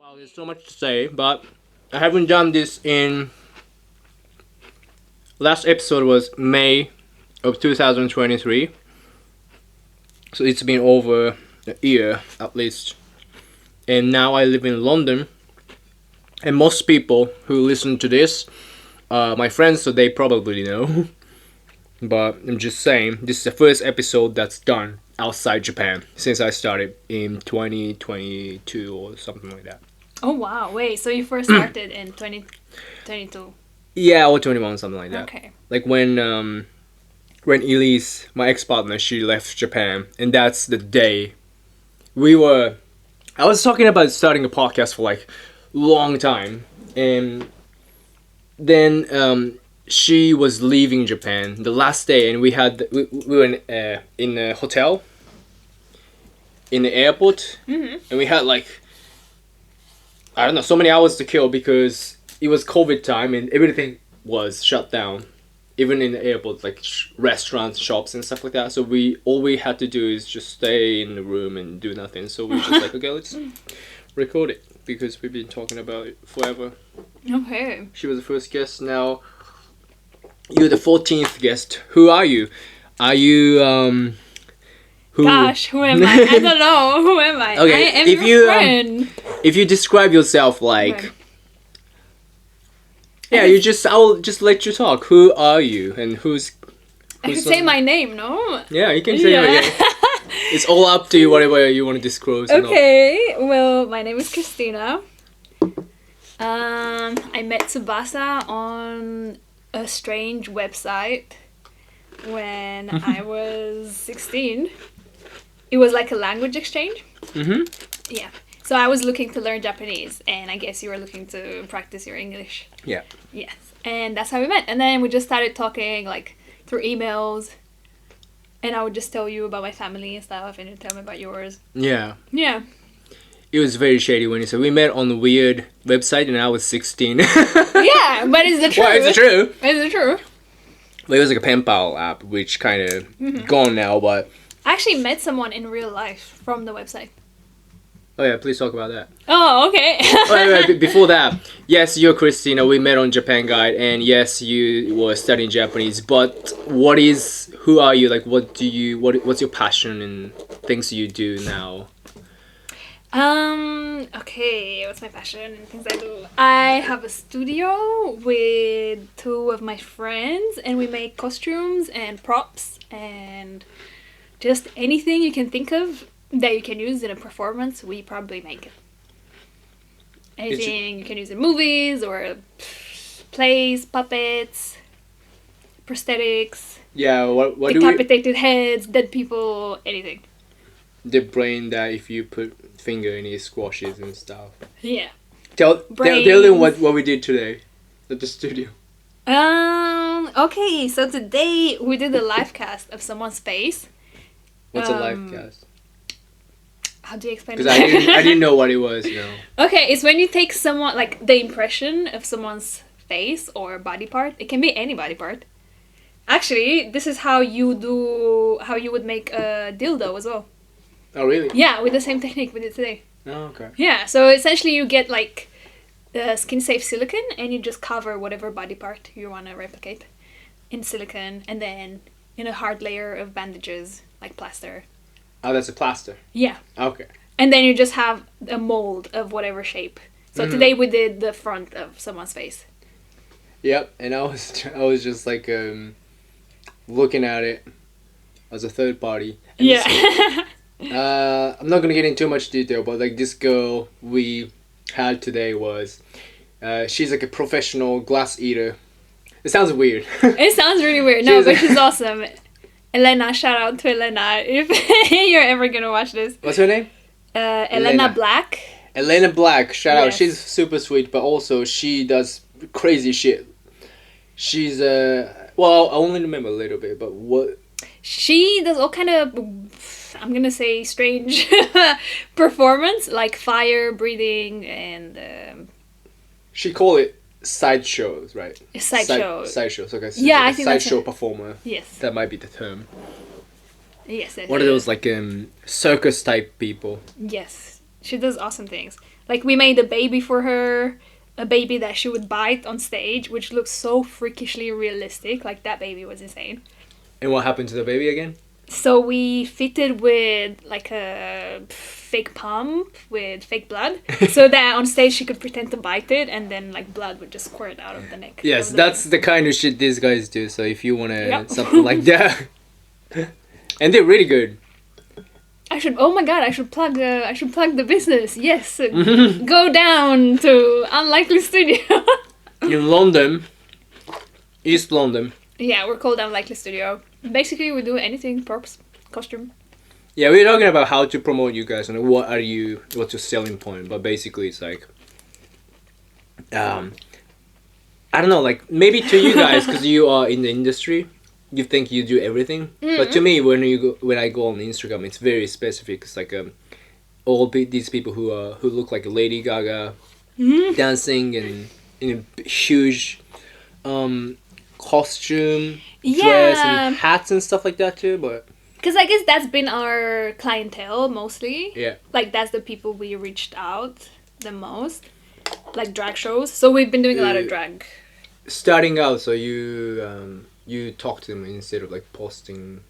Wow, there's so much to say, but I haven't done this in. Last episode was May of 2023, so it's been over a year at least. And now I live in London, and most people who listen to this are my friends, so they probably know. But I'm just saying, this is the first episode that's done outside Japan since I started in 2022 or something like that. Oh wow, wait, so you first started in 2022? Yeah, or 21, something like that. Okay. Like when Elise, my ex-partner, she left Japan, and that's the day I was talking about starting a podcast for like long time, and then she was leaving Japan the last day, and we were in a hotel in the airport, and we had like, I don't know, so many hours to kill because it was COVID time and everything was shut down, even in the airport, like restaurants, shops, and stuff like that. So all we had to do is just stay in the room and do nothing. So we were just like, okay, let's record it because we've been talking about it forever. Okay. She was the first guest. Now you're the 14th guest. Who are you? Are you who? Gosh, who am I? I don't know. Who am I? Okay, I am your friend. If you describe yourself like. Okay. Yeah, I'll just let you talk. Who are you and who's I could say my name, no? Yeah, you can say it. It's all up to you, whatever you want to disclose. Okay, well, my name is Cristina. I met Tsubasa on a strange website when I was 16. It was like a language exchange. Mm-hmm. Yeah. So I was looking to learn Japanese, and I guess you were looking to practice your English. Yeah. Yes. And that's how we met. And then we just started talking, like, through emails. And I would just tell you about my family and stuff, and you'd tell me about yours. Yeah. Yeah. It was very shady when you said we met on a weird website and I was 16. Yeah, but it's the truth. Well, it's the truth. It's the truth. Well, it was like a pen pal app, which kind of gone now, but... I actually met someone in real life from the website. Oh yeah, please talk about that. Oh, okay. Wait, before that, yes, you're Cristina, we met on Japan Guide, and yes, you were studying Japanese, but who are you, like, what's your passion and things you do now? Okay, what's my passion and things I do? I have a studio with two of my friends, and we make costumes and props and just anything you can think of that you can use in a performance, we probably make it. Anything you can use in movies or plays, puppets, prosthetics. Yeah, what do we... Decapitated heads, dead people, anything. The brain that if you put finger in it squashes and stuff. Yeah. Tell them what we did today at the studio. Okay, so today we did a live cast of someone's face. What's a live cast? How do you explain it? Because I didn't know what it was, you know. Okay, it's when you take someone, like, the impression of someone's face or body part. It can be any body part. Actually, this is how you would make a dildo as well. Oh, really? Yeah, with the same technique we did today. Oh, okay. Yeah, so essentially you get, like, skin-safe silicone, and you just cover whatever body part you want to replicate in silicone, and then in a hard layer of bandages, like plaster. Oh, that's a plaster? Yeah. Okay. And then you just have a mold of whatever shape. So today we did the front of someone's face. Yep, and I was just like looking at it as a third party. And yeah. I'm not gonna get into too much detail, but like this girl we had today was, she's like a professional glass eater. It sounds weird. It sounds really weird. No, but she's awesome. Elena, shout out to Elena if you're ever gonna watch this. What's her name? Elena Black. Elena Black, shout out. She's super sweet, but also she does crazy shit. She's well, I only remember a little bit, but what? She does all kind of, I'm gonna say, strange performance, like fire breathing and. She call it sideshows, right? Sideshows. Sideshows, okay. So yeah, like I think sideshow performer. Yes. That might be the term. Yes. What are those like circus type people? Yes. She does awesome things. Like, we made a baby for her, a baby that she would bite on stage, which looks so freakishly realistic. Like, that baby was insane. And what happened to the baby again? So we fitted with like a fake pump with fake blood, so that on stage she could pretend to bite it, and then like blood would just squirt out of the neck. Yes, that's the kind of shit these guys do. So if you wanna Yep. something like that, and they're really good. Oh my god, I should plug the business. Yes, go down to Unlikely Studio. In London, East London. Yeah, we're called Unlikely Studio. Basically, we do anything, props, costume. Yeah, we're talking about how to promote you guys and what's your selling point. But basically, it's like, I don't know, like maybe to you guys because you are in the industry, you think you do everything. But to me, when I go on Instagram, it's very specific. It's like these people who look like Lady Gaga, dancing and in a huge costume, dress and hats and stuff like that too. But because I guess that's been our clientele mostly. Yeah. Like that's the people we reached out the most, like drag shows. So we've been doing a lot of drag. Starting out, so you talk to them instead of like posting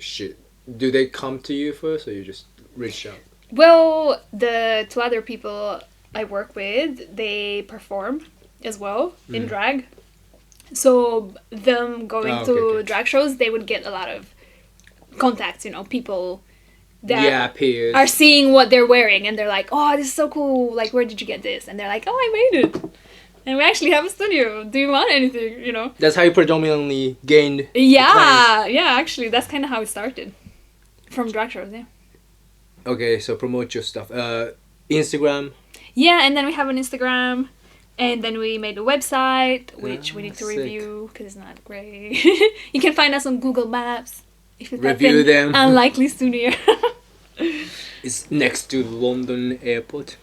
shit. Do they come to you first, or you just reach out? Well, the two other people I work with, they perform as well in drag. So them going to drag shows, they would get a lot of contacts, you know, people that peers. are seeing what they're wearing and they're like, oh, this is so cool, like where did you get this? And they're like, oh, I made it. And we actually have a studio. Do you want anything, you know? That's how you predominantly gained Yeah, actually, that's kind of how it started. From drag shows, yeah. Okay, so promote your stuff. Instagram. Yeah, and then we have an Instagram. And then we made a website, which we need to review because it's not great. You can find us on Google Maps. If you review them. Unlikely Studio. It's next to London Airport.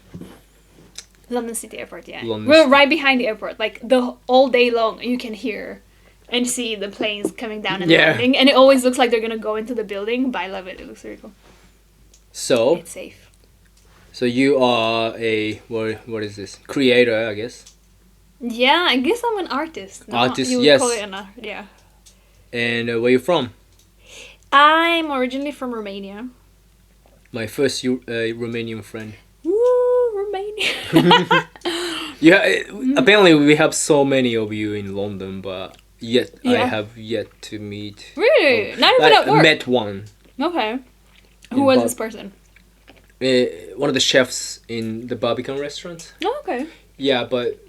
London City Airport, yeah. London We're City. right behind the airport. Like, all day long, you can hear and see the planes coming down and landing. And it always looks like they're going to go into the building, but I love it. It looks really cool. So, it's safe. So you are a, what is this? Creator, I guess. Yeah, I guess I'm an artist. No, Artist, you would yes. call it yeah. And where you from? I'm originally from Romania. My first Romanian friend. Woo, Romania. Yeah, apparently we have so many of you in London, but I have yet to meet. Really? Not even at work? I met one. Okay. Who was this person? One of the chefs in the Barbican restaurant. Oh, okay. Yeah, but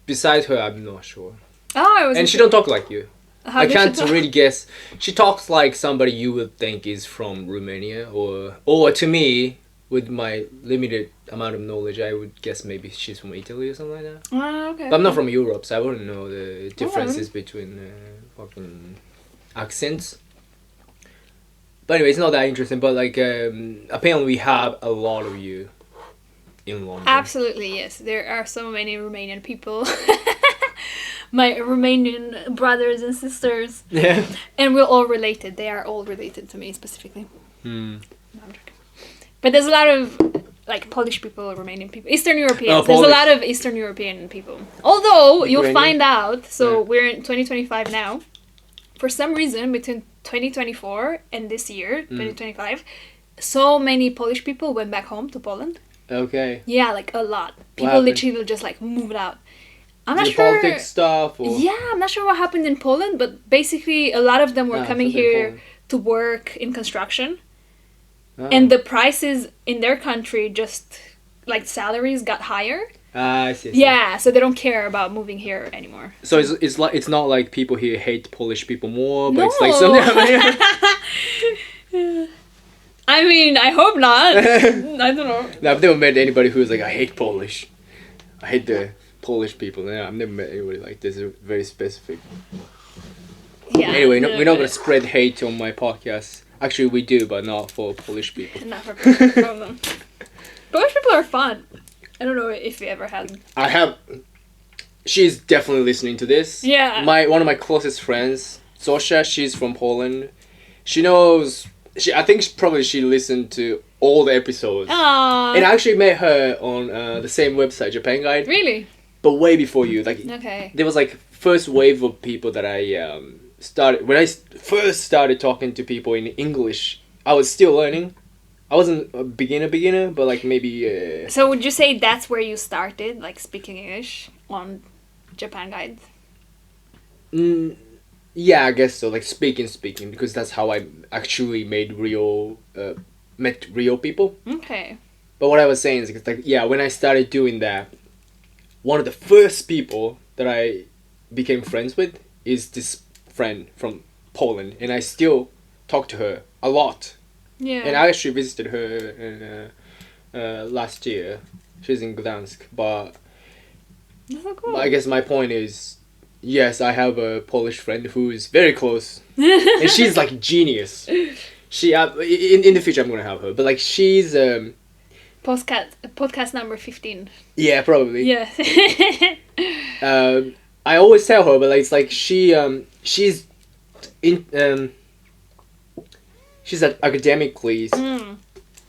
besides her, I'm not sure. Oh, and she don't talk like you. How I does can't she talk? really guess. She talks like somebody you would think is from Romania, or to me, with my limited amount of knowledge, I would guess maybe she's from Italy or something like that. Oh, okay. But I'm not from Europe, so I wouldn't know the differences between fucking accents. But anyway, it's not that interesting. But like, apparently we have a lot of you in London. Absolutely, yes. There are so many Romanian people. My Romanian brothers and sisters. Yeah. And we're all related. They are all related to me specifically. Hmm. No, I'm joking. But there's a lot of like Polish people, Romanian people, Eastern Europeans. Oh, there's a Polish. lot of Eastern European people. Although you'll Ukrainian. find out, so Yeah. we're in 2025 now. For some reason, between 2024 and this year, 2025, so many Polish people went back home to Poland. Okay. Yeah, like a lot. People happened? literally just like moved out. I'm not The sure. politics stuff, or Yeah, I'm not sure what happened in Poland, but basically a lot of them were coming something in here Poland. to work in construction. Oh. And the prices in their country just like salaries got higher. I see. Yeah, so they don't care about moving here anymore. So it's not like people here hate Polish people more, but No. it's like something. I mean, I hope not. I don't know. No, I've never met anybody who's like, I hate Polish. I hate the Polish people. No, I've never met anybody like this. They're very specific. Yeah. Anyway, we're not gonna spread hate on my podcast. Actually, we do, but not for Polish people. Not for problem. Polish people are fun. I don't know if you ever had. I have. She's definitely listening to this. Yeah. One of my closest friends, Zosia. She's from Poland. She knows. I think she listened to all the episodes. Aww. And I actually met her on the same website, Japan Guide. Really? But way before you. Like, Okay. there was like first wave of people that I started when I first started talking to people in English. I was still learning. I wasn't a beginner, but like maybe. So would you say that's where you started, like speaking English on Japan Guide? Yeah, I guess so. Like speaking, because that's how I actually met real people. Okay. But what I was saying is like, yeah, when I started doing that, one of the first people that I became friends with is this friend from Poland, and I still talk to her a lot. Yeah. And I actually visited her last year. She's in Gdansk, but That's so cool. I guess my point is, yes, I have a Polish friend who is very close, and she's like genius. She in the future I'm gonna have her, but like she's podcast number 15. yeah, probably. Yeah. I always tell her, but like it's like she's in she's academically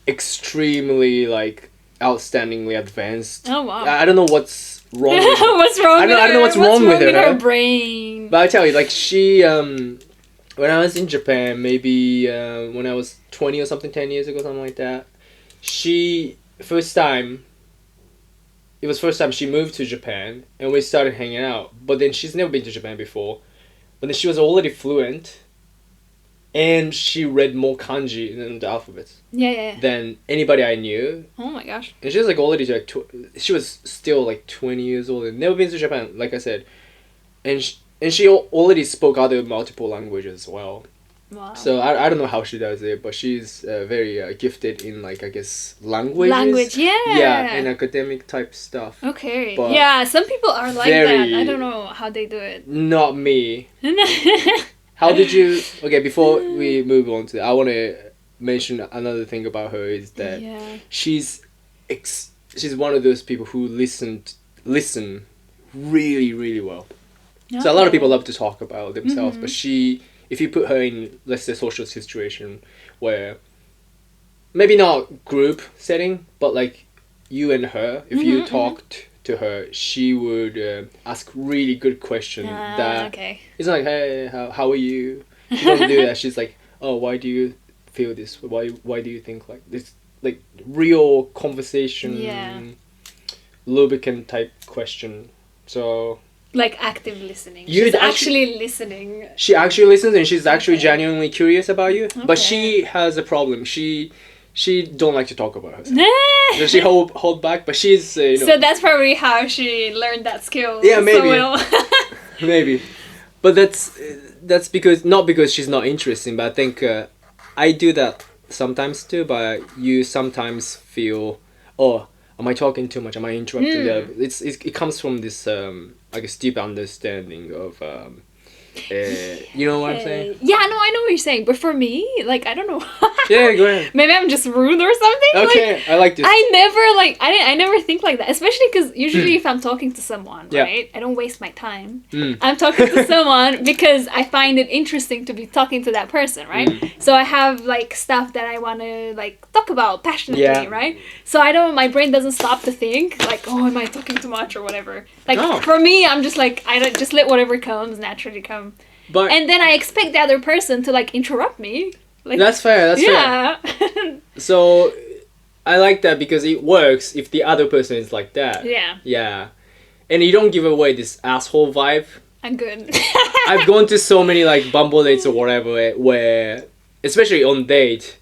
extremely like outstandingly advanced. Oh wow. I don't know what's wrong with her. What's wrong? I don't know what's wrong with her. Her brain. But I tell you, like she when I was in Japan, maybe when I was 20 or something, 10 years ago, something like that, it was first time she moved to Japan and we started hanging out. But then she's never been to Japan before. But then she was already fluent and she read more kanji than the alphabets Yeah. than anybody I knew. Oh my gosh. And she was like already like she was still like 20 years old and never been to Japan, like I said. And she already spoke other multiple languages as well. Wow. So I don't know how she does it, but she's very gifted in like I guess languages. Language, yeah. Yeah, and academic type stuff. Okay. But yeah, some people are like very- that. I don't know how they do it. Not me. How did you? Okay, before we move on to that, I want to mention another thing about her is that Yeah. she's one of those people who listen really, really well. So a lot of people love to talk about themselves, but if you put her in, let's say, social situation where maybe not group setting, but like you and her, if you talked to her, she would ask really good questions. Okay. It's not like, hey, how are you? She doesn't do that. She's like, oh, why do you feel this? Why do you think like this? Like real conversation, lubricant type question. So. Like active listening. You'd She's actually listening. She actually listens and she's actually genuinely curious about you. Okay. But she has a problem. She don't like to talk about herself. So she hold back, but she's So that's probably how she learned that skill. Yeah, maybe. So well. Maybe. But that's because not because she's not interesting, but I think I do that sometimes too, but you sometimes feel, oh, am I talking too much? Am I interrupting? It comes from this I guess deep understanding of you know what I'm saying? Yeah, no, I know what you're saying, but for me, like, I don't know. Yeah, go ahead. Maybe I'm just rude or something. Okay, like, I like this. I never think like that, especially because usually if I'm talking to someone, right, I don't waste my time. I'm talking to someone because I find it interesting to be talking to that person, right? So I have like stuff that I want to like talk about passionately, right? So my brain doesn't stop to think like, oh, am I talking too much or whatever. Like for me, I'm just like, I don't just let whatever comes naturally come. And then I expect the other person to like interrupt me. Like, that's fair. Fair. So I like that because it works if the other person is like that. Yeah. And you don't give away this asshole vibe. I'm good. I've gone to so many like Bumble dates or whatever where, especially on date,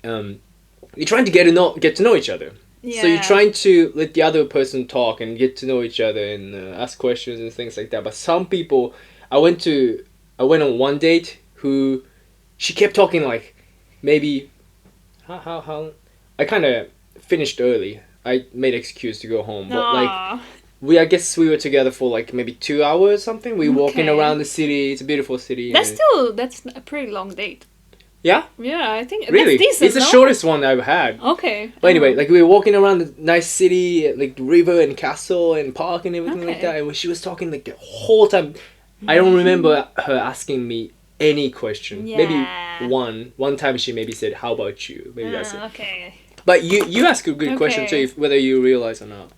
you're trying to get to know each other. So you're trying to let the other person talk and get to know each other and ask questions and things like that. But some people, I went on one date who, she kept talking like, maybe, how, I kind of finished early. I made an excuse to go home, but like, I guess we were together for like maybe 2 hours or something. We were walking around the city. It's a beautiful city. That's a pretty long date. Yeah? Yeah, I think really? That's decent, it's the shortest one I've had. Okay. But anyway, like we were walking around the nice city, like river and castle and park and everything like that. And when she was talking like the whole time, I don't remember her asking me any question. Maybe one time she maybe said, "How about you?" Maybe that's it. Okay. But you ask a good question too, Okay. if, whether you realize or not.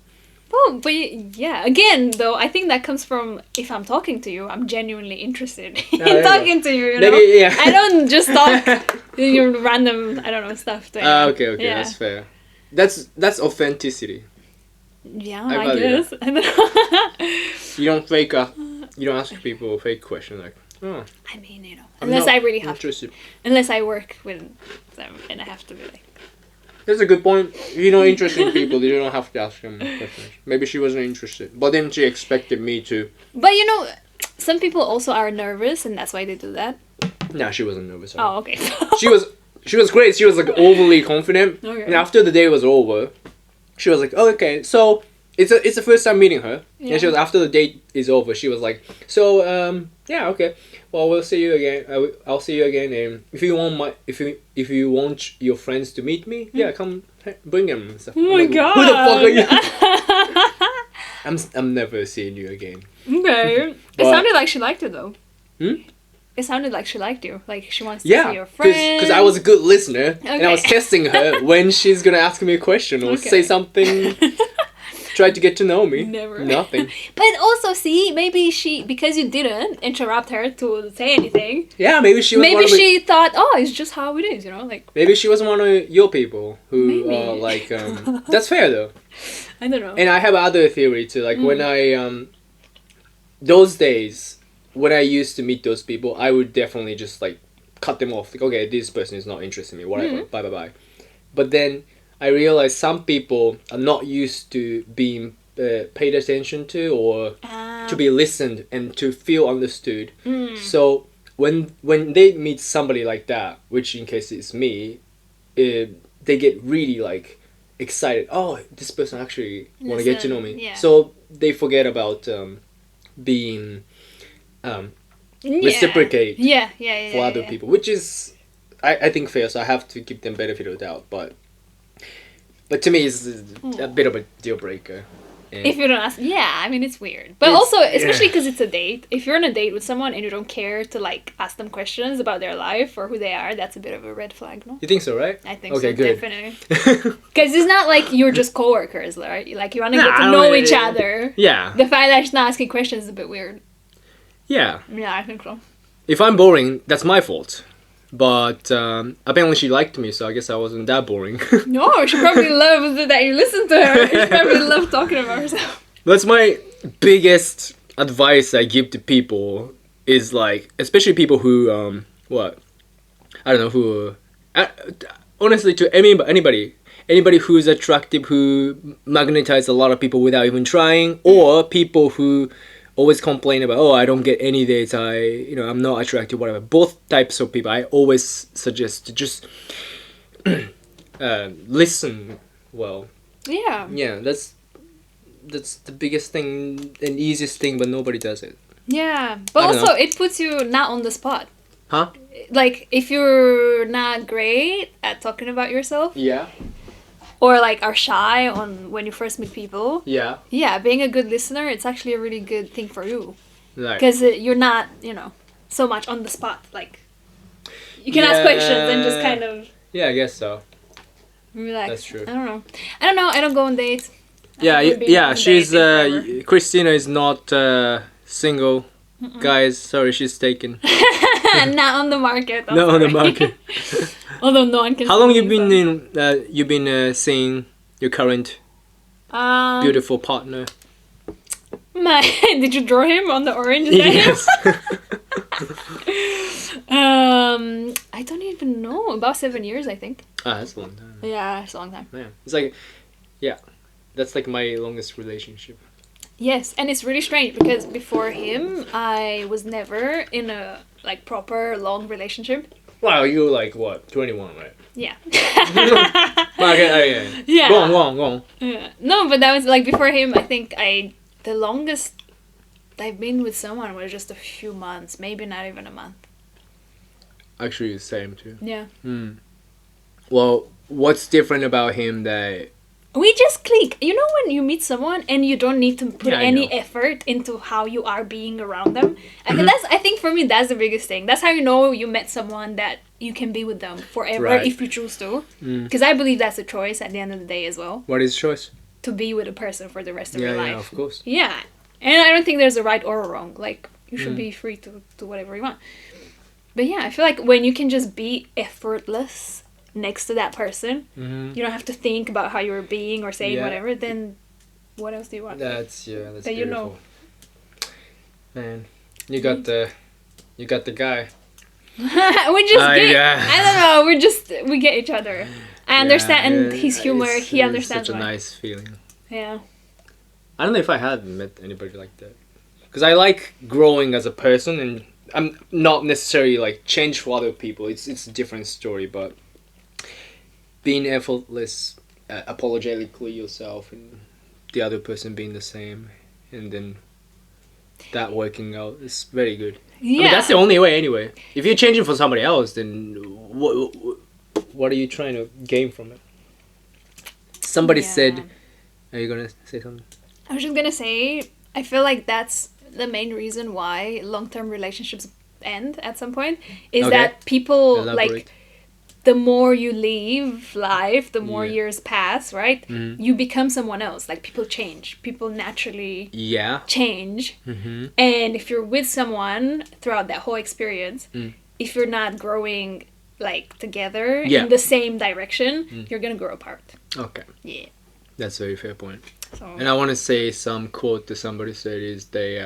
Oh, but yeah, again, though, I think that comes from if I'm talking to you, I'm genuinely interested in there you go. talking to you, you know? Maybe, yeah. I don't just talk your random, I don't know, stuff to anyone. Okay, Yeah. that's fair. That's authenticity. Yeah, I I value guess. I don't know. You don't you don't ask people a fake question like, oh, I mean, you know, I'm unless not I really have to. interested. Unless I work with them and I have to be like, That's a good point. If you're not interested in people, you don't have to ask them questions. Maybe she wasn't interested, but then she expected me to. but you know, some people also are nervous and that's why they do that. Nah, she wasn't nervous at all. Oh, okay. She was great. She was like overly confident. Okay. And after the day was over, she was like, "Oh, okay." So it's the first time meeting her. Yeah. And she was after the date is over. She was like, "So yeah, okay. Well, we'll see you again. I'll see you again. And if you want if you want your friends to meet me, yeah, come bring them and stuff." Oh my god. Who the fuck are you? I'm never seeing you again. Okay. It But- sounded like she liked it though. Hmm? It sounded like she liked you. Like she wants to Yeah, see your friends. because I was a good listener and I was Okay. testing her when she's gonna ask me a question or Okay. say something. Try to get to know me. Never. Nothing. But also, see, maybe because you didn't interrupt her to say anything, Yeah, maybe she was maybe one of she thought, oh, it's just how it is, you know? Like, maybe she wasn't one of your people who Maybe. are like that's fair though. I don't know. And I have other theory too. Like when I those days when I used to meet those people, I would definitely just like cut them off. Like, okay, this person is not interested in me. Whatever. Bye bye bye. But then I realized some people are not used to being paid attention to or to be listened and to feel understood. So when they meet somebody like that, which in case it's me, they get really like excited. Oh, this person actually want to get to know me. Listen, yeah. So they forget about being reciprocate Yeah, for other people, which is I think fair. So I have to give them benefit of the doubt, but to me it's a bit of a deal breaker. And If you don't ask, yeah, I mean, it's weird. But It's- also, especially yeah. because it's a date, if you're on a date with someone and you don't care to, like, ask them questions about their life or who they are, that's a bit of a red flag, no? you think so, right? I think Okay, so, good. definitely. Because it's not like you're just co-workers, right? Like, you want to Nah, get to I know don't- each other. Yeah, The fact that she's not asking questions is a bit weird. yeah. Yeah, I think so. If I'm boring, that's my fault. But apparently she liked me, so I guess I wasn't that boring. No, she probably loves that you listen to her. She probably loves talking about herself. That's my biggest advice I give to people is like, especially people who I don't know who honestly to anybody who's attractive, who magnetize a lot of people without even trying, or people who always complain about, oh, I don't get any dates, I'm not attractive, whatever. Both types of people I always suggest to just listen well. Yeah. Yeah, that's the biggest thing and easiest thing, but nobody does it. Yeah. But I don't also, know. it puts you not on the spot. Huh? Like, if you're not great at talking about yourself, Yeah. or like are shy on when you first meet people, Yeah. yeah, being a good listener, it's actually a really good thing for you. Like, Because you're not, so much on the spot. Like, you can ask questions and just kind of yeah, I guess so. relax. That's true. I don't know. I don't go on dates. I Yeah, haven't been on a she's date in forever. Christina is not single. Guys, sorry, she's taken. Not on the market. I'm Not on the sorry. market. Although no one can. How long see you me, been so. you've been seeing your current beautiful partner? Did you draw him on the orange there? Yes. I don't even know. About 7 years, I think. That's a long time. Yeah, it's a long time. Yeah. It's like, yeah, that's like my longest relationship. Yes, and it's really strange because before him, I was never in a like proper long relationship. Wow, you like what? 21, right? Yeah. Okay, Yeah. Go on. Yeah. No, but that was like before him. I think the longest I've been with someone was just a few months, maybe not even a month. Actually, the same too. Yeah. Well, what's different about him that we just click. You know when you meet someone and you don't need to put Yeah, I any know. effort into how you are being around them. And I think for me that's the biggest thing. That's how you know you met someone that you can be with them forever Right. if you choose to. Because I believe that's a choice at the end of the day as well. What is choice? To be with a person for the rest of Yeah, your yeah, life. of course. Yeah. And I don't think there's a right or a wrong. Like, you should be free to do whatever you want. But yeah, I feel like when you can just be effortless next to that person, you don't have to think about how you're being or saying whatever, then what else do you want? That's that beautiful. you know. Man, you got the guy. We just get, I don't know, we get each other. I understand, and his humor, he understands Such a why. nice feeling. Yeah. I don't know if I have met anybody like that. Because I like growing as a person, and I'm not necessarily like change for other people. It's a different story, but being effortless, apologetically yourself, and the other person being the same, and then that working out is very good. Yeah. I mean, that's the only way anyway. If you're changing for somebody else, then what are you trying to gain from it? Somebody said, are you gonna say something? I was just gonna say, I feel like that's the main reason why long-term relationships end at some point, is that people, Elaborate. like, the more you live life, the more years pass, right? You become someone else. Like, people change. People naturally change. And if you're with someone throughout that whole experience, if you're not growing, like, together in the same direction, you're gonna grow apart. Okay. Yeah. That's a very fair point. So. And I want to say some quote that somebody said is they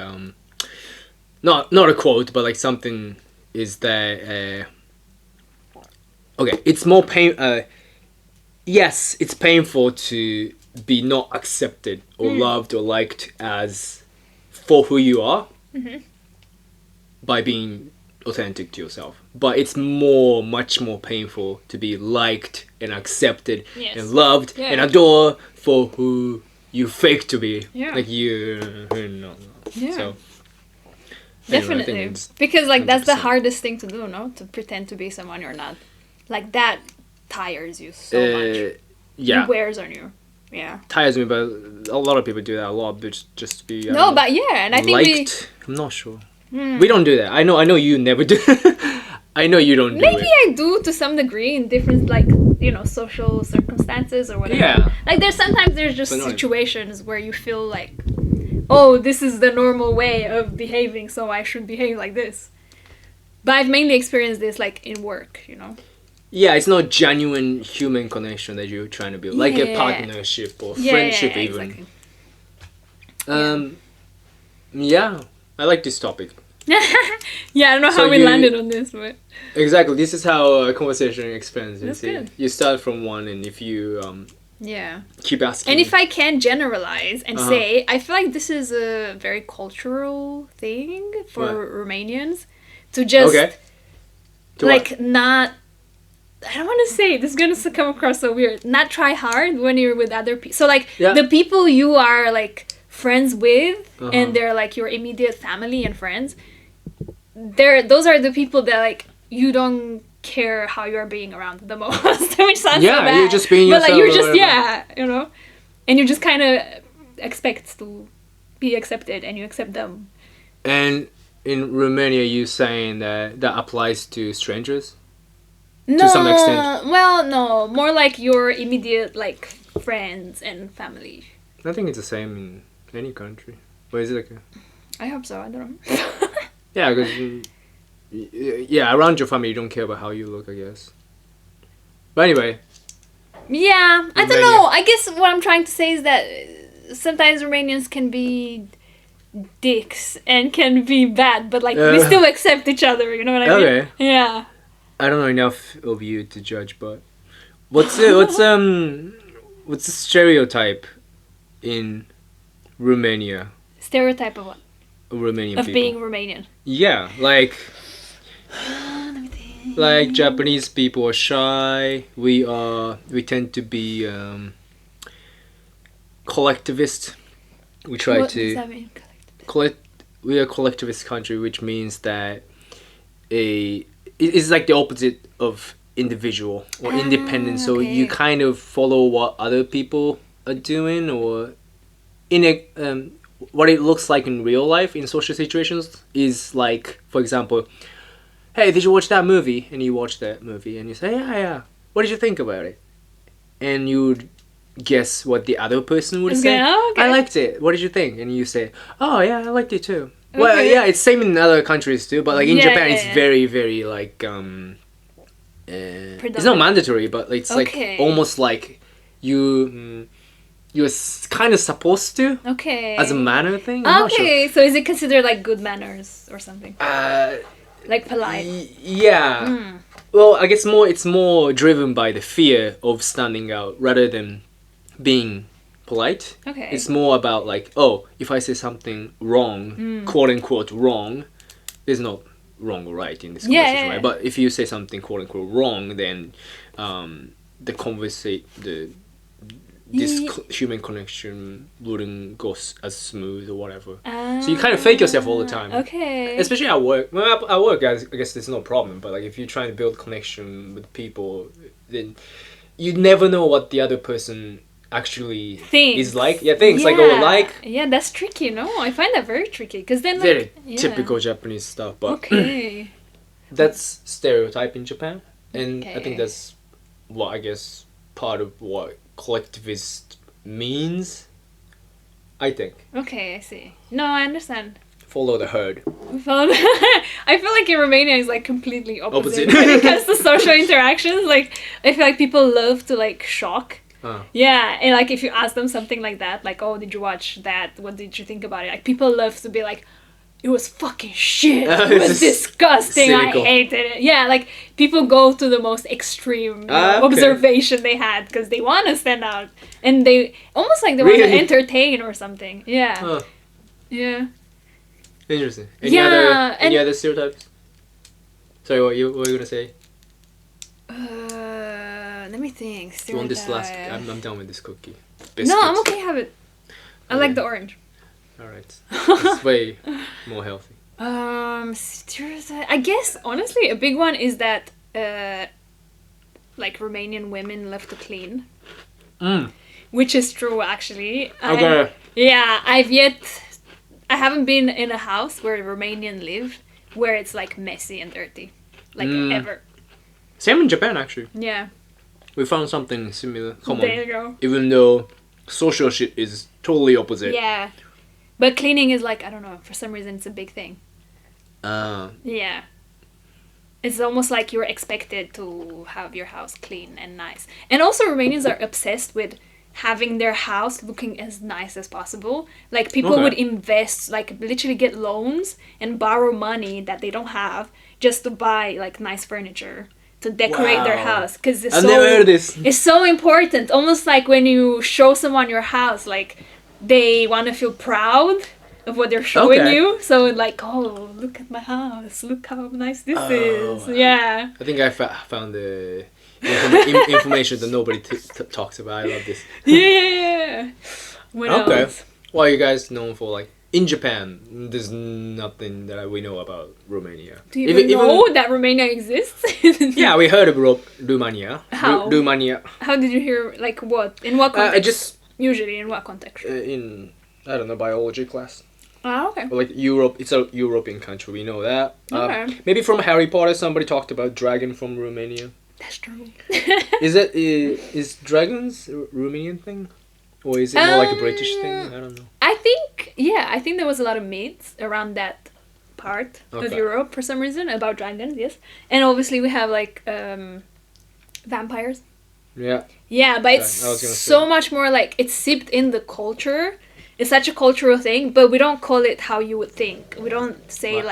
not a quote, but like something is that okay, it's more yes, it's painful to be not accepted or loved or liked as for who you are by being authentic to yourself. But it's much more painful to be liked and accepted and loved and adored for who you fake to be. Like you know. So definitely. Anyway, because like 100%. that's the hardest thing to do, no? To pretend to be someone you're not. Like that tires you so much. Yeah. It wears on you. Yeah. Tires me, but a lot of people do that a lot, but just to be but yeah, and I think liked. I'm not sure. We don't do that. I know you never do. I know you don't do maybe it. I do to some degree in different, like, you know, social circumstances or whatever. Yeah. Like there's just situations where you feel like, oh, this is the normal way of behaving, so I should behave like this. But I've mainly experienced this like in work, you know. Yeah, it's not genuine human connection that you're trying to build, like a partnership or friendship even. Exactly. Yeah, I like this topic. Yeah, I don't know how we landed on this, but exactly, this is how a conversation expands. That's good. You start from one, and if you keep asking, and if I can generalize and say, I feel like this is a very cultural thing for Romanians to just not. I don't want to say it. This is going to come across so weird. Not try hard when you're with other people. So, like, the people you are, like, friends with, and they're, like, your immediate family and friends, those are the people that, like, you don't care how you're being around the most. Which sounds so bad. You're just being yourself. But, like, you're just, you know? And you just kind of expect to be accepted, and you accept them. And in Romania, you saying that applies to strangers? No, to some extent. Well, no, more like your immediate, like, friends and family. I think it's the same in any country. Or is it like I hope so, I don't know. Yeah, because around your family you don't care about how you look, I guess. But anyway. Yeah, I don't know. I guess what I'm trying to say is that sometimes Romanians can be dicks and can be bad, but like we still accept each other, you know what I mean? Okay. Yeah. I don't know enough of you to judge, but what's the stereotype in Romania? Stereotype of what? Romanian of people. Being Romanian. Yeah, like Japanese people are shy. We tend to be collectivist. We try what to. Does that mean? We are a collectivist country, which means that it's like the opposite of individual or independent. So you kind of follow what other people are doing, or in a what it looks like in real life in social situations is like, for example, hey, did you watch that movie? And you watch that movie and you say, yeah. What did you think about it? And you would guess what the other person would say. Oh, okay. I liked it. What did you think? And you say, oh yeah, I liked it too. Well, Okay. yeah, it's same in other countries too, but like in Yeah, Japan, yeah, it's yeah. very, very like it's not mandatory, but it's Okay. like almost like you're kind of supposed to Okay. as a manner thing. I'm not sure. Okay, so is it considered like good manners or something? Like polite? Yeah. Mm. Well, I guess it's more driven by the fear of standing out rather than being polite. Okay. It's more about like, oh, if I say something wrong, quote unquote wrong, there's no wrong or right in this conversation, yeah. right? But if you say something quote unquote wrong, then this human connection wouldn't go as smooth or whatever. So you kind of fake yourself all the time. Okay. Especially at work. Well, at work, I guess there's no problem. But like if you're trying to build connection with people, then you never know what the other person actually Thinks. is like. Yeah, things like or like. Yeah, that's tricky. No, I find that very tricky because then Very like, typical Japanese stuff. But Okay. that's stereotype in Japan, and I Okay. think that's what I guess part of what collectivist means. I think Okay, I see. No, I understand. follow the herd. I feel like in Romania is like completely opposite, Opposite. when it comes to social interactions. Like I feel like people love to like shock. Yeah, and like if you ask them something like that, like, oh, did you watch that? What did you think about it? Like people love to be like, it was fucking shit. It was disgusting. cynical. I hated it. Yeah, like people go to the most extreme Okay. observation they had because they want to stand out and they almost like they want to Really? entertain or something. Yeah. Huh. Yeah. Interesting. Yeah, Any and- other stereotypes? Sorry, what were you gonna say? Let me think. You want this last? Stereotype. I'm done with this cookie. No, I'm okay. Have it. I like Okay. the orange. All right, it's way more healthy. Stereotype. I guess honestly, a big one is that like Romanian women love to clean, which is true actually. Okay. I haven't been in a house where Romanian live where it's like messy and dirty, like ever. Same in Japan actually. Yeah. We found something similar. Come There on. you go. Even though social shit is totally opposite. Yeah. But cleaning is like, I don't know, for some reason it's a big thing. Uh, Yeah. It's almost like you're expected to have your house clean and nice. And also Romanians are obsessed with having their house looking as nice as possible. Like people Okay. would invest, like literally get loans and borrow money that they don't have just to buy like nice furniture to decorate their Wow. house because it's I've so never heard of this. it's so important. Almost like when you show someone your house, like they want to feel proud of what they're showing Okay. you. So like, oh, look at my house. Look how nice this is. wow. Yeah. I think I found the information that nobody talks about. I love this. Yeah. What Okay. else? What are you guys known for? Like in Japan, there's nothing that we know about Romania. Do you even know that Romania exists? Yeah, we heard of Romania. How? Romania. How did you hear, like what? In what context? Just Usually in what context? in I don't know, biology class. Ah, okay. Or like Europe, it's a European country. We know that. Okay. Maybe from Harry Potter, somebody talked about dragon from Romania. That's true. Is dragons a Romanian thing, or is it more like a British thing? I don't know. I think there was a lot of myths around that part of Okay. Europe for some reason about dragons, yes. And obviously we have like vampires. Yeah. Yeah, but it's I was gonna so say. much more like it's seeped in the culture. It's such a cultural thing, but we don't call it how you would think. We don't say What?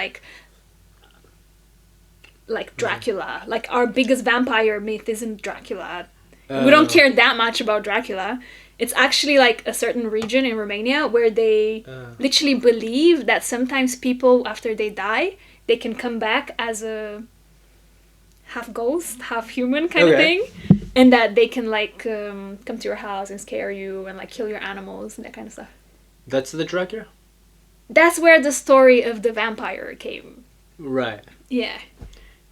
like Dracula. Like our biggest vampire myth isn't Dracula. We don't care that much about Dracula. It's actually like a certain region in Romania where they literally believe that sometimes people after they die, they can come back as a half ghost, half human kind of Okay. thing, and that they can like come to your house and scare you and like kill your animals and that kind of stuff. That's the Dracula? That's where the story of the vampire came. Right. Yeah.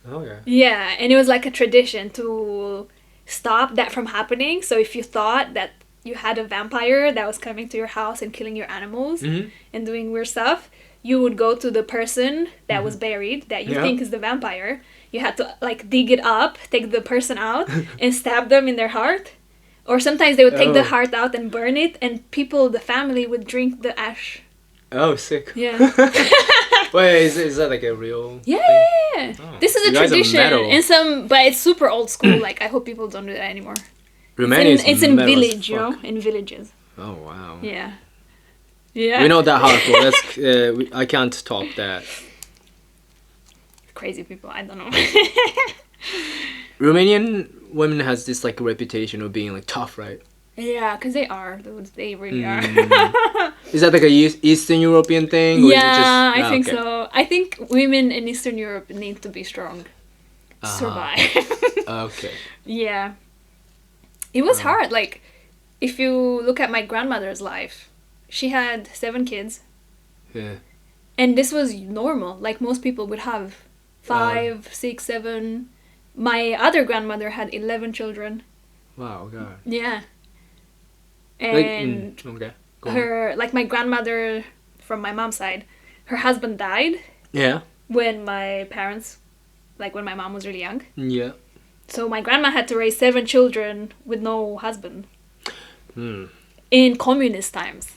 Okay. Yeah, and it was like a tradition to stop that from happening. So if you thought that you had a vampire that was coming to your house and killing your animals and doing weird stuff, you would go to the person that was buried that you think is the vampire. You had to like dig it up, take the person out, and stab them in their heart. Or sometimes they would take the heart out and burn it, and people, the family, would drink the ash. Oh, sick. Yeah. Wait, is that like a real Yeah. thing? Oh. This is a tradition. But it's super old school. Like, I hope people don't do that anymore. Romanians it's in village, you know? In villages. Oh, wow. Yeah. Yeah. We know that hardcore. That's, I can't top that. Crazy people, I don't know. Romanian women has this like reputation of being like tough, right? Yeah, because they are. They really are. Is that like a Eastern European thing? Or Yeah, I think so. I think women in Eastern Europe need to be strong to survive. Okay. Yeah. It was hard. Like, if you look at my grandmother's life, she had 7 kids. Yeah. And this was normal. Like, most people would have 5, 6, 7. My other grandmother had 11 children. Wow, God. Yeah. And okay. her, like my grandmother from my mom's side, her husband died. Yeah. When my parents, like when my mom was really young. Yeah. So my grandma had to raise 7 children with no husband. In communist times.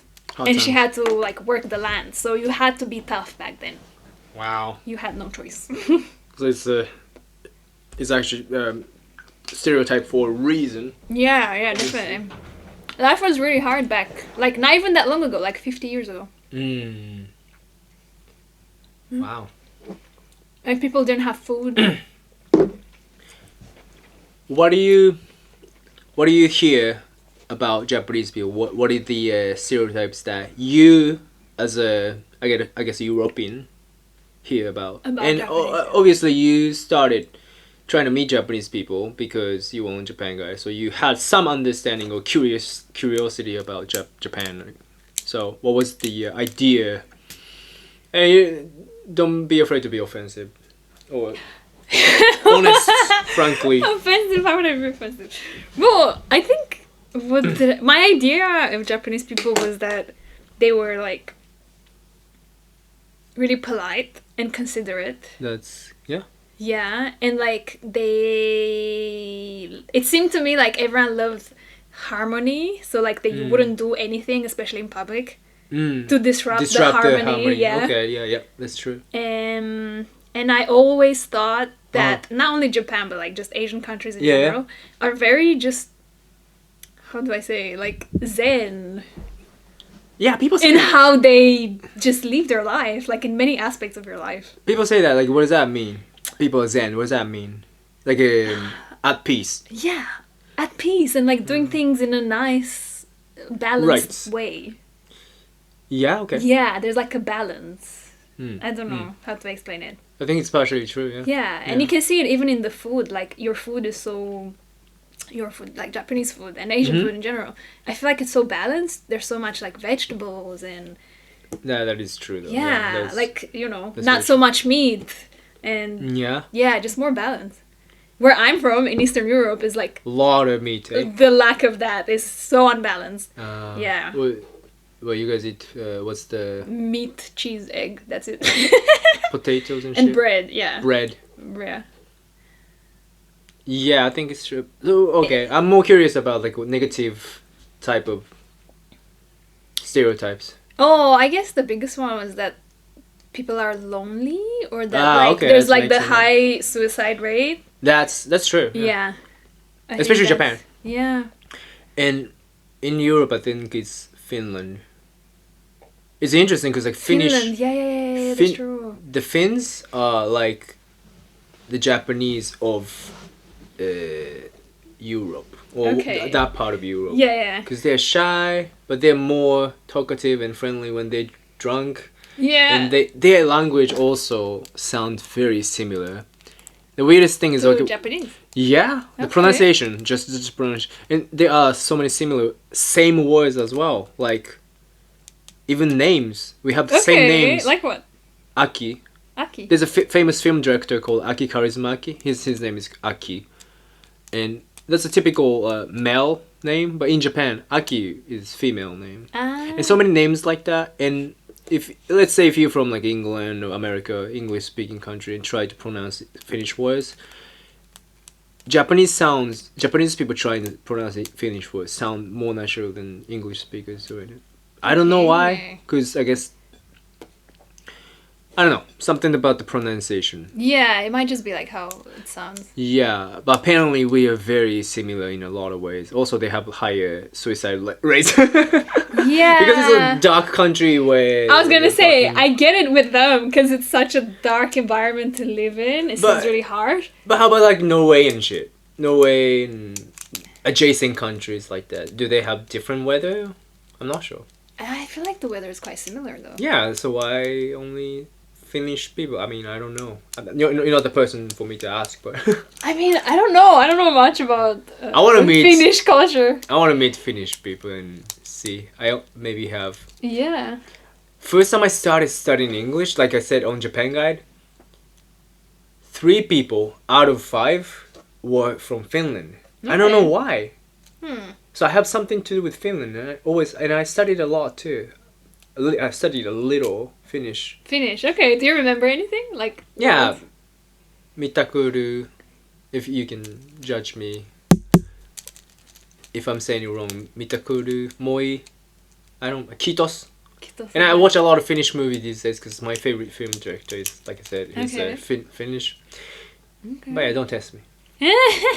She had to like work the land. So you had to be tough back then. Wow. You had no choice. So it's actually stereotype for a reason. Yeah, definitely. Life was really hard back, like not even that long ago, like 50 years ago. Wow. Like people didn't have food. What do you hear about Japanese people? What are the stereotypes that you, as a I guess European, hear about? And obviously you started trying to meet Japanese people because you were in Japan, guys. So you had some understanding or curiosity about Japan. So what was the idea? And don't be afraid to be offensive or honest, frankly. Offensive? Why would I be offensive? Well, I think my idea of Japanese people was that they were like really polite and considerate. That's yeah. Yeah, and like it seemed to me like everyone loved harmony, so like they wouldn't do anything, especially in public, to disrupt the harmony. Yeah. Okay, yeah, that's true. And I always thought that not only Japan but like just Asian countries in general are very just, how do I say, like zen. Yeah, people say in how they just live their life, like in many aspects of your life. People say that, like, what does that mean? People are zen. What does that mean? Like at peace. Yeah, at peace and like doing things in a nice, balanced way. Yeah. Okay. Yeah, there's like a balance. I don't know how to explain it. I think it's partially true. Yeah. Yeah, and you can see it even in the food. Like your food, like Japanese food and Asian food in general. I feel like it's so balanced. There's so much like vegetables and. Yeah, that is true though. Yeah, like not so much meat. And just more balance. Where I'm from in Eastern Europe is like a lot of meat. The lack of that is so unbalanced. Yeah. Well, you guys eat what's the meat, cheese, egg. That's it. Potatoes and shit. And bread. Yeah. Bread. Yeah. Yeah, I think it's true. So, okay, I'm more curious about like negative type of stereotypes. Oh, I guess the biggest one was that people are lonely, or that there's like the high suicide rate. That's true. Yeah. Especially Japan. Yeah. And in Europe, I think it's Finland. It's interesting because like Finnish. Finland, yeah, that's true. The Finns are like the Japanese of Europe, or that part of Europe. Yeah. Because they're shy, but they're more talkative and friendly when they're drunk. Yeah. And their language also sounds very similar. The weirdest thing is like Japanese. Yeah, the pronunciation, just pronunciation, and there are so many same words as well. Like even names, we have the same names. Like what? Aki. Aki. There's a famous film director called Aki Kaurismäki. His name is Aki, and that's a typical male name, but in Japan, Aki is female name. Ah. And so many names like that. And if let's say if you're from like England or America, English speaking country, and try to pronounce Finnish words, Japanese people trying to pronounce Finnish words sound more natural than English speakers doing it. I don't know why, because I guess I don't know, something about the pronunciation. Yeah, it might just be like how it sounds. Yeah, but apparently we are very similar in a lot of ways. Also, they have higher suicide rates. Yeah. Because it's a dark country where... I was gonna say, I get it with them, because it's such a dark environment to live in. It seems really hard. But how about like Norway and shit? Norway and adjacent countries like that. Do they have different weather? I'm not sure. I feel like the weather is quite similar, though. Yeah, so why only... Finnish people? I mean, I don't know. You're not the person for me to ask, but... I mean, I don't know. I don't know much about I want to meet Finnish culture. I want to meet Finnish people and see. I maybe have... Yeah. First time I started studying English, like I said on Japan Guide, 3 people out of 5 were from Finland. Okay. I don't know why. So I have something to do with Finland, and I studied a lot too. I studied a little Finnish. Finnish, okay. Do you remember anything? Like, yeah. Mitakuru, if you can judge me if I'm saying it wrong. Mitakuru, moi, Kitos. And I watch a lot of Finnish movies these days because my favorite film director is, like I said, he's Finnish. Okay. But yeah, don't test me.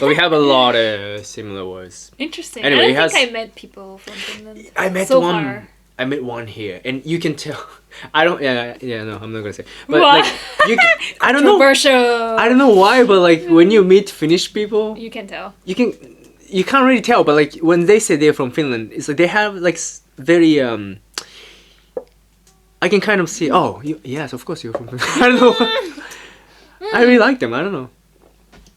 But we have a lot of similar words. Interesting. Anyway, I think I met people from Finland. I met one. I met one here, and you can tell. I don't. Yeah. No, I'm not gonna say. But what? like, I don't know. I don't know why, but like when you meet Finnish people, you can tell. You can't really tell, but like when they say they're from Finland, it's like they have like very I can kind of see. Oh, yes, of course you're from Finland. I don't know. I really like them. I don't know.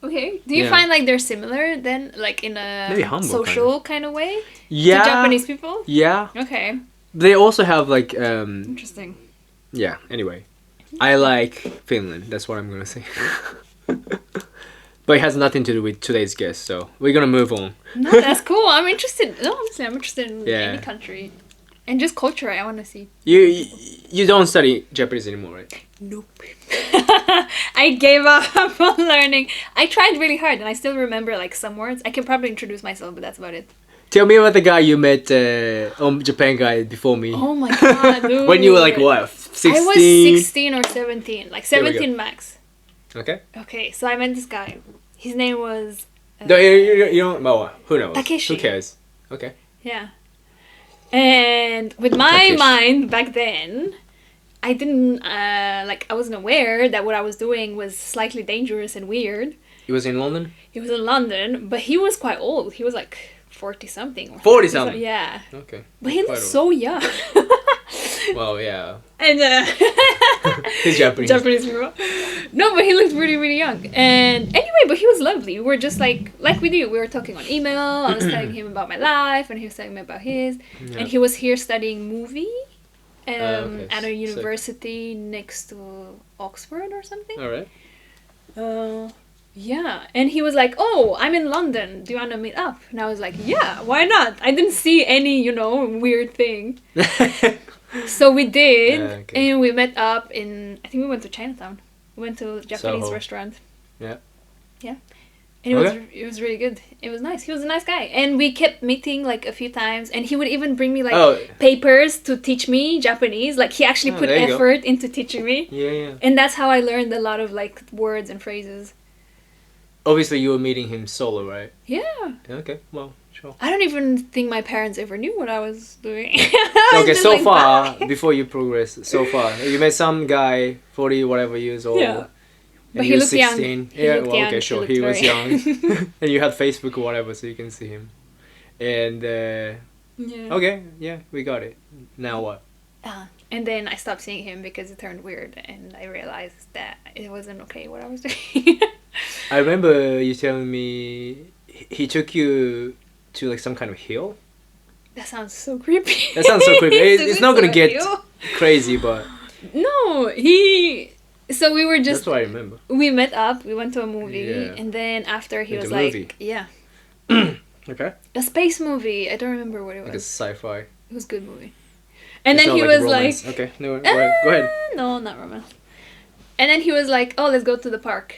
Okay. Do you find like they're similar then, like in a social kind of way? Yeah. To Japanese people? Yeah. Okay. They also have like interesting. Yeah, anyway. I like Finland, that's what I'm gonna say. But it has nothing to do with today's guest, so we're gonna move on. No, that's cool. I'm interested. No, honestly, I'm interested in any country. And just culture, I wanna see. You don't study Japanese anymore, right? Nope. I gave up on learning. I tried really hard and I still remember like some words. I can probably introduce myself, but that's about it. Tell me about the guy you met on Japan Guide before me. Oh my god, dude. When you were like what, 16? I was 16 or 17. Like 17 max. Okay. Okay, so I met this guy. His name was... no, you don't... Well, who knows? Takeshi. Who cares? Okay. Yeah. And with my mind back then, I didn't... I wasn't aware that what I was doing was slightly dangerous and weird. He was in London? He was in London, but he was quite old. He was like 40-something. 40-something? Yeah. Okay. But he looked so young. Well, yeah. And he's Japanese. Japanese people. No, but he looked really, really young. And anyway, but he was lovely. We were just like we do. We were talking on email. I was telling him about my life, and he was telling me about his. Yeah. And he was here studying movie at a university next to Oxford or something. All right. Yeah, and he was like, "Oh, I'm in London. Do you want to meet up?" And I was like, "Yeah, why not?" I didn't see any, weird thing. So we did, and we met up in... I think we went to Chinatown. We went to a Japanese restaurant. Yeah. Yeah. And it was really good. It was nice. He was a nice guy. And we kept meeting like a few times, and he would even bring me like papers to teach me Japanese. Like he actually put effort into teaching me. Yeah. And that's how I learned a lot of like words and phrases. Obviously, you were meeting him solo, right? Yeah. Okay, well, sure. I don't even think my parents ever knew what I was doing. Okay, so far, before you progress, so far, you met some guy, 40 whatever years old. Yeah. But he was looked 16. young. Yeah, well, okay, sure, he was young. And you had Facebook or whatever, so you can see him. And, okay, yeah, we got it. Now what? And then I stopped seeing him because it turned weird, and I realized that it wasn't okay what I was doing. I remember you telling me he took you to like some kind of hill. That sounds so creepy. That sounds so creepy. It's not gonna get crazy, but no, So we were just... That's what I remember. We met up. We went to a movie, and then after he was like, movie. yeah. Okay. A space movie. I don't remember what it was. Like a sci-fi. It was a good movie. And It's then not he like was romance. like, Okay, no, go ahead. No, not romance. And then he was like, oh, let's go to the park.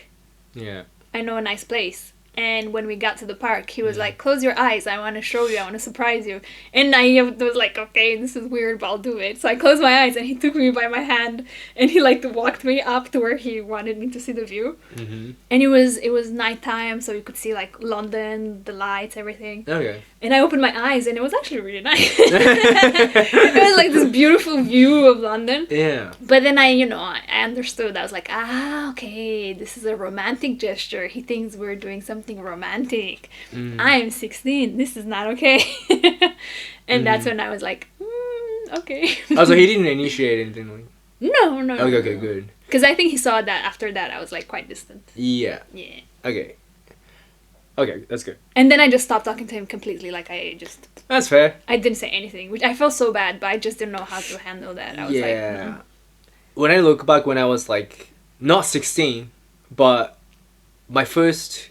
Yeah. I know a nice place. And when we got to the park, he was like, close your eyes. I want to show you. I want to surprise you. And I was like, okay, this is weird, but I'll do it. So I closed my eyes and he took me by my hand and he like walked me up to where he wanted me to see the view. Mm-hmm. And it was nighttime, so you could see like London, the lights, everything. Okay. And I opened my eyes and it was actually really nice. It was like this beautiful view of London. Yeah. But then I understood. I was like, okay, this is a romantic gesture. He thinks we're doing something romantic. I'm 16. This is not okay. And that's when I was like, okay. Oh, so he didn't initiate anything like. No. Okay, good. Because I think he saw that after that I was like quite distant. Yeah. Yeah. Okay, that's good. And then I just stopped talking to him completely. Like That's fair. I didn't say anything, which I felt so bad, but I just didn't know how to handle that. I was like, When I look back when I was like not 16, but my first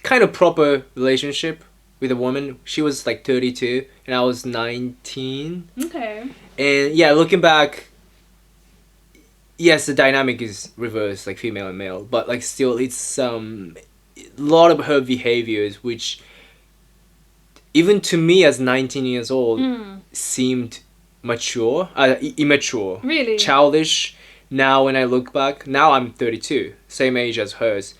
kind of proper relationship with a woman, she was like 32 and I was 19. Okay. And yeah, looking back, yes, the dynamic is reversed, like female and male, but like still it's a lot of her behaviors which even to me as 19 years old seemed immature, Really? childish. Now when I look back, now I'm 32, same age as hers,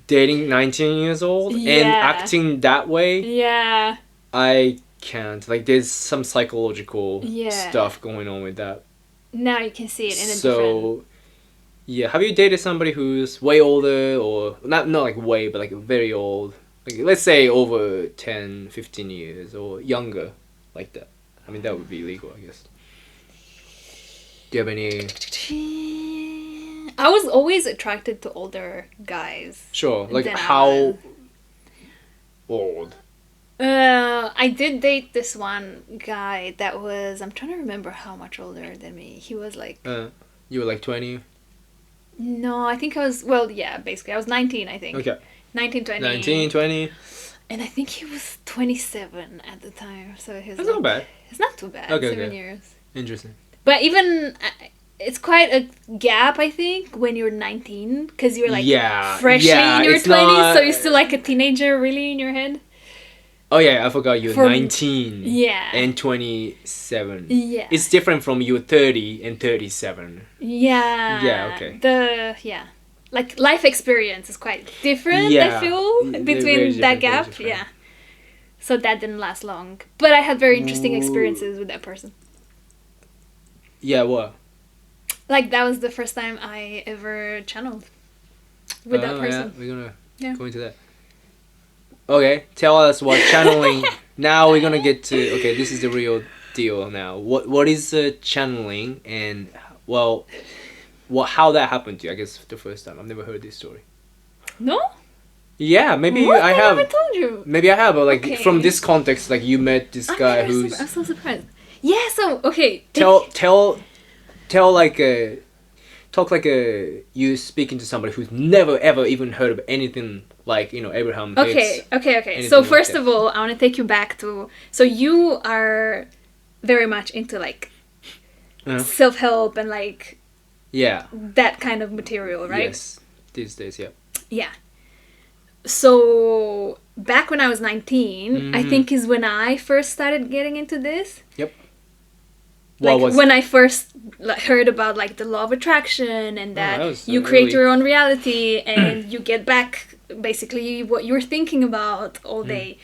dating 19 years old and acting that way. Yeah. I can't. Like there's some psychological stuff going on with that. Now you can see it in a different... So, yeah. Have you dated somebody who's way older or... Not like way, but like very old? Like let's say over 10, 15 years or younger like that. I mean, that would be legal, I guess. Do you have any... I was always attracted to older guys. Sure. Like how old? I did date this one guy that was... I'm trying to remember how much older than me. He was like... You were like 20? No, I think I was... Well, yeah, basically. I was 19, I think. Okay. 19, 20. 19, 20. And I think he was 27 at the time. So his That's not bad. It's not too bad. Okay, 7 years. Interesting. But even... It's quite a gap, I think, when you're 19. Because you're like freshly in your 20s. So you're still like a teenager really in your head. Oh yeah, I forgot you're 19 and 27. Yeah. It's different from you 30 and 37. Yeah. Yeah, okay. Like life experience is quite different, I feel, between that gap. Yeah. So that didn't last long. But I had very interesting experiences with that person. Yeah, what? Like that was the first time I ever channeled with that person. Yeah, we're gonna go into that. Okay, tell us what channeling. Now we're gonna get to. Okay, this is the real deal. Now, what is channeling and how that happened to you? I guess the first time I've never heard this story. No. Yeah, maybe what? I have. I never told you. Maybe I have, but like from this context, like you met this guy who's. I'm so surprised. Yeah. So okay. Tell like talk like you speaking to somebody who's never ever even heard of anything like Abraham Hicks. Okay. So first of all, I want to take you back to... So you are very much into like self-help and like that kind of material, right? Yes, these days, yeah. Yeah. So back when I was 19, I think is when I first started getting into this. Yep. Like when I first heard about like the law of attraction and that you create your own reality and you get back basically what you're thinking about all day.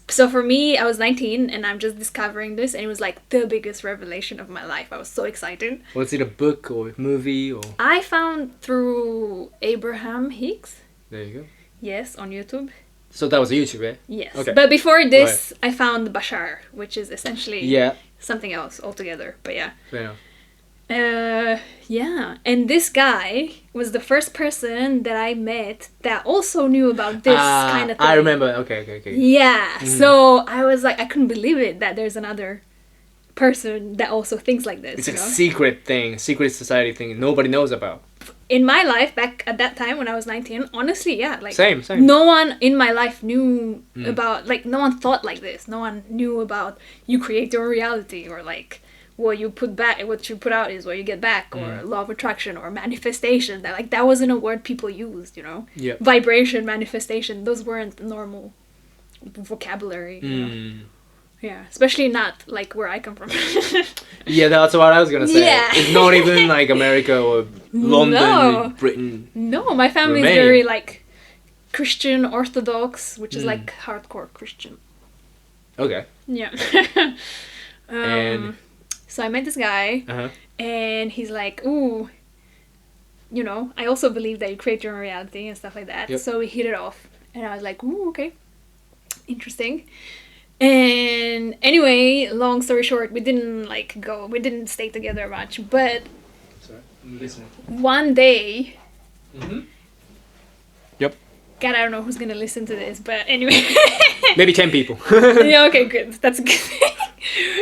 So for me, I was 19 and I'm just discovering this and it was like the biggest revelation of my life. I was so excited. Was it a book or a movie or? I found through Abraham Hicks. There you go. Yes, on YouTube. So that was a YouTube, right? Yes. Okay. But before this, I found Bashar, which is essentially something else altogether. But yeah. Fair enough. And this guy was the first person that I met that also knew about this kind of thing. I remember. Okay. Yeah. So I was like, I couldn't believe it that there's another person that also thinks like this. It's you a know? secret thing, secret society thing nobody knows about. In my life, back at that time when I was 19, honestly, yeah, like Same. no one in my life knew about, like, no one thought like this. No one knew about you create your reality, or like what you put back, what you put out is what you get back, or law of attraction, or manifestation. That wasn't a word people used, you know. Yeah. Vibration, manifestation, those weren't normal vocabulary. You know? Yeah, especially not like where I come from. Yeah, that's what I was gonna say. Yeah. It's not even like America or London, Britain. No, my family is Romania. very like Christian Orthodox, which is like hardcore Christian. Okay. Yeah. And so I met this guy, and he's like, "Ooh, you know, I also believe that you create your own reality and stuff like that." Yep. So we hit it off, and I was like, "Ooh, okay, interesting." And anyway, long story short, we didn't stay together much, but sorry, I'm listening. one day, Yep. God, I don't know who's gonna listen to this, but anyway. Maybe 10 people. Yeah, okay, good. That's a good thing.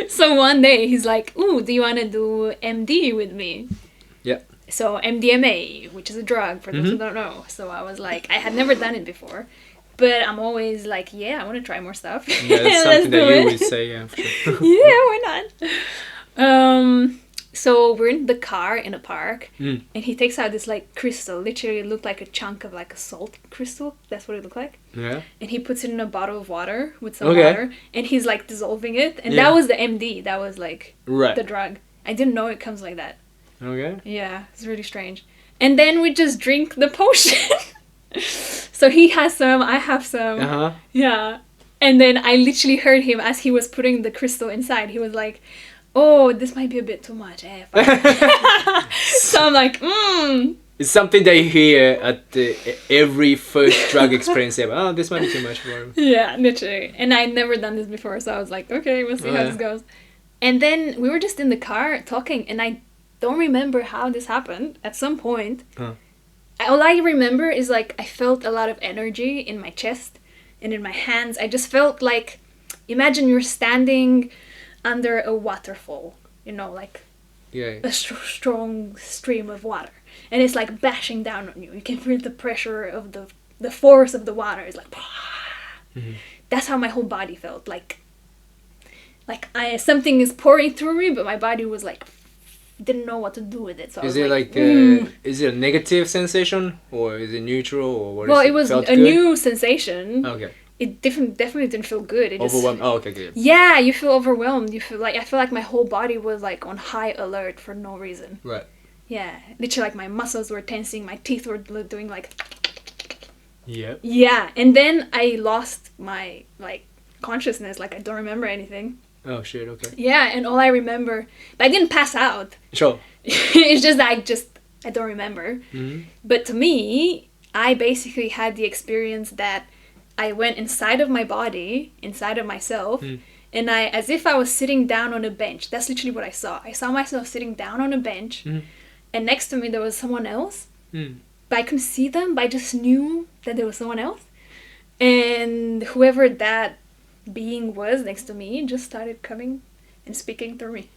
So one day he's like, "Ooh, do you want to do MD with me?" Yeah. So MDMA, which is a drug for those who don't know. So I was like, I had never done it before, but I'm always like, yeah, I want to try more stuff. Yeah, that's something that you would say, yeah, for sure. Yeah, why not? So we're in the car in a park, and he takes out this like crystal. Literally, it looked like a chunk of like a salt crystal. That's what it looked like. Yeah. And he puts it in a bottle of water with some Okay. water, and he's like dissolving it. And that was the MD. That was like Right. the drug. I didn't know it comes like that. Okay. Yeah, it's really strange. And then we just drink the potion. So he has some, I have some. Uh-huh. Yeah. And then I literally heard him as he was putting the crystal inside. He was like, "Oh, this might be a bit too much." So I'm like, It's something that you hear at every first drug experience ever. Oh, this might be too much for him. Yeah, literally. And I'd never done this before, so I was like, okay, we'll see how this goes. And then we were just in the car talking, and I don't remember how this happened. At some point, all I remember is like I felt a lot of energy in my chest and in my hands. I just felt like, imagine you're standing under a waterfall, you know, like a strong stream of water, and it's like bashing down on you. You can feel the pressure of the force of the water. It's like, that's how my whole body felt. Like something is pouring through me, but my body was like, didn't know what to do with it. So Is I it was like is it a negative sensation, or is it neutral, or what? Well, is it was Felt a good? new sensation. Okay. It definitely didn't feel good. It Overwhelmed. Oh, okay, good. Yeah, you feel overwhelmed. I feel like my whole body was like on high alert for no reason. Right. Yeah, literally, like my muscles were tensing, my teeth were doing like. Yep. Yeah, and then I lost my like consciousness. Like I don't remember anything. Oh shit. Okay. Yeah, and all I remember, but I didn't pass out. Sure. It's just that I don't remember. Mm-hmm. But to me, I basically had the experience that I went inside of my body, inside of myself, and as if I was sitting down on a bench. That's literally what I saw. I saw myself sitting down on a bench, and next to me there was someone else. But I couldn't see them, but I just knew that there was someone else. And whoever that being was next to me just started coming and speaking through me.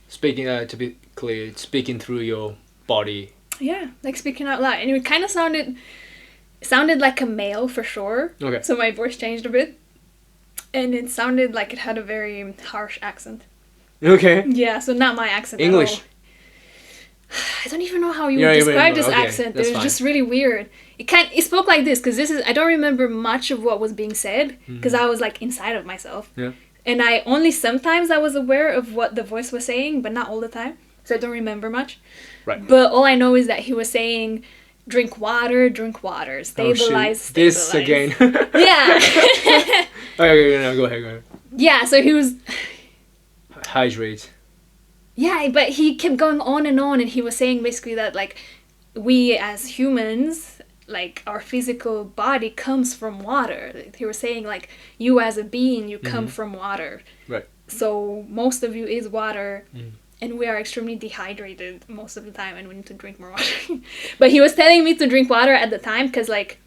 Speaking, to be clear, speaking through your body. Yeah, like speaking out loud. And it kind of sounded like a male for sure. Okay. So my voice changed a bit. And it sounded like it had a very harsh accent. Okay. Yeah, so not my accent English. at all. I don't even know how you would describe this accent. It was just really weird. It spoke like this, because I don't remember much of what was being said, because I was like inside of myself. Yeah. And sometimes I was aware of what the voice was saying, but not all the time. So I don't remember much. Right. But all I know is that he was saying, drink water, stabilize. This again. Yeah. Okay, no, go ahead. Yeah, so he was... Hydrate. Yeah, but he kept going on, and he was saying basically that, like, we as humans, like, our physical body comes from water. He was saying, like, you as a being, you come from water. Right. So most of you is water, and we are extremely dehydrated most of the time, and we need to drink more water. But he was telling me to drink water at the time, because, like,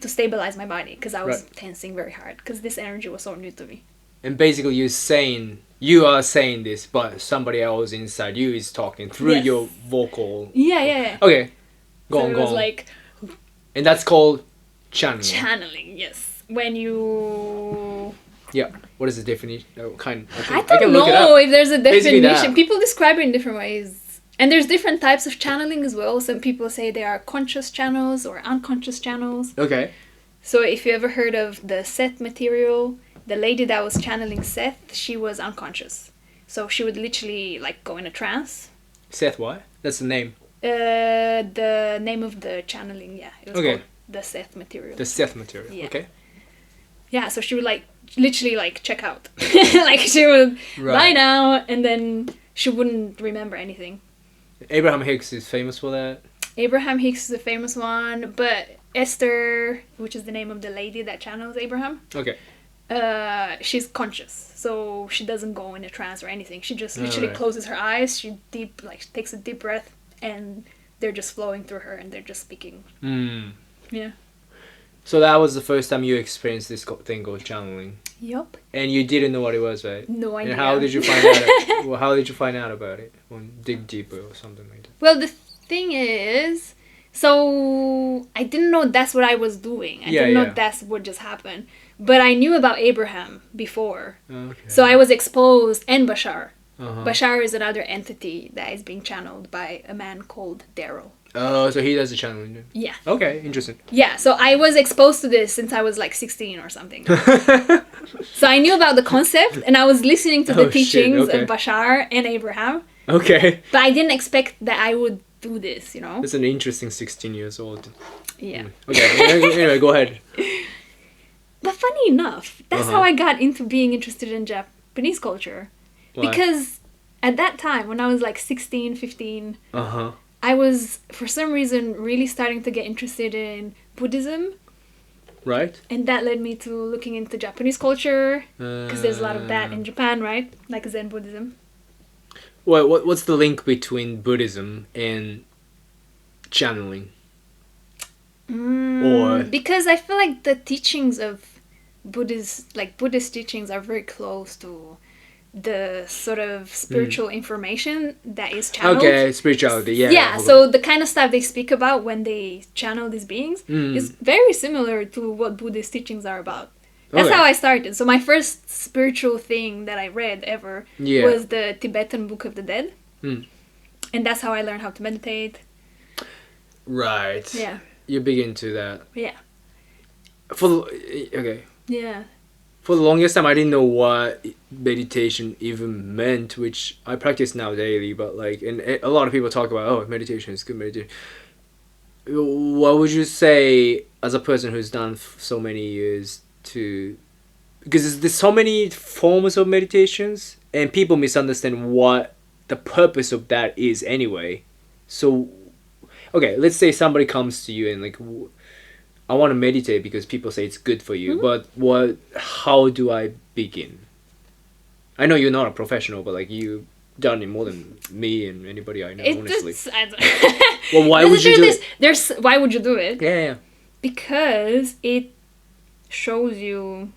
to stabilize my body, because I was tensing very hard, because this energy was so new to me. And basically you're saying you are saying this, but somebody else inside you is talking through Yes. your vocal. Yeah. Okay, go So on, it go was on. like And that's called channeling. channeling. Yes, when you. Yeah. What is the definition? I don't know if there's a Basically definition. that. People describe it in different ways. And there's different types of channeling as well. Some people say they are conscious channels or unconscious channels. Okay. So if you ever heard of the Seth material, the lady that was channeling Seth, she was unconscious. So she would literally like go in a trance. Seth, what? That's the name. The name of the channeling, yeah. It was Okay. called the Seth material. The Seth material. Yeah. Okay. Yeah, so she would like literally like check out. Like she would lie down and then she wouldn't remember anything. Abraham Hicks is famous for that. Abraham Hicks is a famous one, but Esther, which is the name of the lady that channels Abraham, Okay. she's conscious, so she doesn't go in a trance or anything. She just literally Alright. closes her eyes. She takes a deep breath, and they're just flowing through her, and they're just speaking. Mm. Yeah. So that was the first time you experienced this thing called channeling, Yup. and you didn't know what it was, right? No idea. And how did you find out? Well, how did you find out about it? Or dig deeper or something like that. Well, the thing is, so I didn't know that's what I was doing. I didn't know that's what just happened. But I knew about Abraham before. Okay. So I was exposed, and Bashar. Uh-huh. Bashar is another entity that is being channeled by a man called Daryl. Oh, so he does the channeling. Yeah. Okay, interesting. Yeah, so I was exposed to this since I was like 16 or something. So I knew about the concept, and I was listening to the Oh, shit, teachings okay. of Bashar and Abraham. Okay. But I didn't expect that I would do this, you know? That's an interesting 16 years old. Yeah. Okay, anyway, go ahead. But funny enough, that's Uh-huh. how I got into being interested in Japanese culture. Why? Because at that time, when I was like 16, 15, Uh-huh. I was, for some reason, really starting to get interested in Buddhism. Right? And that led me to looking into Japanese culture. Because there's a lot of that in Japan, right? Like Zen Buddhism. Well, what's the link between Buddhism and channeling? Or- Because I feel like the teachings of Buddhist teachings are very close to the sort of spiritual information that is channeled. Okay, spirituality, yeah. Yeah, so the kind of stuff they speak about when they channel these beings is very similar to what Buddhist teachings are about. That's Okay. how I started. So my first spiritual thing that I read ever Yeah. was the Tibetan Book of the Dead. Mm. And that's how I learned how to meditate. Right. Yeah. You're big into that. Yeah. Okay. Yeah. For the longest time, I didn't know what meditation even meant, which I practice now daily. But like, and a lot of people talk about, oh, meditation is good meditation. What would you say as a person who's done so many years to? Because there's so many forms of meditations, and people misunderstand what the purpose of that is anyway. So, okay, let's say somebody comes to you and like, I want to meditate because people say it's good for you, but how do I begin? I know you're not a professional, but like you've done it more than me and anybody I know, honestly. Well, why would you do it? Why would you do it? Yeah. Because it shows you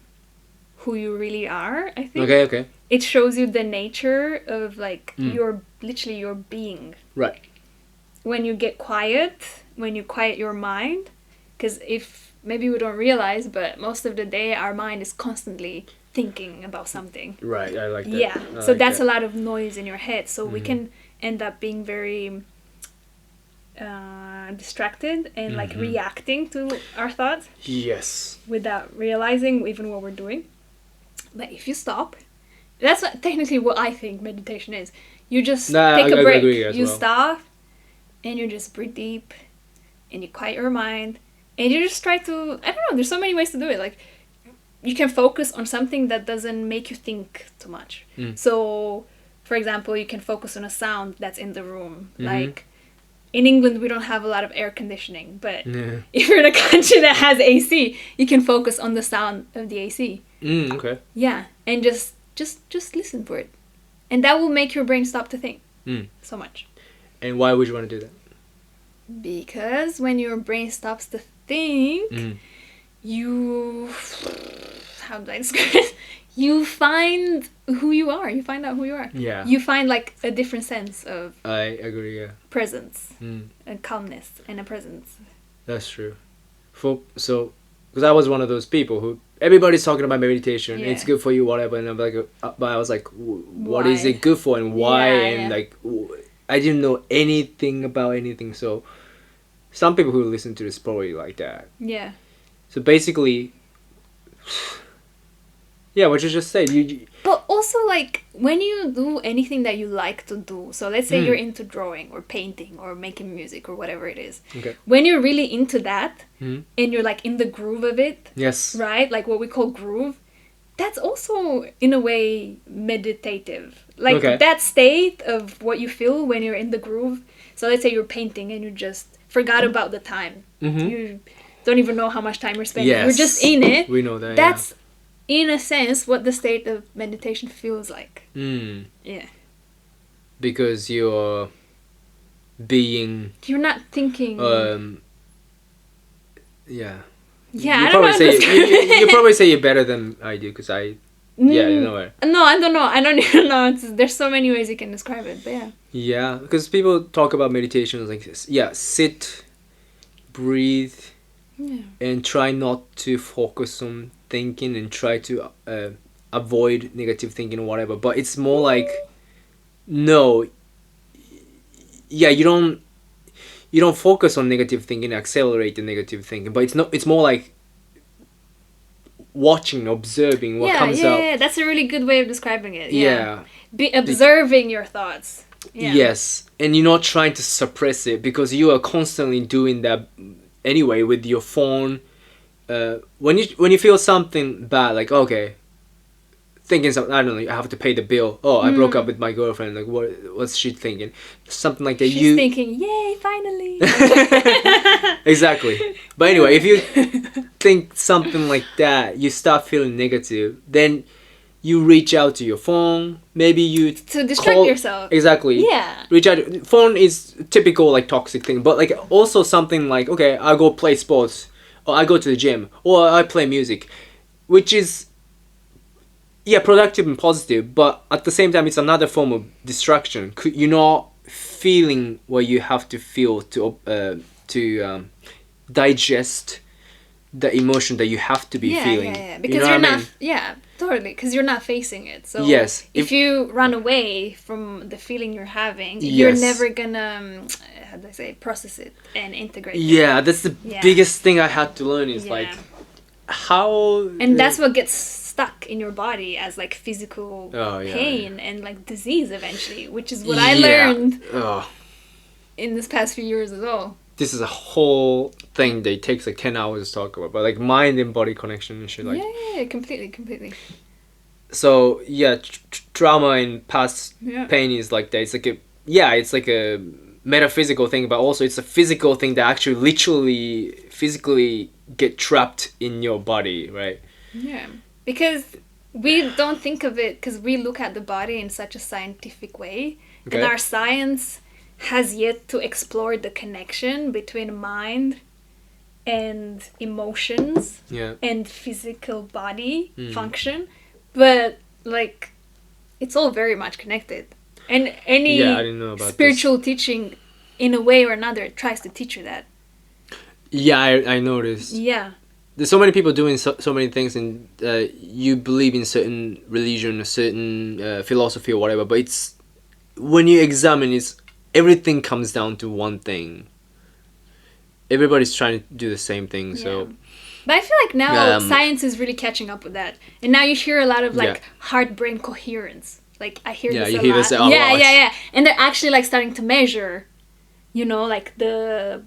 who you really are, I think. Okay. It shows you the nature of like your being. Right. When you get quiet, when you quiet your mind, because if maybe we don't realize, but most of the day our mind is constantly thinking about something. Right, I like that. Yeah, I so like that's that. a lot of noise in your head. So we can end up being very distracted and like reacting to our thoughts Yes. without realizing even what we're doing. But if you stop, that's technically what I think meditation is. You just take a break. agree as You well. stop and you just breathe deep and you quiet your mind and you just try to, I don't know, there's so many ways to do it. Like you can focus on something that doesn't make you think too much. So, for example, you can focus on a sound that's in the room. Like in England, we don't have a lot of air conditioning, but if you're in a country that has AC, you can focus on the sound of the AC. Okay. Yeah, and just listen for it, and that will make your brain stop to think so much. And why would you want to do that? Because when your brain stops to think, you, how do I describe it? you find who you are. You find out who you are. Yeah. You find like a different sense of I agree. Yeah. presence Mm. and calmness and a presence. That's true. Because I was one of those people who everybody's talking about meditation. Yeah. It's good for you, whatever. And I'm like, but I was like, what is Why? it good for and why? Yeah, and yeah. like, I didn't know anything about anything. So some people who listen to this probably like that. Yeah. So basically, yeah, what you just said. But also, like, when you do anything that you like to do, so let's say you're into drawing or painting or making music or whatever it is. Okay. When you're really into that Mhm. and you're like in the groove of it, Yes. right? Like what we call groove, that's also in a way meditative. Like Okay. that state of what you feel when you're in the groove. So let's say you're painting and you just forgot about the time. Mhm. You don't even know how much time you're spending. Yes. You're just in it. We know that. That's in a sense what the state of meditation feels like. Yeah. Mm. Yeah. Because you're being You're not thinking. Yeah. Yeah, you I don't know. probably how to say describe you it. probably say it better than I do because I yeah, you know it. No, I don't know. I don't even know. There's so many ways you can describe it, but yeah. Yeah, because people talk about meditation as like sit, breathe, Yeah. and try not to focus on thinking and try to avoid negative thinking or whatever. But it's more like no. Yeah, you don't focus on negative thinking, accelerate the negative thinking, but it's more like watching, observing what comes out. Yeah, that's a really good way of describing it. Yeah. Be observing your thoughts. Yeah. Yes, and you're not trying to suppress it because you are constantly doing that anyway with your phone. When you feel something bad, like okay, thinking something, I don't know, I have to pay the bill. Oh, I broke up with my girlfriend. Like what's she thinking? Something like that. She's thinking, yay, finally. Exactly. But anyway, if you think something like that, you start feeling negative, then you reach out to your phone. Maybe you to distract yourself. Exactly. Yeah. Reach out. Phone is typical like toxic thing, but like also something like okay, I go play sports, or I go to the gym, or I play music, which is productive and positive, but at the same time it's another form of distraction. You're not feeling what you have to feel to digest the emotion that you have to be feeling. Yeah, because you know you're what I not. mean? Yeah, totally. Because you're not facing it. So yes, if you run away from the feeling you're having, you're never gonna how do I say process it and integrate it. Yeah, that's the biggest thing I had to learn is like how. And that's what gets stuck in your body as like physical pain and like disease eventually, which is what I learned in this past few years as well. This is a whole thing that takes like 10 hours to talk about, but like mind and body connection and shit like. Yeah, completely. So yeah, trauma and past pain is like that. It's like it's like a metaphysical thing, but also it's a physical thing that actually literally physically get trapped in your body, right? Yeah, because we don't think of it because we look at the body in such a scientific way, and our science has yet to explore the connection between mind and emotions and physical body function, but like it's all very much connected, and any I didn't know about spiritual teaching in a way or another tries to teach you that. I noticed. There's so many people doing so many things, and you believe in certain religion, a certain philosophy or whatever, but it's when you examine it, everything comes down to one thing. Everybody's trying to do the same thing, so. But I feel like now science is really catching up with that, and now you hear a lot of like heart-brain coherence. Like I hear this a lot. This a lot. Yeah, and they're actually like starting to measure, like the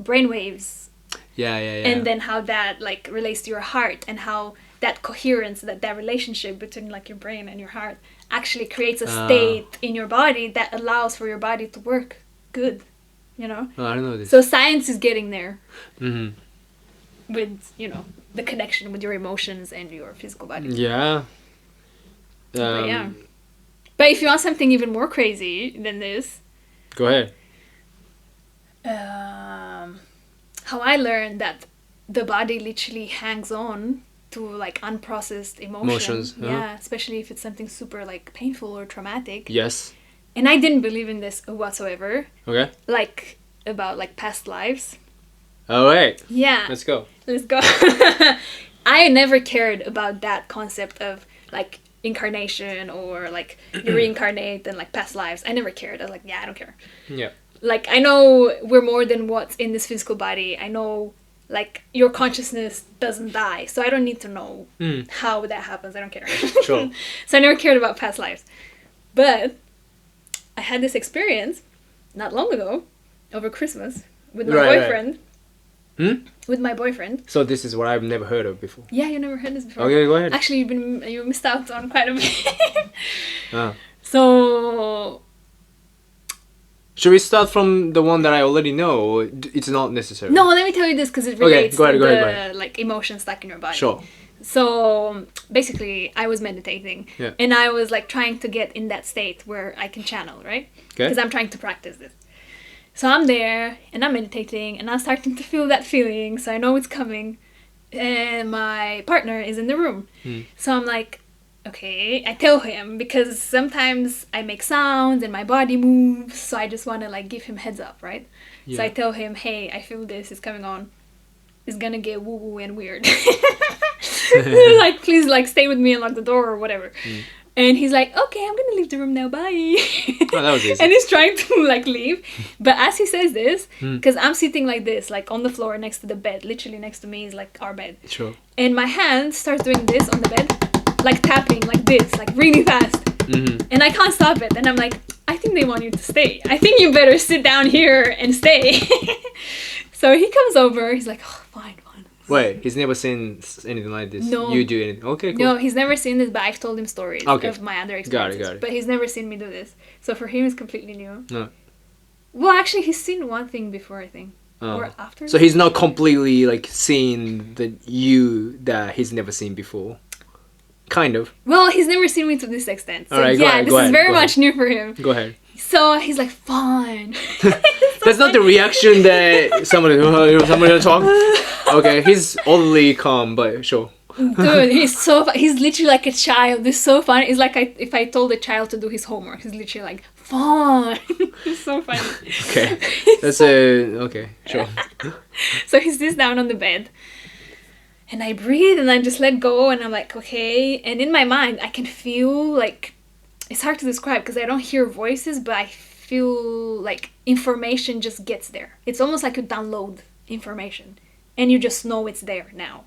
brainwaves. Yeah. And then how that like relates to your heart, and how that coherence, that relationship between like your brain and your heart actually creates a state in your body that allows for your body to work good, Oh, I don't know this. So science is getting there. Mm-hmm. With, the connection with your emotions and your physical body. Yeah. But if you want something even more crazy than this. Go ahead. How I learned that the body literally hangs on to like unprocessed Emotions, Yeah, especially if it's something super like painful or traumatic. Yes. And I didn't believe in this whatsoever. Okay. Like about like past lives. All right. Yeah. Let's go. Let's go. I never cared about that concept of like incarnation or like you reincarnate and like past lives. I never cared. I was like, yeah, I don't care. Yeah. Like, I know we're more than what's in this physical body. I know, like, your consciousness doesn't die. So I don't need to know how that happens. I don't care. Sure. So I never cared about past lives. But I had this experience not long ago over Christmas with my boyfriend. Hmm? With my boyfriend. So this is what I've never heard of before. Yeah, you never heard this before. Okay, go ahead. Actually, you missed out on quite a bit. Ah. So... Should we start from the one that I already know? Or it's not necessary. No, let me tell you this because it relates go to ahead. like emotions stuck in your body. Sure. So basically, I was meditating, Yeah. and I was like trying to get in that state where I can channel, right? Okay. Because I'm trying to practice this. So I'm there and I'm meditating and I'm starting to feel that feeling. So I know it's coming, and my partner is in the room. So I'm like, okay, I tell him because sometimes I make sounds and my body moves, so I just want to like give him heads up, right? Yeah. So I tell him, hey, I feel this is coming on. It's gonna get woo woo and weird. Like, please, like, stay with me and lock the door or whatever. And he's like, okay, I'm gonna leave the room now, bye. Oh, that was easy. And he's trying to like leave, but as he says this, because I'm sitting like this, like on the floor next to the bed, literally next to me is like our bed. Sure. And my hand starts doing this on the bed, like tapping like this, like really fast. And I can't stop it. And I'm like, I think they want you to stay. I think you better sit down here and stay. So he comes over. He's like, oh, fine. Wait, he's never seen anything like this. No. You do anything? Okay, cool. No, he's never seen this, but I've told him stories of my other experiences. Got it. But he's never seen me do this. So for him, it's completely new. No. Well, actually, he's seen one thing before, I think. Or after. So he's not completely like seeing that he's never seen before. Kind of. Well, he's never seen me to this extent. So Alright, yeah, this is very much new for him. Go ahead. So he's like, fine. That's not the reaction that somebody will talk. Okay, he's oddly calm, but sure. Dude, he's literally like a child. It's so funny. It's like if I told a child to do his homework, he's literally like, fine. It's so funny. Okay, that's okay, sure. So he sits down on the bed. And I breathe and I just let go and I'm like, okay. And in my mind, I can feel like, it's hard to describe because I don't hear voices, but I feel like information just gets there. It's almost like you download information and you just know it's there now.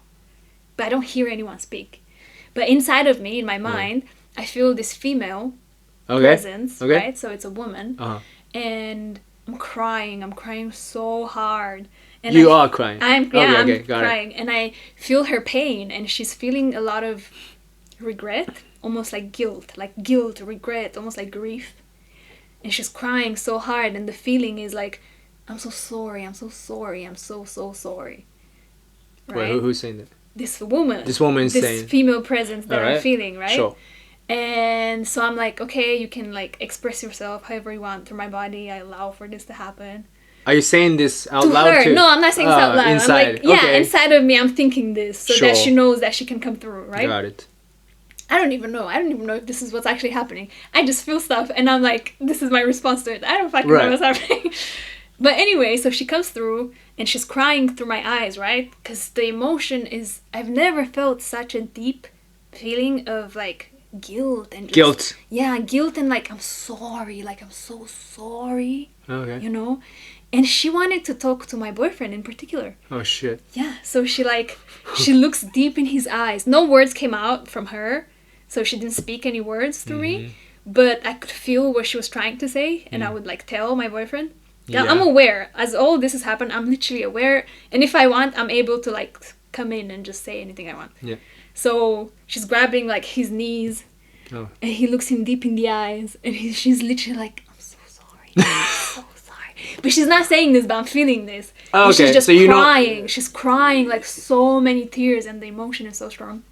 But I don't hear anyone speak. But inside of me, in my mind, I feel this female presence, right? So it's a woman. And I'm crying so hard. And you are crying. I'm got crying. it. And I feel her pain and she's feeling a lot of regret, almost like guilt, regret, almost like grief. And she's crying so hard and the feeling is like, I'm so sorry, I'm so sorry. Right? Wait, who's saying that? This woman. This woman is saying. This female presence that I'm feeling, right? Sure. And so I'm like, okay, you can like express yourself however you want through my body. I allow for this to happen. Are you saying this out to loud her? too? No, I'm not saying this out loud. Inside. I'm like, inside of me, I'm thinking this so that Sure. she knows that she can come through, right? Got it. I don't even know if this is what's actually happening. I just feel stuff and I'm like, this is my response to it. I don't fucking know what's happening. But anyway, so she comes through and she's crying through my eyes, right? Because the emotion is, I've never felt such a deep feeling of like guilt and just, guilt. Yeah, guilt and like, I'm sorry, like I'm so sorry. Okay. You know? And she wanted to talk to my boyfriend in particular. Oh shit. Yeah, so she looks deep in his eyes. No words came out from her, so she didn't speak any words to me. But I could feel what she was trying to say, and I would like tell my boyfriend. Yeah. I'm aware. As all this has happened, I'm literally aware. And if I want, I'm able to like come in and just say anything I want. Yeah. So she's grabbing like his knees, and he looks him deep in the eyes, and she's literally like, I'm so sorry. I'm so sorry. But she's not saying this, but I'm feeling this. Oh, okay. She's just so crying. She's crying like so many tears, and the emotion is so strong.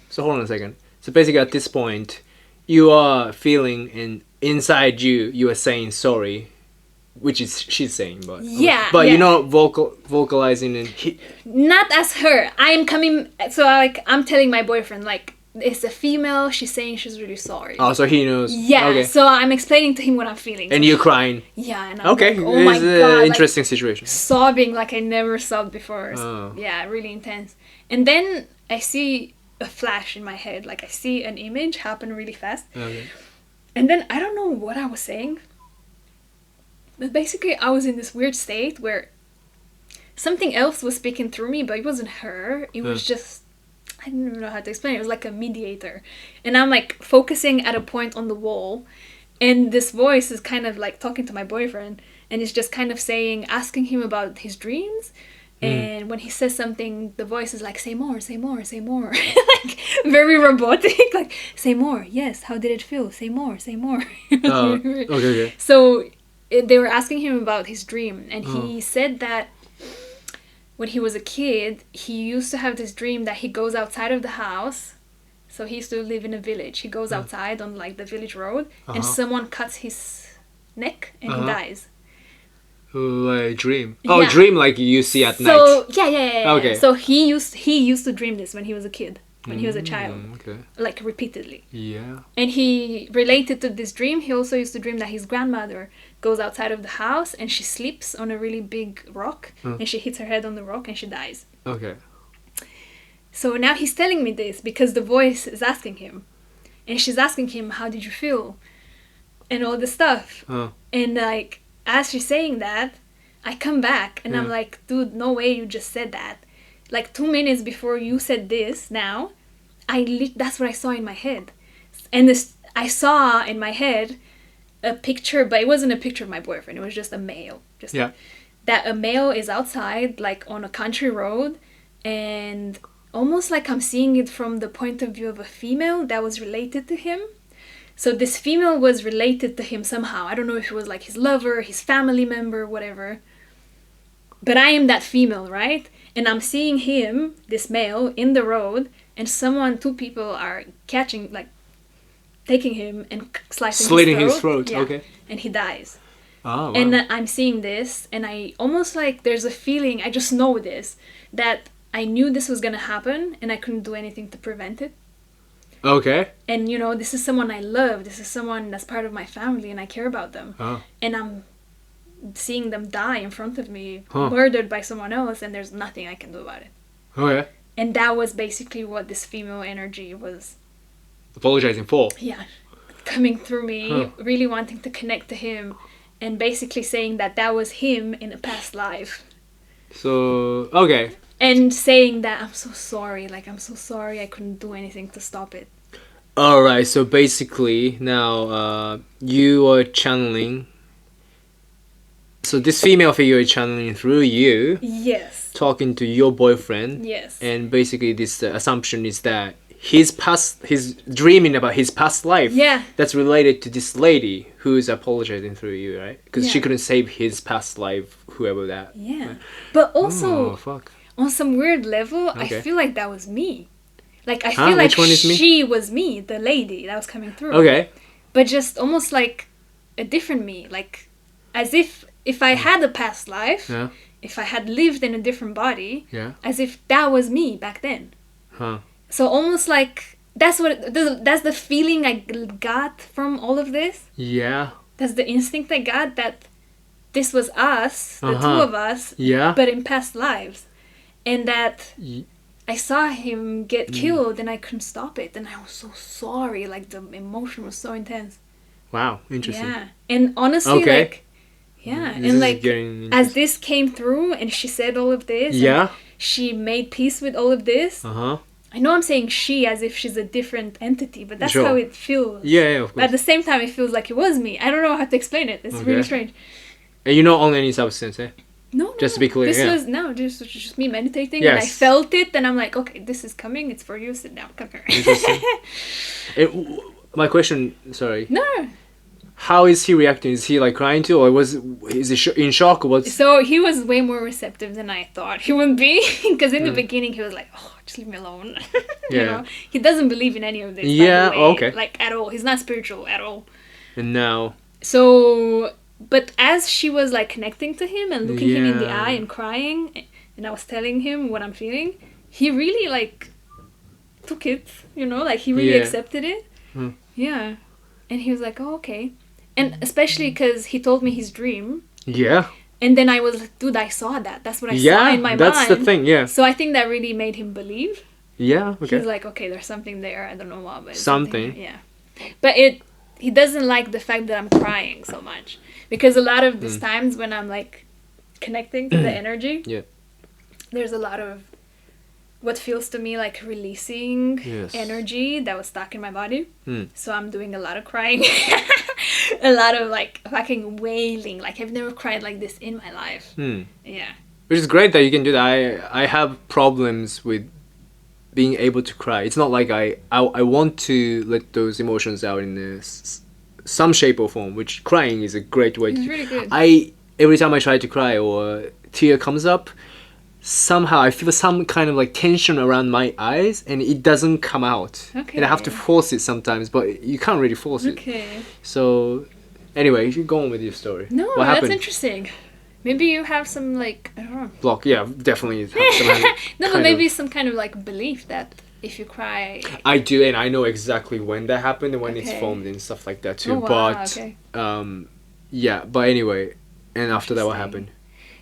So hold on a second. So basically at this point, you are feeling, and inside you are saying sorry which is she's saying, but Yeah, but yeah. you're not vocalizing and Not as her. I'm coming. So like I'm telling my boyfriend like it's a female. She's saying she's really sorry. oh, so he knows. Yeah. Okay. So I'm explaining to him what I'm feeling. And So you're crying. yeah. And I'm Okay. like, oh my It's god. an like, interesting situation. sobbing like I never sobbed before. Oh. Yeah, really intense. And then I see a flash in my head. Like I see an image happen really fast. Okay. And then I don't know what I was saying. But basically I was in this weird state where something else was speaking through me, but it wasn't her. It was just I don't even know how to explain it. It was like a mediator. And I'm like focusing at a point on the wall. And this voice is kind of like talking to my boyfriend. And it's just kind of saying, asking him about his dreams. And when he says something, the voice is like, say more, say more, say more. Like very robotic. Like, say more. Yes. How did it feel? Say more, say more. Okay. So they were asking him about his dream. And he said that when he was a kid, he used to have this dream that he goes outside of the house. So he used to live in a village. He goes outside on like the village road and someone cuts his neck and he dies. Like dream. Oh, Yeah. dream like you see at night. So yeah. Okay. So he used to dream this when he was a kid, when he was a child, Okay. like repeatedly. Yeah. And he related to this dream. He also used to dream that his grandmother goes outside of the house and she sleeps on a really big rock and she hits her head on the rock and she dies. Okay. So now he's telling me this because the voice is asking him. And she's asking him, how did you feel? And all this stuff. And like, as she's saying that, I come back and I'm like, dude, no way you just said that. Like 2 minutes before you said this now, that's what I saw in my head. And I saw in my head a picture, but it wasn't a picture of my boyfriend. It was just a male. That a male is outside, like on a country road, and almost like I'm seeing it from the point of view of a female that was related to him. So this female was related to him somehow. I don't know if it was like his lover, his family member, whatever. But I am that female, right? And I'm seeing him, this male, in the road, and two people are catching, like, taking him and slitting his throat. Yeah. Okay. And he dies. Oh, wow. And I'm seeing this, and I almost like there's a feeling, I just know this, that I knew this was gonna happen, and I couldn't do anything to prevent it. Okay. And, you know, this is someone I love. This is someone that's part of my family, and I care about them. And I'm seeing them die in front of me, murdered by someone else, and there's nothing I can do about it. Okay. And that was basically what this female energy was. Apologizing for. Yeah. Coming through me, really wanting to connect to him, and basically saying that was him in a past life. So, okay. And saying that, I'm so sorry, I couldn't do anything to stop it. Alright, so basically, now, you are channeling... So this female figure is channeling through you. Yes. Talking to your boyfriend. Yes. And basically this assumption is that his dreaming about his past life. Yeah. That's related to this lady who's apologizing through you, right? Because she Yeah. couldn't save his past life, whoever that. Yeah. But also... Oh, fuck. On some weird level, Okay. I feel like that was me. Like, I feel like Which one is me? she was me, the lady that was coming through. Okay. But just almost like a different me. Like, as if I had a past life, Yeah. if I had lived in a different body, Yeah. as if that was me back then. Huh. So almost like, that's the feeling I got from all of this. Yeah. That's the instinct I got, that this was us, the two of us, Yeah. but in past lives. And that I saw him get killed and I couldn't stop it. And I was so sorry. Like, the emotion was so intense. Wow. Interesting. Yeah. And honestly, Okay. like, yeah. This And is like, getting as this came through and she said all of this. Yeah. She made peace with all of this. Uh-huh. I know I'm saying she as if she's a different entity, but that's Sure. how it feels. Yeah, of But at course. the same time, it feels like it was me. I don't know how to explain it. It's really Okay. strange. And you're not on any substance, eh? No, Just to be clear, This yeah. was just me meditating, and I Yes. felt it, and I'm like, okay, this is coming. It's for you. Sit down. Come here. Interesting. My question, sorry. No. How is he reacting? Is he like crying too, or is he in shock, or what's? So he was way more receptive than I thought he would be, because in the beginning he was like, "Oh, just leave me alone." You Yeah. know, he doesn't believe in any of this. Yeah, by the way. okay. Like, at all. He's not spiritual at all. And now, So but as she was like connecting to him and looking him in the eye and crying, and I was telling him what I'm feeling, he really like took it, you know, like he really accepted it. Yeah. And he was like, oh, okay. And especially because he told me his dream. Yeah. And then I was like, dude, I saw that. That's what I saw in my mind. That's the thing, yeah. So I think that really made him believe. Yeah, okay. He's like, okay, there's something there. I don't know what, but something. Yeah. But he doesn't like the fact that I'm crying so much. Because a lot of these times when I'm like connecting to the energy, there's a lot of what feels to me like releasing energy that was stuck in my body. So I'm doing a lot of crying. A lot of like fucking wailing. Like I've never cried like this in my life. Yeah. Which is great that you can do that. I have problems with being able to cry. It's not like I want to let those emotions out in some shape or form, which crying is a great way it's really good. Every time I try to cry or a tear comes up, somehow I feel some kind of like tension around my eyes and it doesn't come out. Okay. And I have to force it sometimes, but you can't really force it. Okay. So anyway, you should go on with your story. No, what that's happened? Interesting. Maybe you have some like, I don't know. Block, yeah, definitely have some no, but maybe some kind of like belief that if you cry... I do, and I know exactly when that happened and when it's formed and stuff like that too. Oh, wow, okay. Yeah, but anyway, and after that what happened?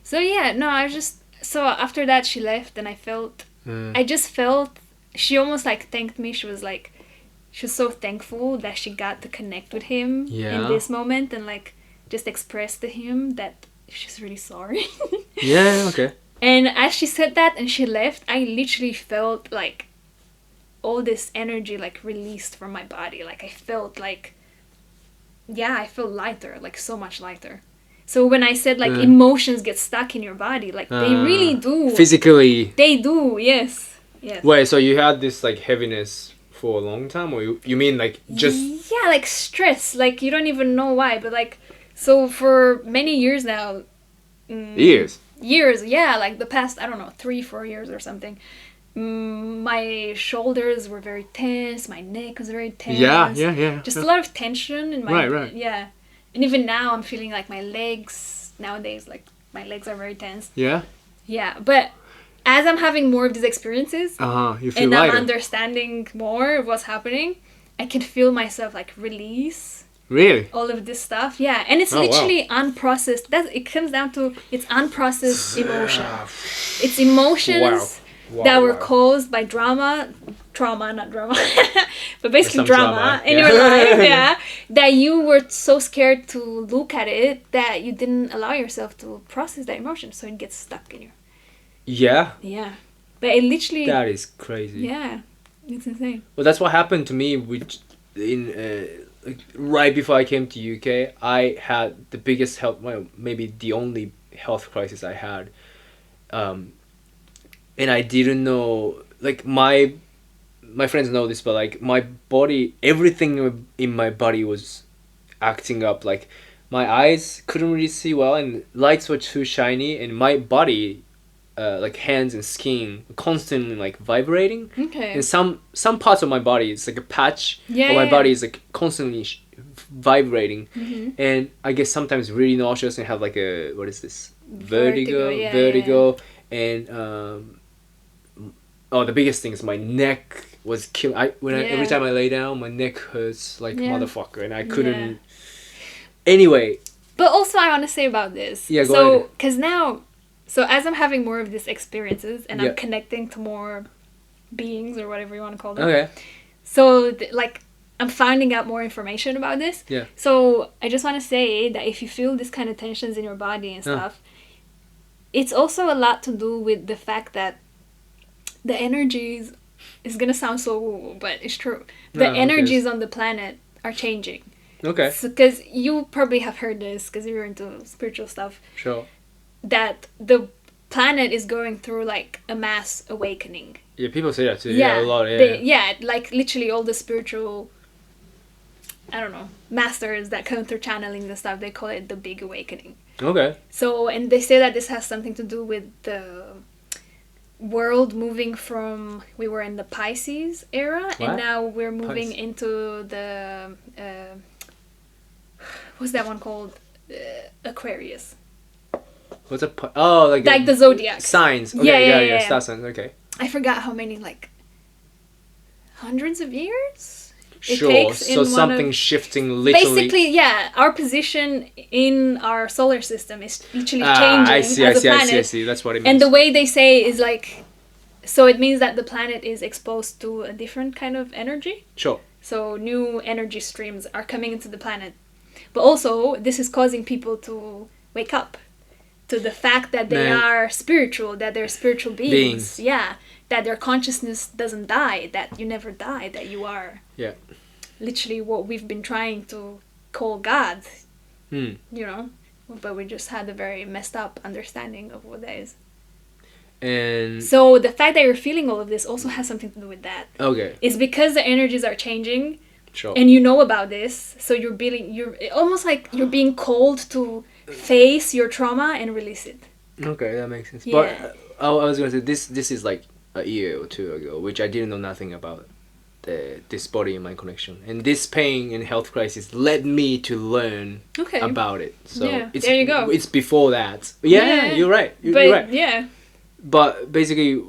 So yeah, no, I was just... So after that she left and I felt... I just felt... She almost like thanked me. She was like... She was so thankful that she got to connect with him in this moment and like just express to him that she's really sorry. Yeah, okay. And as she said that and she left, I literally felt like all this energy like released from my body. Like I felt like... Yeah, I felt lighter, like so much lighter. So when I said like emotions get stuck in your body, like they really do. Physically. They do, yes. Yes. Wait, so you had this like heaviness for a long time, or you mean like just... Yeah, like stress. Like you don't even know why, but like... So for many years now... Years, yeah, like the past, I don't know, 3-4 years or something. My shoulders were very tense, my neck was very tense. Yeah. Just a lot of tension in my... Right. Yeah. And even now I'm feeling like my legs, nowadays, like my legs are very tense. Yeah? Yeah, but as I'm having more of these experiences, you feel and lighter. I'm understanding more of what's happening, I can feel myself like release. Really? All of this stuff, yeah. And it's literally unprocessed. It comes down to, it's unprocessed emotion. It's emotions that were caused by trauma, not drama, but basically drama in your life, that you were so scared to look at it that you didn't allow yourself to process that emotion, so it gets stuck in you. Yeah? Yeah. But it literally... That is crazy. Yeah. It's insane. Well, that's what happened to me right before I came to UK. I had the biggest health, well, maybe the only health crisis I had. And I didn't know, like my friends know this, but like my body, everything in my body was acting up. Like my eyes couldn't really see well and lights were too shiny and my body, like hands and skin, constantly like vibrating. Okay. And some parts of my body, it's like a patch of my body is like constantly vibrating. Mm-hmm. And I get sometimes really nauseous and have like a, what is this? Vertigo. And the biggest thing is my neck was killing. Every time I lay down, my neck hurts like motherfucker, and I couldn't. Anyway. But also, I want to say about this. Yeah, go ahead. Because now, as I'm having more of these experiences and I'm connecting to more beings or whatever you want to call them. Okay. So, I'm finding out more information about this. Yeah. So I just want to say that if you feel this kind of tensions in your body and stuff, it's also a lot to do with the fact that the energies, it's gonna sound so woo, but it's true. The energies on the planet are changing. Okay. Because you probably have heard this, because you're into spiritual stuff. Sure. That the planet is going through like a mass awakening. Yeah, people say that too. Yeah, a lot. Like literally all the spiritual, I don't know, masters that come through channeling and stuff, they call it the big awakening. Okay. So, and they say that this has something to do with the world moving from, we were in the Pisces era, and now we're moving into the, what's that one called? Aquarius. What's a like the zodiac signs? Okay, yeah. star signs. Okay. I forgot how many, like hundreds of years it Sure. takes So in something shifting literally. basically, yeah, our position in our solar system is literally changing I see. as a planet. I see. That's what it means. And the way they say is like, so it means that the planet is exposed to a different kind of energy. Sure. So new energy streams are coming into the planet. But also, this is causing people to wake up to the fact that they are spiritual, that they're spiritual beings. Yeah. That their consciousness doesn't die, that you never die, that you are literally what we've been trying to call God. You know? But we just had a very messed up understanding of what that is. And so the fact that you're feeling all of this also has something to do with that. Okay. It's because the energies are changing. Sure. And you know about this, so you're almost like you're being called to face your trauma and release it. Okay, that makes sense. Yeah. But I was gonna say this is like a year or two ago, which I didn't know nothing about this body and mind connection, and this pain and health crisis led me to learn about it. So it's, there you go. It's before that. Yeah. You're right. You're right. Yeah. But basically,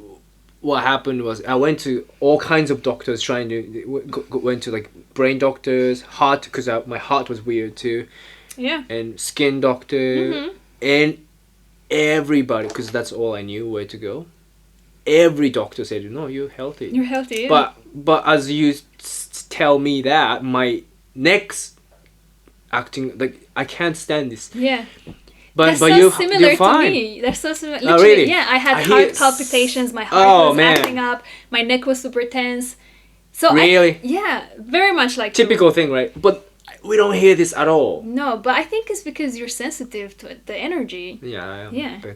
what happened was I went to all kinds of doctors trying to went to like brain doctors, heart, because my heart was weird too. Yeah. And skin doctor and everybody, because that's all I knew where to go. Every doctor said, "No, you're healthy. You're healthy." Yeah. But as you tell me that, my neck's acting like I can't stand this. Yeah. But so you're similar fine. To me. That's so similar. Oh, really? Yeah, I had heart palpitations. My heart was acting up. My neck was super tense. So really? Very much like typical thing, right? But we don't hear this at all. No, but I think it's because you're sensitive to the energy. Yeah,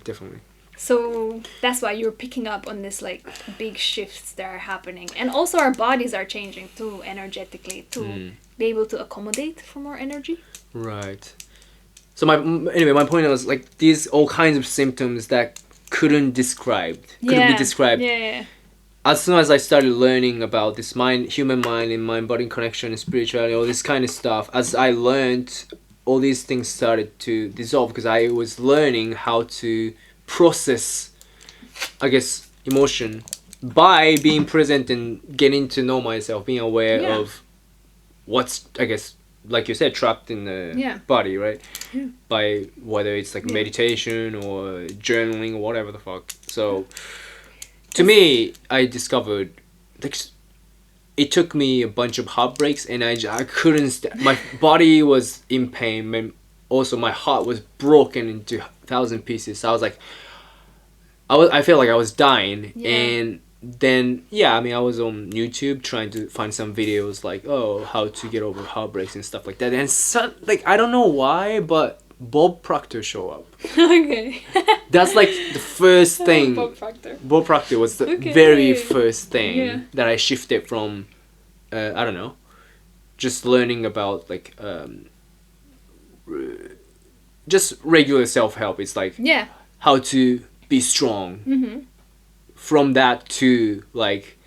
definitely. So that's why you're picking up on this like big shifts that are happening, and also our bodies are changing too energetically to be able to accommodate for more energy. Right. So my point was like these all kinds of symptoms that couldn't be described. Yeah. As soon as I started learning about this human mind and mind-body connection and spirituality, all this kind of stuff, as I learned, all these things started to dissolve because I was learning how to process, I guess, emotion by being present and getting to know myself, being aware of what's, I guess, like you said, trapped in the body, right? Yeah. By whether it's like meditation or journaling or whatever the fuck. So to me, I discovered like it took me a bunch of heartbreaks and I couldn't my body was in pain and also my heart was broken into 1,000 pieces. So I was like I felt like I was dying and then I was on YouTube trying to find some videos like how to get over heartbreaks and stuff like that, and so, like I don't know why, but Bob Proctor show up. Okay. That's like the first thing. Bob Proctor was the very first thing that I shifted from I don't know, just learning about like just regular self-help. It's like how to be strong. From that to like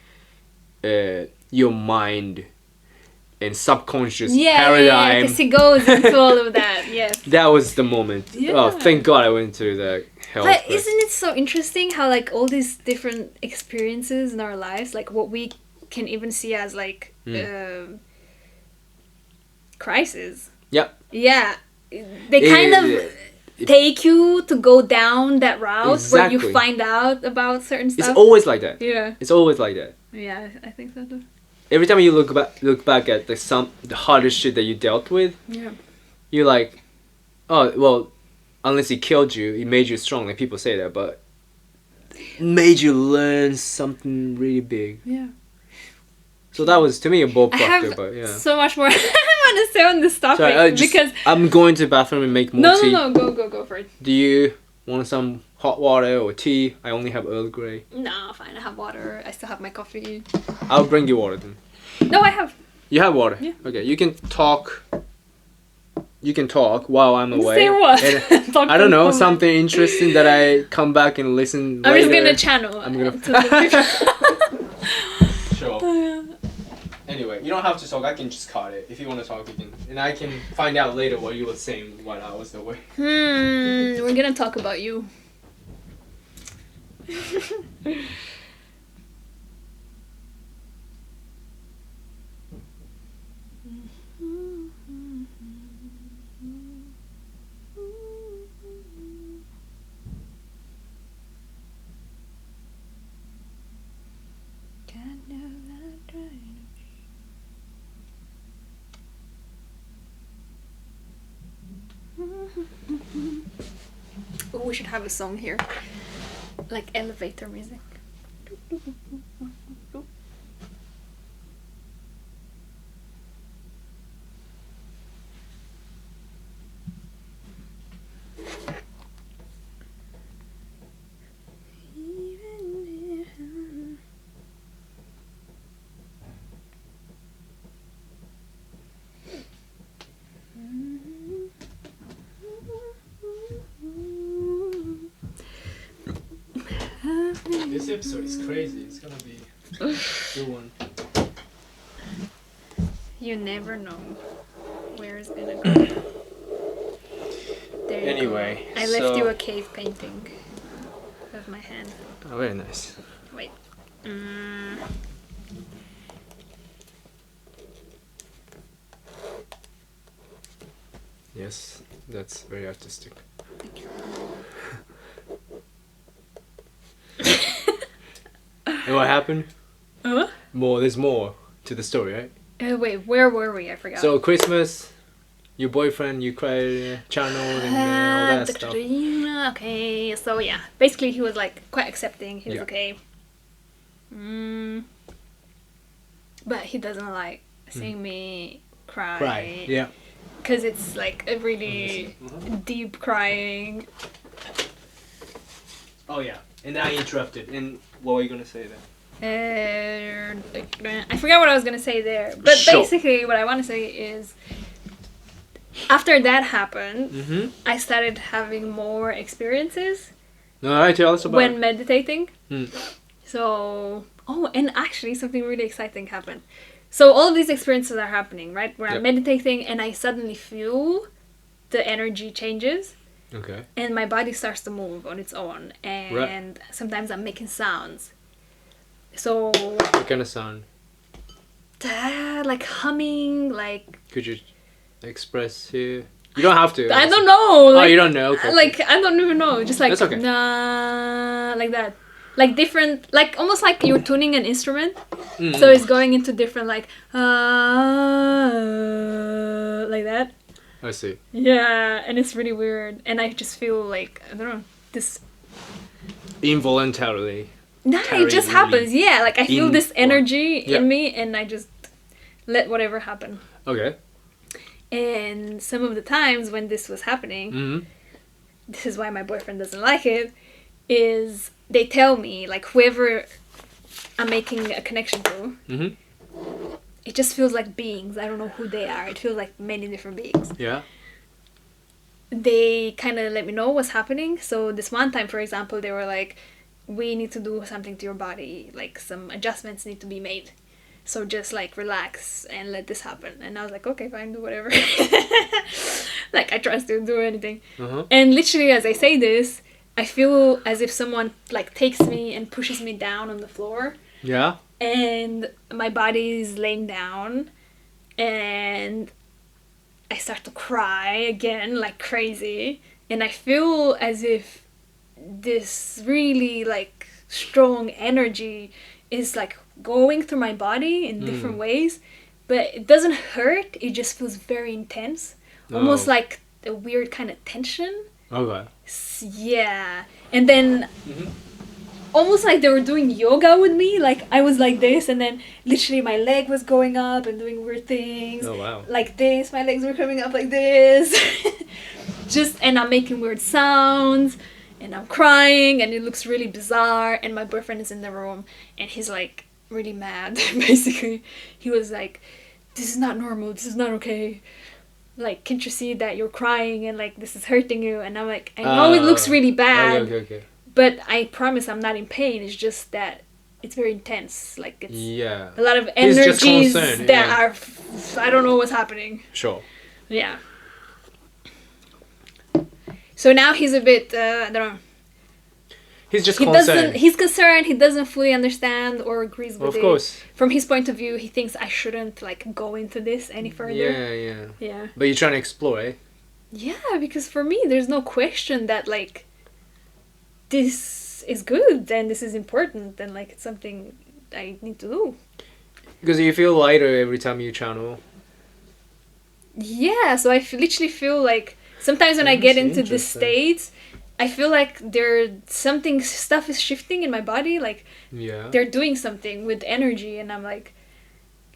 your mind and subconscious paradigm. Because he goes into all of that. Yes. That was the moment. Yeah. Oh, thank God I went through the hell. But isn't it so interesting how like all these different experiences in our lives, like what we can even see as like crisis. Yep. Yeah. They kind of take you to go down that route where you find out about certain stuff. It's always like that. Yeah. It's always like that. Yeah, I think so too. Every time you look back at the hardest shit that you dealt with, you're like, oh well, unless it killed you, it made you strong. Like people say that, but it made you learn something really big. Yeah. So that was to me a Bob Proctor, but yeah. So much more I want to say on this topic because I'm going to the bathroom and make more tea. No, go for it. Do you want some hot water or tea? I only have Earl Grey. No, fine. I have water. I still have my coffee. I'll bring you water then. No, I have. You have water? Yeah. Okay, you can talk. You can talk while I'm away. Say what? I don't know, something interesting that I come back and listen later. I'm just gonna channel. Sure. Anyway, don't have to talk. I can just cut it. If you want to talk, you can. And I can find out later what you were saying while I was away. We're gonna talk about you. Oh, we should have a song here, like elevator music. This episode is crazy. It's gonna be a good one. You never know where it's gonna go. There you Anyway, go. I left you a cave painting of my hand. Oh, very nice. Wait. Yes, that's very artistic. Thank you. And what happened? Huh? There's more to the story, right? Wait, where were we? I forgot. So Christmas, your boyfriend, you cried, channeled, and all that stuff. Okay, so yeah, basically he was like quite accepting. He was okay. But he doesn't like seeing me cry. Cry, yeah. Because it's like a really deep crying. Oh yeah, and I interrupted. And what were you gonna say then? I forgot what I was gonna say there. But basically, what I want to say is, after that happened, I started having more experiences. No, tell us about when meditating. So, and actually, something really exciting happened. So all of these experiences are happening, right? Where I'm meditating and I suddenly feel the energy changes. Okay. And my body starts to move on its own. And sometimes I'm making sounds. So... What kind of sound? Like humming, like... Could you express here? You don't have to. I don't know. Like, you don't know? Okay. Like, I don't even know. Just like... That's okay. Nah, like that. Like different, like almost like you're tuning an instrument. So it's going into different like that. I see. Yeah, and it's really weird. And I just feel like, I don't know, this... Involuntarily. Nah, it just happens. Yeah, like I feel this energy in me and I just let whatever happen. Okay. And some of the times when this was happening, this is why my boyfriend doesn't like it, is they tell me, like whoever I'm making a connection to, it just feels like beings. I don't know who they are. It feels like many different beings. Yeah. They kind of let me know what's happening. So this one time, for example, they were like, we need to do something to your body. Like some adjustments need to be made. So just like relax and let this happen. And I was like, okay, fine, do whatever. Like I trust you, do anything. And literally as I say this, I feel as if someone like takes me and pushes me down on the floor. Yeah. And my body is laying down. And I start to cry again like crazy. And I feel as if this really like strong energy is like going through my body in different ways. But it doesn't hurt. It just feels very intense. Almost like a weird kind of tension. Okay. Yeah. And then almost like they were doing yoga with me. Like I was like this and then literally my leg was going up and doing weird things. Oh wow. Like this. My legs were coming up like this. And I'm making weird sounds and I'm crying and it looks really bizarre and my boyfriend is in the room and he's like really mad basically. He was like, this is not normal. This is not okay. Like, can't you see that you're crying and like this is hurting you? And I'm like, I know it looks really bad, okay. but I promise I'm not in pain. It's just that it's very intense. Like it's Yeah. a lot of He's just energies concerned, that yeah. are I don't know what's happening. Sure. Yeah. So now he's a bit I don't know. He's just He concerned. he's concerned, he doesn't fully understand or agrees with Of it. course. From his point of view, he thinks I shouldn't like go into this any further. Yeah. Yeah. But you're trying to explore, eh? Yeah, because for me there's no question that like this is good and this is important and like it's something I need to do. Because you feel lighter every time you channel. Yeah, so I literally feel like sometimes when I get That's into this state, I feel like stuff is shifting in my body, like Yeah. they're doing something with energy and I'm like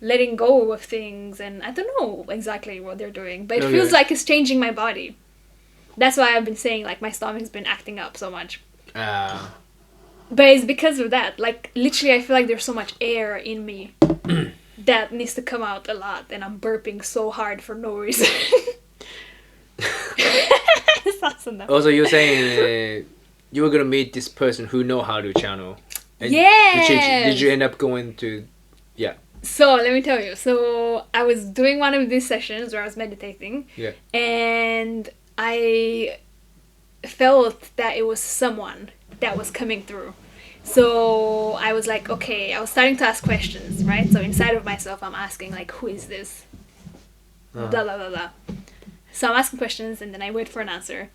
letting go of things and I don't know exactly what they're doing, but it feels like it's changing my body. That's why I've been saying like my stomach's been acting up so much. But it's because of that. Like literally I feel like there's so much air in me that needs to come out a lot and I'm burping so hard for no reason. It's awesome though. Also, you're saying you were gonna meet this person who know how to channel. And Yes! Did you end up going to? Yeah. So let me tell you. So I was doing one of these sessions where I was meditating. Yeah. And I felt that it was someone that was coming through. So I was like, okay, I was starting to ask questions, right? So inside of myself, I'm asking like, who is this? Blah, blah, blah, blah. So I'm asking questions and then I wait for an answer.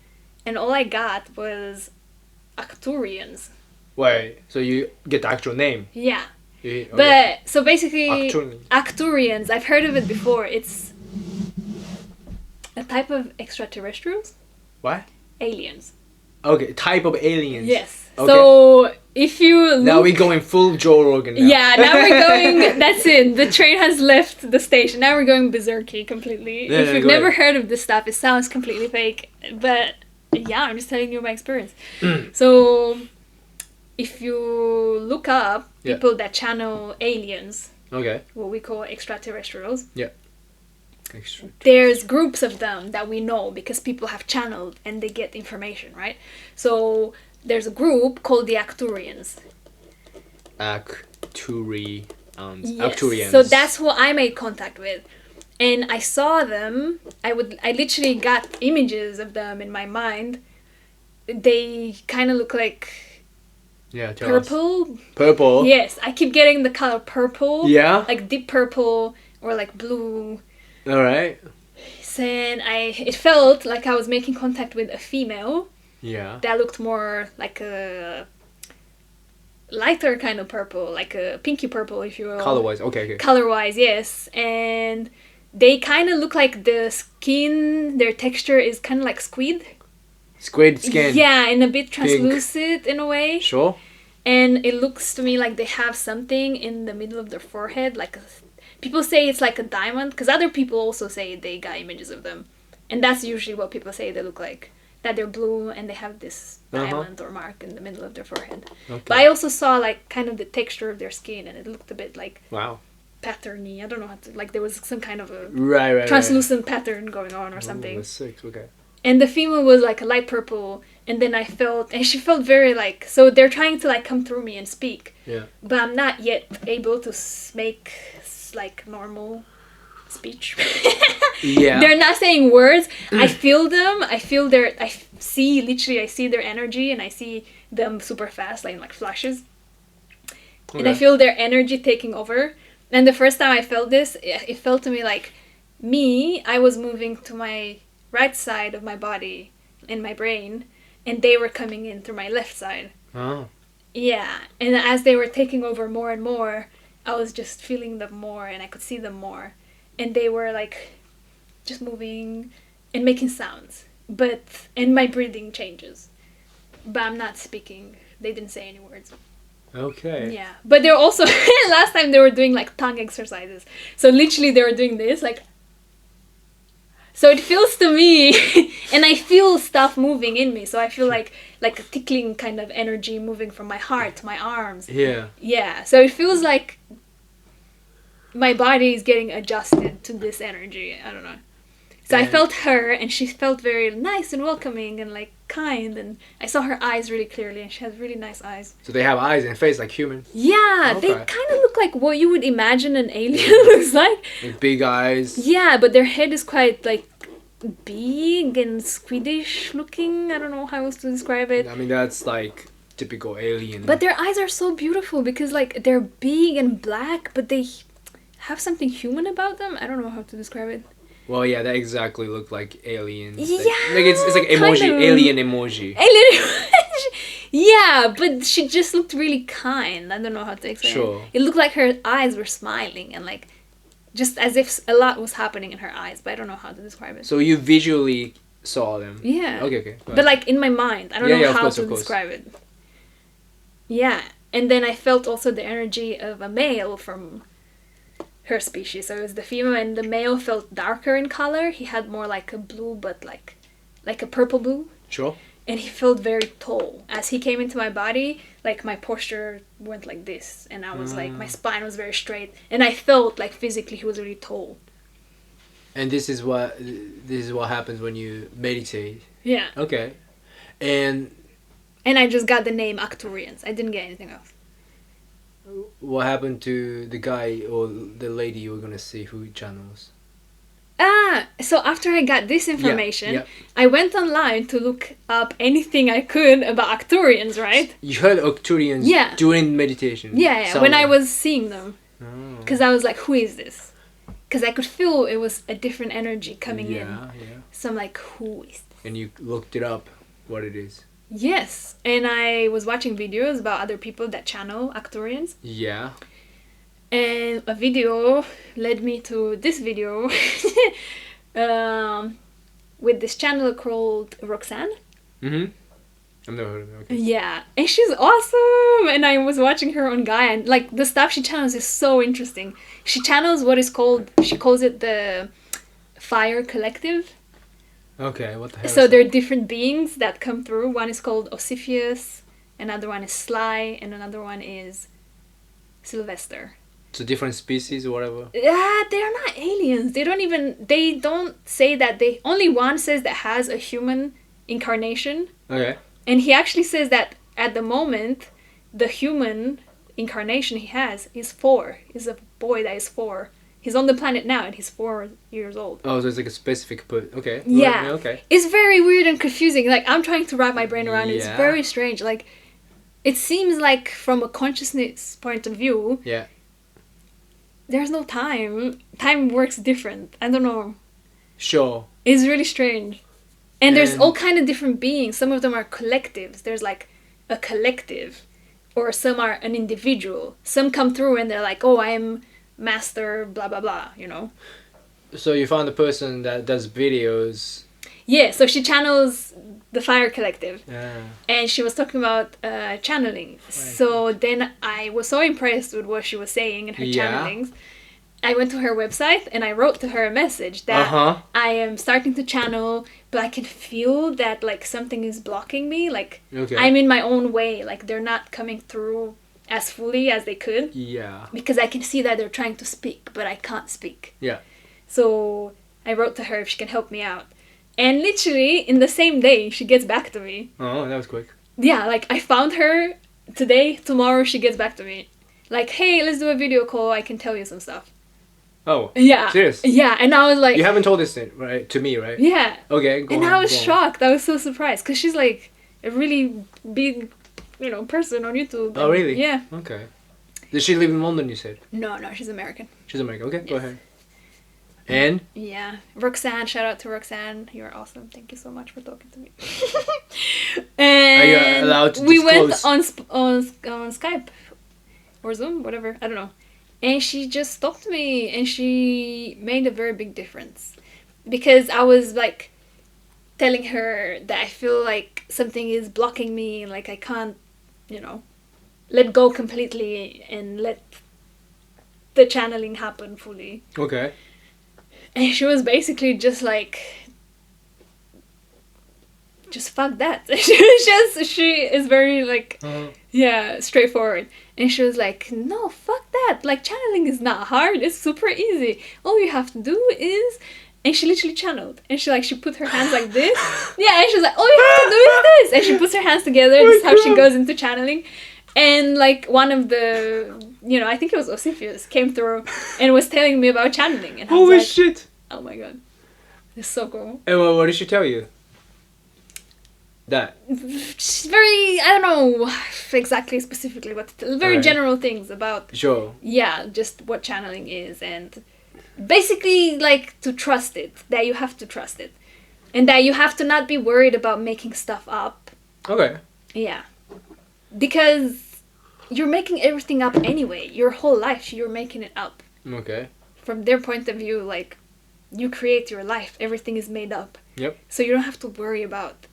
And all I got was Arcturians. Wait, so you get the actual name? Yeah. Okay. But, so basically, Arcturian. Arcturians, I've heard of it before. It's a type of extraterrestrials. What? Aliens. Okay, type of aliens. Yes. Okay. So if you look, Now we're going full Joe Rogan now. yeah, now we're going. That's it. The train has left the station. Now we're going berserky completely. Yeah, if you've go never ahead. heard of this stuff, it sounds completely fake. But yeah, I'm just telling you my experience. So if you look up Yeah. people that channel aliens, Okay. what we call extraterrestrials, Extra. there's groups of them that we know because people have channeled and they get information, right? So there's a group called the Arcturians. Arcturians. Yes. Arcturians. So that's who I made contact with. And I saw them. I literally got images of them in my mind. They kind of look like yeah. Tell us. purple. Purple. Yes, I keep getting the color purple. Yeah. Like deep purple or like blue. All right. And it felt like I was making contact with a female Yeah. that looked more like a lighter kind of purple, like a pinky purple, if you will. Color-wise. Okay. Color-wise, yes. And they kind of look like the skin, their texture is kind of like squid. Squid skin. Yeah, and a bit translucent in a way. Sure. And it looks to me like they have something in the middle of their forehead, like people say it's like a diamond, because other people also say they got images of them. And that's usually what people say they look like. That they're blue and they have this diamond or mark in the middle of their forehead. Okay. But I also saw like kind of the texture of their skin and it looked a bit like Wow. patterny. I don't know how to, like there was some kind of a Right. translucent pattern going on or something. Oh, that's sick. Okay. And the female was like a light purple, and then she felt very like, so they're trying to like come through me and speak. Yeah. But I'm not yet able to make like normal speech. Yeah. They're not saying words. I feel them. I see their energy and I see them super fast, like flashes. Okay. And I feel their energy taking over. And the first time I felt this, it felt to me like I was moving to my right side of my body in my brain, and they were coming in through my left side. Oh. Yeah, and as they were taking over more and more, I was just feeling them more, and I could see them more. And they were like just moving and making sounds. And my breathing changes. But I'm not speaking. They didn't say any words. Okay. Yeah. But they're also, last time they were doing like tongue exercises. So literally they were doing this, like. So it feels to me, and I feel stuff moving in me. So I feel like a tickling kind of energy moving from my heart to my arms. Yeah. Yeah. So it feels like my body is getting adjusted to this energy. I don't know. So I felt her, and she felt very nice and welcoming and like kind, and I saw her eyes really clearly, and she has really nice eyes. So they have eyes and face like human. Yeah, Okay. they kind of look like what you would imagine an alien looks like. Like big eyes. Yeah, but their head is quite like big and Swedish looking. I don't know how else to describe it. I mean, that's like typical alien. But their eyes are so beautiful because like they're big and black, but they have something human about them. I don't know how to describe it. Well, yeah, that exactly look like aliens. Yeah, Like it's like emoji, kind of. alien emoji. Alien. Yeah, but she just looked really kind. I don't know how to explain. Sure. It looked like her eyes were smiling and like just as if a lot was happening in her eyes, but I don't know how to describe it. So you visually saw them. Yeah. Okay. But like in my mind, I don't know how to describe it. Yeah, and then I felt also the energy of a male from her species. So it was the female, and the male felt darker in color. He had more like a blue, but like a purple blue. Sure. And he felt very tall. As he came into my body, like my posture went like this, and I was like, my spine was very straight, and I felt like physically he was really tall. And this is what happens when you meditate. Yeah. Okay. And I just got the name Arcturians. I didn't get anything else. what happened to the guy or the lady you were gonna see who channels? So after I got this information, Yeah. I went online to look up anything I could about Arcturians, right? You heard Arcturians during meditation? Yeah, when I was seeing them. Oh. Because I was like, who is this? Because I could feel it was a different energy coming in. Yeah. So I'm like, who is this? And you looked it up, what it is. Yes, and I was watching videos about other people that channel Arcturians. Yeah. And a video led me to this video with this channel called Roxanne. Mm-hmm. I've never heard of it. Okay. Yeah, and she's awesome. And I was watching her on Gaia, and like the stuff she channels is so interesting. She channels what is called, she calls it the Fire Collective. Okay, what the hell? So there are different beings that come through. One is called Ossifius, another one is Sly, and another one is Sylvester. So different species or whatever? Yeah, they're not aliens. They don't say that only one says that has a human incarnation. Okay. And he actually says that at the moment, the human incarnation he has is 4. He's a boy that is 4. He's on the planet now and he's 4 years old. Oh, so it's like a specific okay. Yeah. Okay. It's very weird and confusing. Like, I'm trying to wrap my brain around it. It's Yeah. very strange. Like, it seems like from a consciousness point of view, Yeah. there's no time. Time works different. I don't know. Sure. It's really strange. And there's And- all kind of different beings. Some of them are collectives. There's like a collective. Or some are an individual. Some come through and they're like, oh, I am master blah blah blah, you know. So you found a person that does videos. Yeah, so she channels the Fire Collective. Yeah. And she was talking about channeling. So then I was so impressed with what she was saying in her Yeah. channelings. I went to her website and I wrote to her a message that I am starting to channel, but I can feel that like something is blocking me. Like Okay. I'm in my own way. Like they're not coming through as fully as they could. Yeah. Because I can see that they're trying to speak, but I can't speak. Yeah. So I wrote to her if she can help me out. And literally, in the same day, she gets back to me. Oh, that was quick. Yeah, like, I found her today, tomorrow she gets back to me. Like, hey, let's do a video call, I can tell you some stuff. Oh. Yeah. Serious? Yeah, and I was like... You haven't told this right to me, right? Yeah. Okay, go on. And I was go on. shocked. I was so surprised. Because she's, like, a really big, person on YouTube. Oh, really? Yeah. Okay. Does she live in London, you said? No, she's American. She's American. Okay, go Yes. ahead. And? Yeah. Roxanne, shout out to Roxanne. You're awesome. Thank you so much for talking to me. And Are you allowed to we went disclose? on Skype or Zoom, whatever. I don't know. And she just stopped me and she made a very big difference. Because I was like telling her that I feel like something is blocking me, like I can't, let go completely and let the channeling happen fully. Okay. And she was basically just like, just fuck that. She is very like, straightforward. And she was like, no, fuck that. Like, channeling is not hard. It's super easy. All you have to do is And she literally channeled. And she put her hands like this. Yeah, and she was like, all you have to do is this. And she puts her hands together. And this is how she goes into channeling. And like one of the, I think it was Osifius, came through and was telling me about channeling. And I was Holy like, shit! oh my god. It's so cool. And what did she tell you? That? She's very, I don't know exactly specifically what to tell. Very general things about, sure. Yeah, just what channeling is. And basically like to trust it. That you have to trust it. And that you have to not be worried about making stuff up. Okay. Yeah. Because you're making everything up anyway. Your whole life, you're making it up. Okay. From their point of view, like, you create your life. Everything is made up. Yep. So you don't have to worry about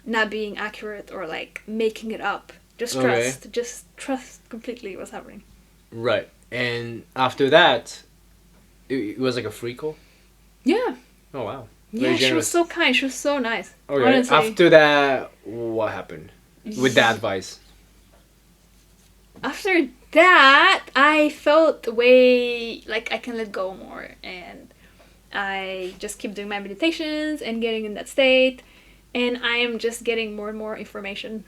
not being accurate or, like, making it up. Just trust. Okay. Just trust completely what's happening. Right. And after that, it was like a free call? Yeah. Oh, wow. Very generous. She was so kind. She was so nice. Okay. Honestly. After that, what happened? With the advice? After that, I felt way like I can let go more, and I just keep doing my meditations and getting in that state, and I am just getting more and more information,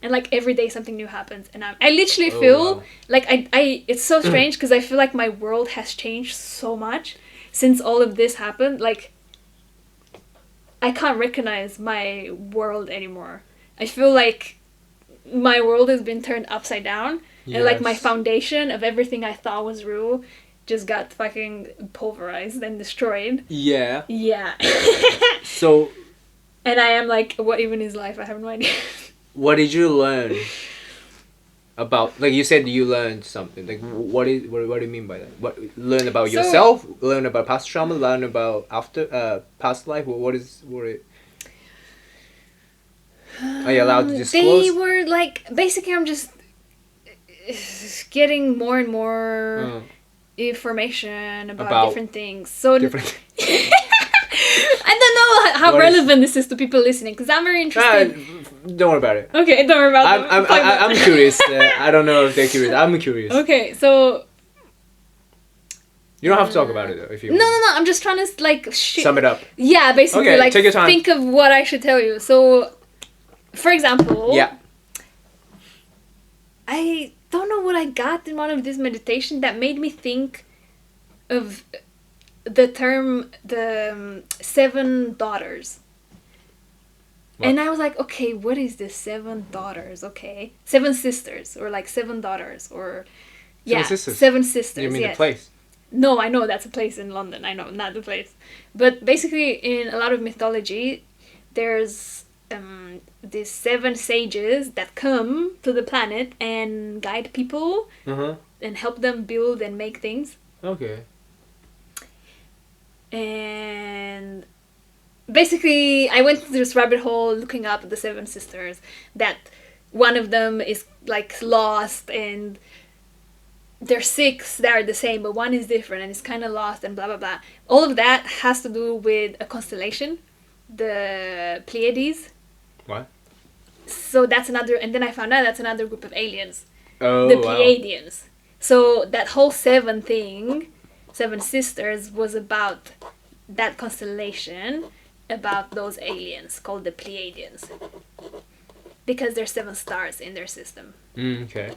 and like every day something new happens, and I literally feel like I it's so strange because I feel like my world has changed so much since all of this happened. Like I can't recognize my world anymore. I feel like my world has been turned upside down. Yes. And like my foundation of everything I thought was real just got fucking pulverized and destroyed. Yeah. Yeah. So. And I am like, what even is life? I have no idea. What did you learn about? Like you said, you learned something. Like what do you mean by that? What learn about yourself? Learn about past trauma? Learn about past life? What is? Are you allowed to disclose? They were like, basically I'm just getting more and more information about different things. So different. I don't know how relevant this is to people listening because I'm very interested. Don't worry about it. Okay, don't worry about it. I'm curious. I don't know if they're curious. I'm curious. Okay, so. You don't have to talk about it though if you. No. I'm just trying to like sum it up. Yeah, basically, okay, like take your time. Think of what I should tell you. So. For example, I don't know what I got in one of these meditations that made me think of the term, the 7 daughters. What? And I was like, okay, what is this 7 daughters? Okay. 7 sisters, or like 7 daughters, or... 7 sisters? 7 sisters, You mean the place? No, I know that's a place in London. I know, not the place. But basically, in a lot of mythology, there's... these 7 sages that come to the planet and guide people and help them build and make things. Okay. And basically I went through this rabbit hole looking up the 7 sisters, that one of them is like lost and there's 6 that are the same but one is different and it's kind of lost and blah blah blah. All of that has to do with a constellation, the Pleiades. What? So that's another, and then I found out that's another group of aliens. Oh, the Pleiadians. Wow. So that whole 7 thing, 7 sisters, was about that constellation, about those aliens called the Pleiadians. Because there's 7 stars in their system. Okay.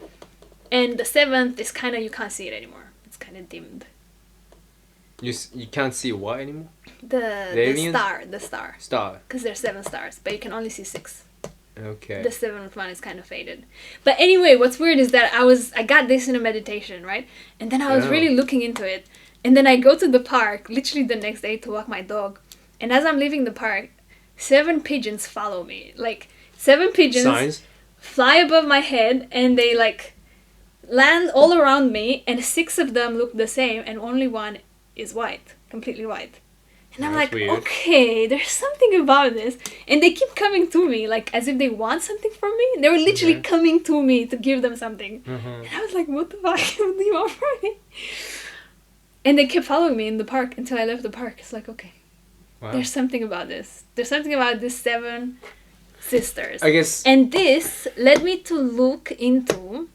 And the 7th is kind of, you can't see it anymore. It's kind of dimmed. You can't see what anymore? The star. Star. Because there's 7 stars, but you can only see 6. Okay. The 7th one is kind of faded. But anyway, what's weird is that I got this in a meditation, right? And then I was really looking into it. And then I go to the park, literally the next day, to walk my dog. And as I'm leaving the park, 7 pigeons follow me. Like, 7 pigeons fly above my head, and they, like, land all around me, and 6 of them look the same, and only one is white, completely white. And I'm like, weird. Okay, there's something about this. And they keep coming to me, like, as if they want something from me. They were literally coming to me to give them something. And I was like, what the fuck? What do you want from me? And they kept following me in the park until I left the park. It's like, okay, there's something about this. There's something about these 7 sisters. I guess. And this led me to look into...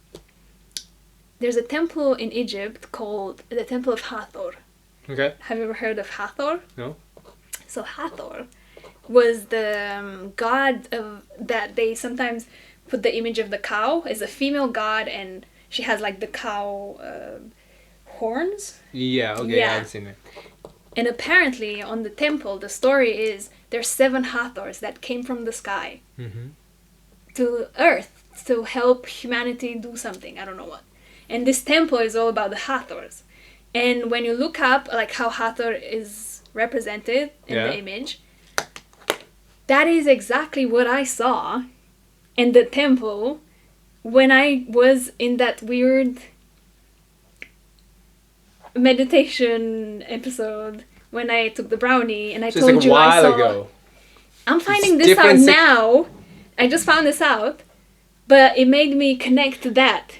There's a temple in Egypt called the Temple of Hathor. Okay. Have you ever heard of Hathor? No. So Hathor was the god of that they sometimes put the image of the cow as a female god, and she has like the cow horns. Yeah. Okay. Yeah. I've seen it. And apparently on the temple, the story is there's 7 Hathors that came from the sky to Earth to help humanity do something. I don't know what. And this temple is all about the Hathors. And when you look up like how Hathor is represented in the image, that is exactly what I saw in the temple when I was in that weird meditation episode when I took the brownie and I So told it's like you a while I saw. ago. I'm finding It's this out different now. I just found this out, but it made me connect to that.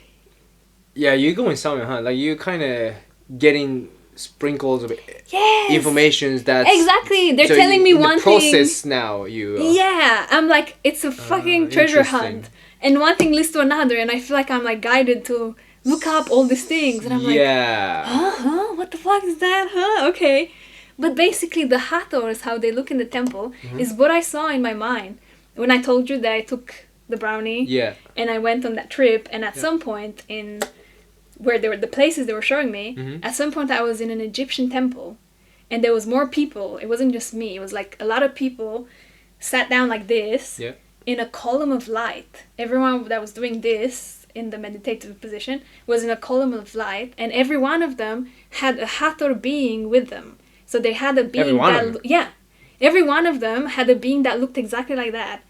Yeah, you're going somewhere, huh? Like you're kind of getting sprinkles of Yes. information that's Exactly. They're so telling me in one the process now. You Yeah, I'm like it's a fucking treasure interesting. hunt, and one thing leads to another, and I feel like I'm like guided to look up all these things, and I'm like, huh, what the fuck is that, huh? Okay, but basically the Hathors, how they look in the temple, is what I saw in my mind when I told you that I took the brownie, and I went on that trip, and at some point in where they were the places they were showing me, at some point I was in an Egyptian temple, and there was more people. It wasn't just me. It was like a lot of people sat down like this in a column of light. Everyone that was doing this in the meditative position was in a column of light, and every one of them had a Hathor being with them. So they had a being every one of them had a being that looked exactly like that.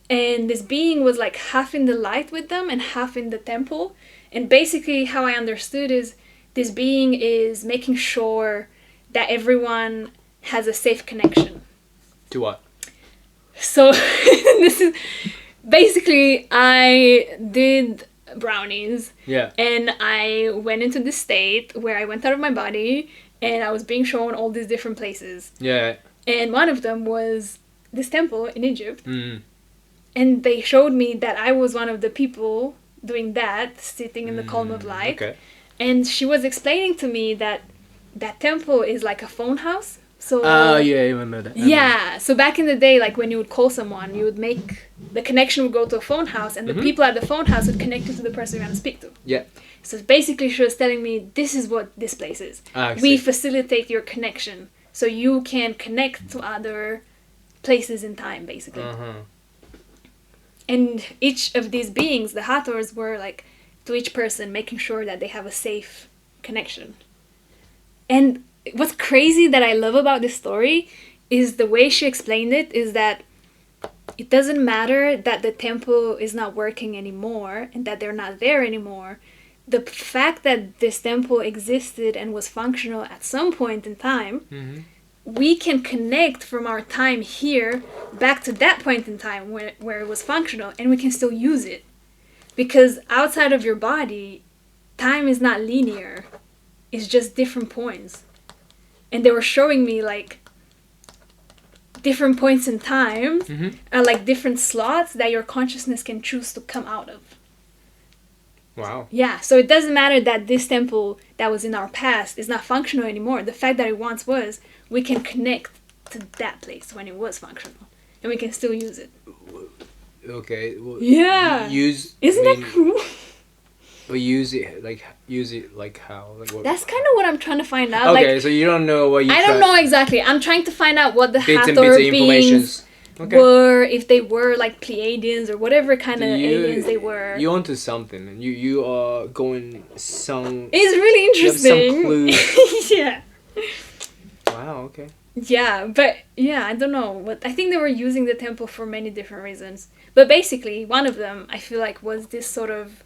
And this being was like half in the light with them and half in the temple. And basically how I understood is this being is making sure that everyone has a safe connection. To what? So this is basically I did brownies. And I went into this state where I went out of my body and I was being shown all these different places. And one of them was this temple in Egypt. And they showed me that I was one of the people doing that, sitting in the column of light. And she was explaining to me that that temple is like a phone house. So I remember that. So back in the day, like when you would call someone, you would make the connection would go to a phone house, and the people at the phone house would connect you to the person you want to speak to. So basically, she was telling me this is what this place is. We facilitate your connection, so you can connect to other places in time, basically. And each of these beings, the Hathors, were like to each person, making sure that they have a safe connection. And what's crazy that I love about this story is the way she explained it is that it doesn't matter that the temple is not working anymore and that they're not there anymore. The fact that this temple existed and was functional at some point in time, we can connect from our time here back to that point in time where it was functional, and we can still use it. Because outside of your body, time is not linear. It's just different points. And they were showing me like different points in time and like different slots that your consciousness can choose to come out of. Wow. Yeah, so it doesn't matter that this temple that was in our past is not functional anymore. The fact that it once was, we can connect to that place when it was functional. And we can still use it. Okay. Well, Isn't that cool? But use it like how? Like what? That's kind of what I'm trying to find out. Okay, so you don't know what you. I don't know exactly. I'm trying to find out what the bits Hathor beings Okay. were, if they were like Pleiadians or whatever kind of aliens they were. You're onto something, and you are going some. It's really interesting. Some clues. Yeah. Wow. Okay. Yeah, but yeah, I don't know what. I think they were using the temple for many different reasons, but basically one of them I feel like was this sort of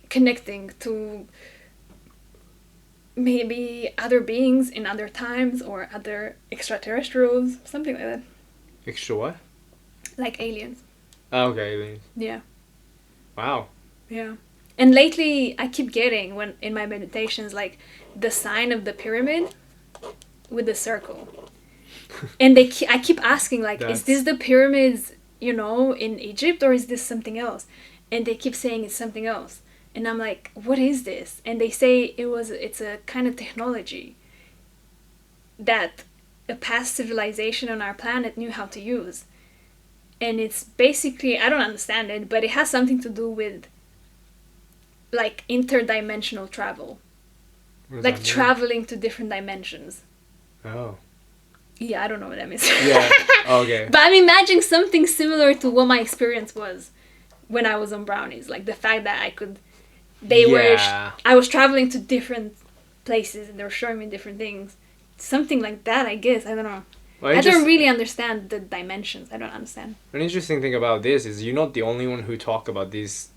connecting to maybe other beings in other times or other extraterrestrials, something like that. Extra what? Like aliens. Oh, okay, aliens. Yeah. Wow. Yeah. And lately I keep getting, when in my meditations, like the sign of the pyramid with the circle. And I keep asking, like, is this the pyramids, in Egypt, or is this something else? And they keep saying it's something else. And I'm like, what is this? And they say it's a kind of technology that a past civilization on our planet knew how to use. And it's basically, I don't understand it, but it has something to do with like interdimensional travel. Like traveling to different dimensions. Oh. Yeah, I don't know what that means. Yeah, okay. But I'm imagining something similar to what my experience was when I was on Brownies. Like the fact that I was traveling to different places and they were showing me different things. Something like that, I guess. I don't know. Well, I don't really understand the dimensions. I don't understand. An interesting thing about this is you're not the only one who talk about this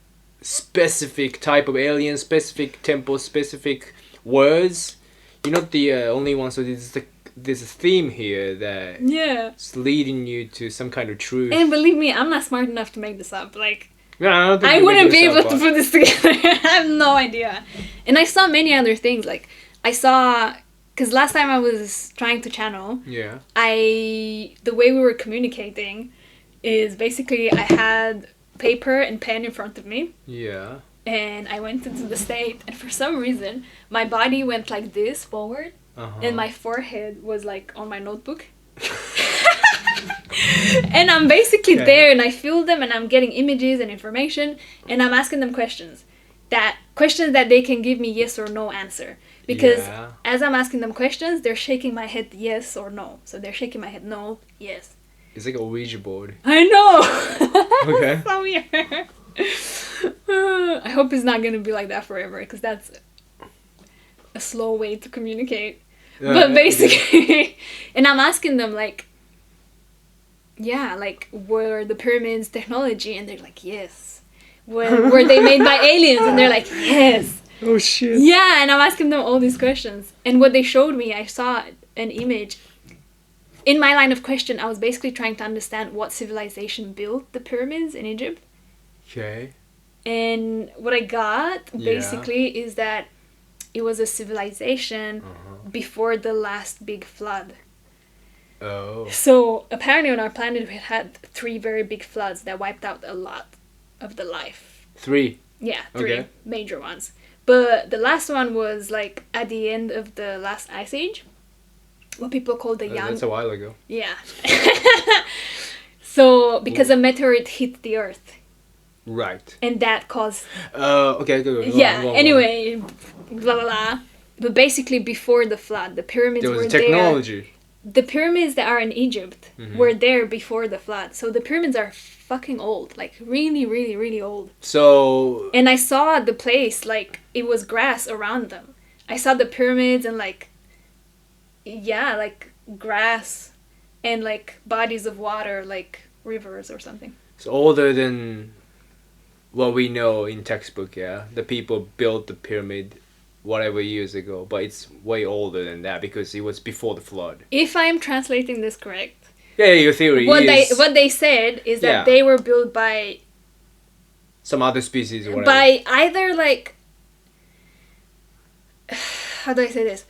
specific type of alien, specific temple, specific words. You're not the only one, so there's a theme here that is leading you to some kind of truth. And believe me, I'm not smart enough to make this up. Like, yeah, I wouldn't be able to put this together. I have no idea. And I saw many other things. Like, I saw... Because last time I was trying to channel, the way we were communicating is basically I had paper and pen in front of me. Yeah. And I went into the state, and for some reason, my body went like this forward, and my forehead was like on my notebook. And I'm basically there, and I feel them, and I'm getting images and information, and I'm asking them questions that they can give me yes or no answer. Because as I'm asking them questions, they're shaking my head yes or no. So they're shaking my head no, yes. It's like a Ouija board. I know! Okay. So weird. I hope it's not going to be like that forever, because that's a slow way to communicate. But basically, and I'm asking them, like, were the pyramids technology? And they're like, yes. Were they made by aliens? And they're like, yes. Oh shit. Yeah, and I'm asking them all these questions. And what they showed me, I saw an image. In my line of question, I was basically trying to understand what civilization built the pyramids in Egypt. Okay. And what I got, basically, is that it was a civilization before the last big flood. Oh. So, apparently on our planet, we had 3 very big floods that wiped out a lot of the life. 3? Yeah, 3 major ones. But the last one was, like, at the end of the last ice age. What people call the young... That's a while ago. Yeah. So, because a meteorite hit the Earth. Right. And that caused... okay, good. Anyway, blah, blah, blah. But basically, before the flood, the pyramids were there. There was technology. The pyramids that are in Egypt were there before the flood. So the pyramids are fucking old. Like, really, really, really old. So... And I saw the place, like, it was grass around them. I saw the pyramids and, like... Yeah, like, grass and, like, bodies of water, like, rivers or something. It's older than what we know in textbook, yeah? The people built the pyramid whatever years ago, but it's way older than that because it was before the flood. If I'm translating this correct... Yeah, your theory is... What they said is that they were built by... Some other species or whatever. By either, like... How do I say this?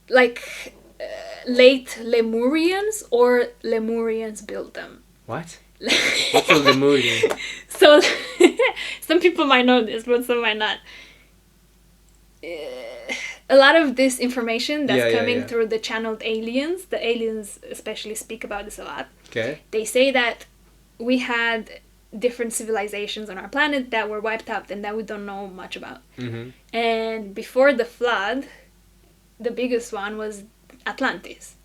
Like... late Lemurians or Lemurians built them. What? What's a Lemurian? So, some people might know this, but some might not. A lot of this information that's coming through the channeled aliens, the aliens especially speak about this a lot. Okay. They say that we had different civilizations on our planet that were wiped out and that we don't know much about. Mm-hmm. And before the flood, the biggest one was Atlantis.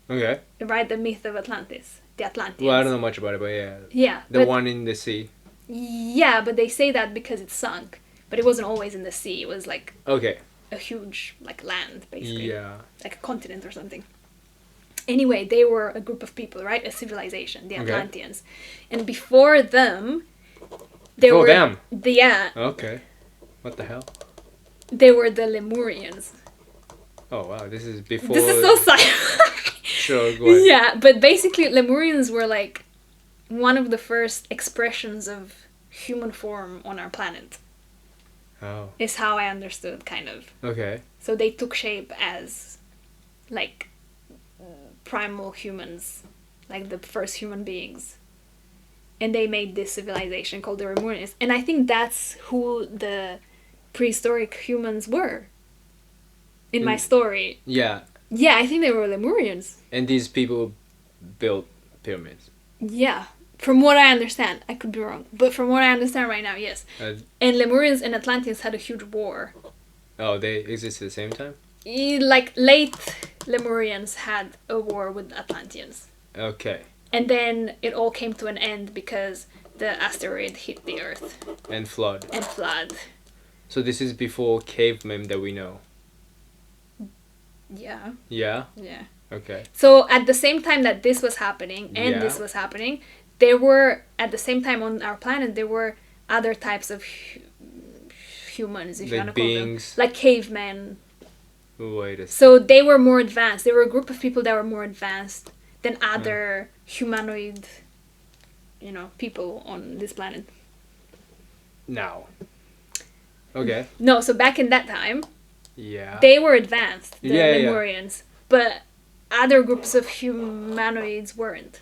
Okay. Right, the myth of Atlantis. The Atlanteans. Well, I don't know much about it, but yeah. Yeah. The one in the sea. Yeah, but they say that because it sunk. But it wasn't always in the sea. It was like... Okay. A huge, like, land, basically. Yeah. Like a continent or something. Anyway, they were a group of people, right? A civilization, the Atlanteans. And before them... Before them? Yeah. Okay. What the hell? They were the Lemurians. Oh, wow. This is before... This is so sci-fi. Sure, go ahead. Yeah, but basically Lemurians were, like, one of the first expressions of human form on our planet. Oh. Is how I understood, kind of. Okay. So they took shape as, like, primal humans, like the first human beings. And they made this civilization called the Romanians. And I think that's who the prehistoric humans were in my story. Yeah. Yeah, I think they were Lemurians. And these people built pyramids. Yeah. From what I understand. I could be wrong. But from what I understand right now, yes. And Lemurians and Atlanteans had a huge war. Oh, they existed at the same time? Like, late Lemurians had a war with Atlanteans. Okay. And then it all came to an end because the asteroid hit the Earth. And flood. And flood. So this is before cavemen that we know? Yeah. Yeah? Yeah. Okay. So at the same time that this was happening and this was happening, there were, at the same time on our planet, there were other types of humans, if you want to call them. Like cavemen. Wait a second. So they were more advanced. They were a group of people that were more advanced than other humanoid, people on this planet. Now. Okay. No, so back in that time, yeah, they were advanced, the Lemurians, yeah. but other groups of humanoids weren't.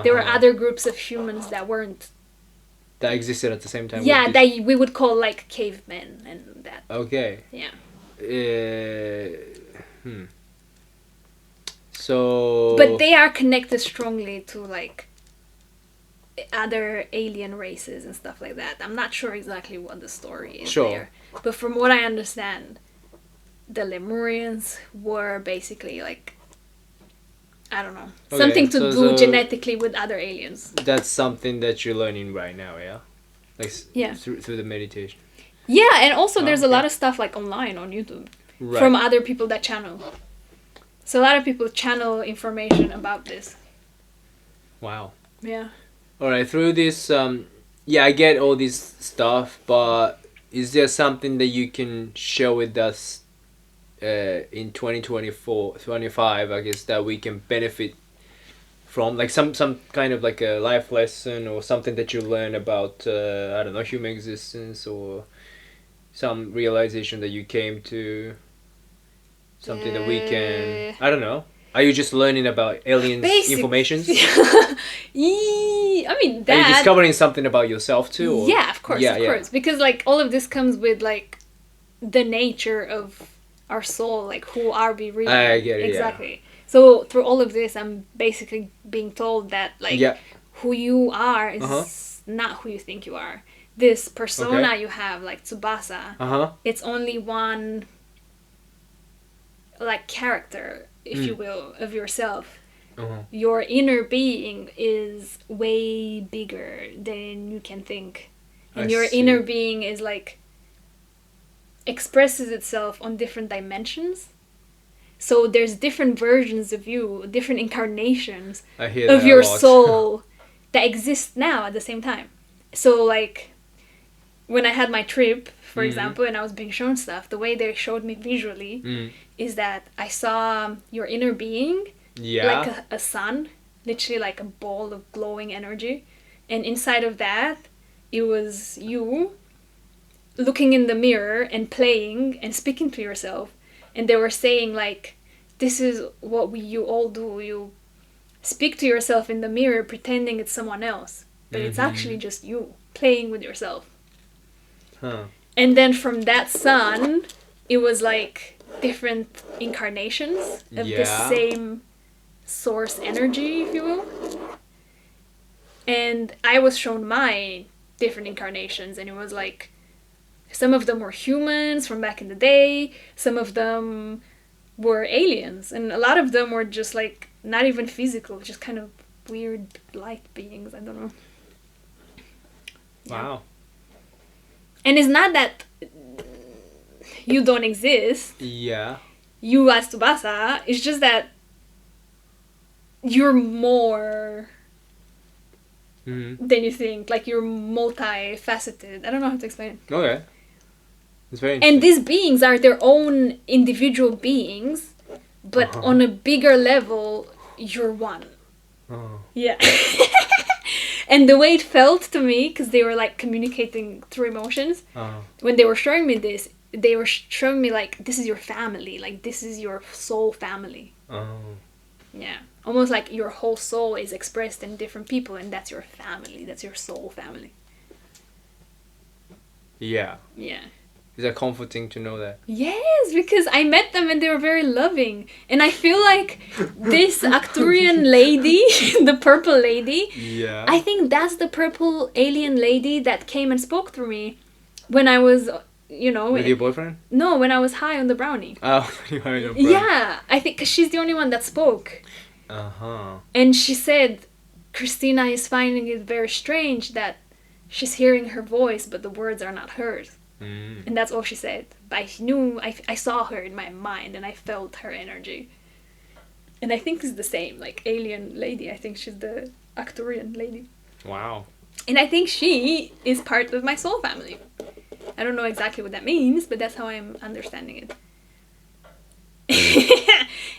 There were other groups of humans that weren't. That existed at the same time. Yeah, that we would call like cavemen and that. Okay. Yeah. So. But they are connected strongly to like other alien races and stuff like that. I'm not sure exactly what the story is there. But from what I understand, the Lemurians were basically like, I don't know, something to do genetically with other aliens. That's something that you're learning right now, yeah? Like through the meditation. Yeah, and also there's a lot of stuff like online on YouTube from other people that channel. So a lot of people channel information about this. Wow. Yeah. Alright, through this, I get all this stuff, but is there something that you can share with us in 2024, 25, I guess, that we can benefit from? Like some kind of like a life lesson or something that you learn about, I don't know, human existence, or some realization that you came to, something that we can, I don't know. Are you just learning about aliens information? I mean, that... Are you discovering something about yourself too? Or? Yeah, of course, of course. Because like all of this comes with like the nature of our soul, like who are we really? I get it, exactly. Yeah. So through all of this, I'm basically being told that like who you are is not who you think you are. This persona you have, like Tsubasa, it's only one like character, if you will, of yourself. Your inner being is way bigger than you can think. And your inner being is like expresses itself on different dimensions. So there's different versions of you, different incarnations of your soul that exist now at the same time. So like when I had my trip, for example, and I was being shown stuff, the way they showed me visually is that I saw your inner being like a sun, literally like a ball of glowing energy. And inside of that, it was you looking in the mirror and playing and speaking to yourself. And they were saying like, this is what you all do. You speak to yourself in the mirror pretending it's someone else. But it's actually just you playing with yourself. And then from that sun, it was like different incarnations of the same source energy, if you will. And I was shown my different incarnations, and it was like some of them were humans from back in the day, some of them were aliens, and a lot of them were just like not even physical, just kind of weird light beings. I don't know. Wow. And it's not that you don't exist. Yeah. You as Tsubasa, it's just that you're more than you think. Like, you're multifaceted. I don't know how to explain it. Okay. It's very interesting. And these beings are their own individual beings, but on a bigger level, you're one. Yeah. And the way it felt to me, because they were like communicating through emotions, when they were showing me this, they were showing me like, this is your family, like this is your soul family. Yeah. Almost like your whole soul is expressed in different people, and that's your family, that's your soul family. Yeah. Yeah. Is that comforting to know that? Yes, because I met them and they were very loving. And I feel like this Arcturian lady, the purple lady, Yeah. I think that's the purple alien lady that came and spoke to me when I was, With your boyfriend? No, when I was high on the brownie. Oh, you are your Yeah, I think because she's the only one that spoke. Uh-huh. And she said Cristina is finding it very strange that she's hearing her voice, but the words are not hers. Mm. And that's all she said. But I knew, I saw her in my mind and I felt her energy. And I think it's the same, like alien lady. I think she's the Arcturian lady. Wow. And I think she is part of my soul family. I don't know exactly what that means, but that's how I'm understanding it.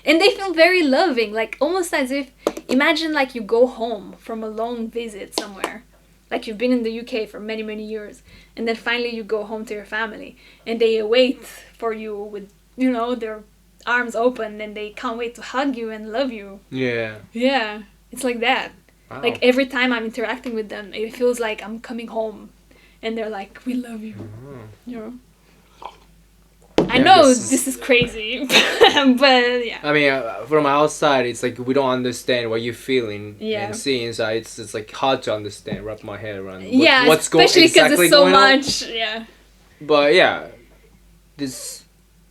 And they feel very loving, like almost as if, imagine like you go home from a long visit somewhere. Like you've been in the UK for many, many years. And then finally you go home to your family. And they wait for you with, their arms open. And they can't wait to hug you and love you. Yeah. Yeah. It's like that. Wow. Like every time I'm interacting with them, it feels like I'm coming home. And they're like, we love you. I know this is crazy. But yeah. I mean, from outside, it's like we don't understand what you're feeling. Yeah. And seeing inside, it's like hard to understand, wrap my head around. What's especially because it's so much. Yeah. But yeah, there's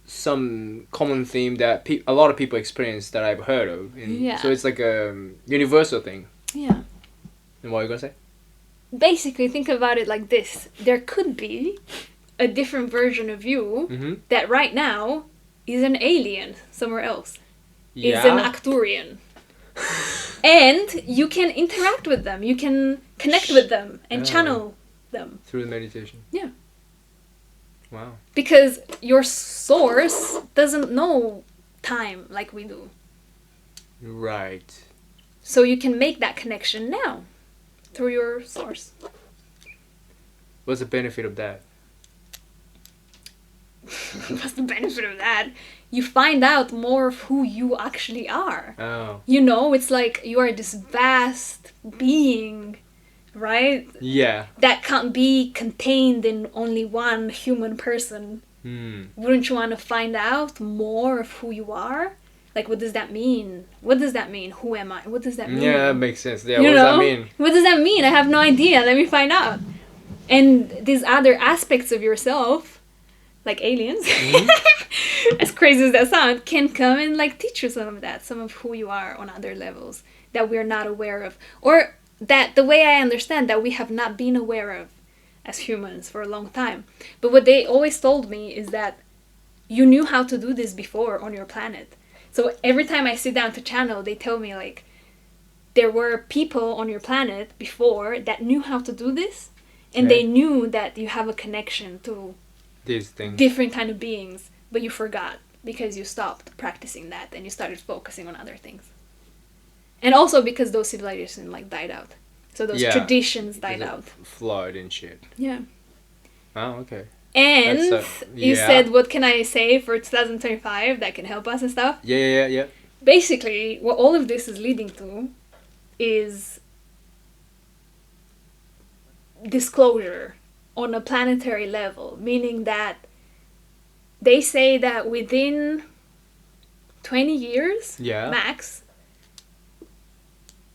some common theme that a lot of people experience that I've heard of. So it's like a universal thing. Yeah. And what are you gonna say? Basically, think about it like this. There could be a different version of you that right now is an alien somewhere else. Yeah. Is an Arcturian. And you can interact with them. You can connect with them and channel them. Through the meditation. Yeah. Wow. Because your source doesn't know time like we do. Right. So you can make that connection now through your source. What's the benefit of that? What's the benefit of that? You find out more of who you actually are. Oh. It's like you are this vast being, right? Yeah. That can't be contained in only one human person. Wouldn't you want to find out more of who you are? Like, what does that mean? What does that mean? Who am I? What does that mean? Yeah, that makes sense. Yeah, what does that mean? What does that mean? I have no idea. Let me find out. And these other aspects of yourself, like aliens, as crazy as that sounds, can come and like teach you some of that, some of who you are on other levels that we're not aware of. Or that the way I understand that we have not been aware of as humans for a long time. But what they always told me is that you knew how to do this before on your planet. So every time I sit down to channel, they tell me like, there were people on your planet before that knew how to do this. And they knew that you have a connection to these things, different kind of beings, but you forgot because you stopped practicing that and you started focusing on other things. And also because those civilizations like died out. So those traditions died out. Flood and shit. Yeah. Oh, okay. And you said, what can I say for 2025 that can help us and stuff? Yeah. Basically, what all of this is leading to is disclosure on a planetary level, meaning that they say that within 20 years max,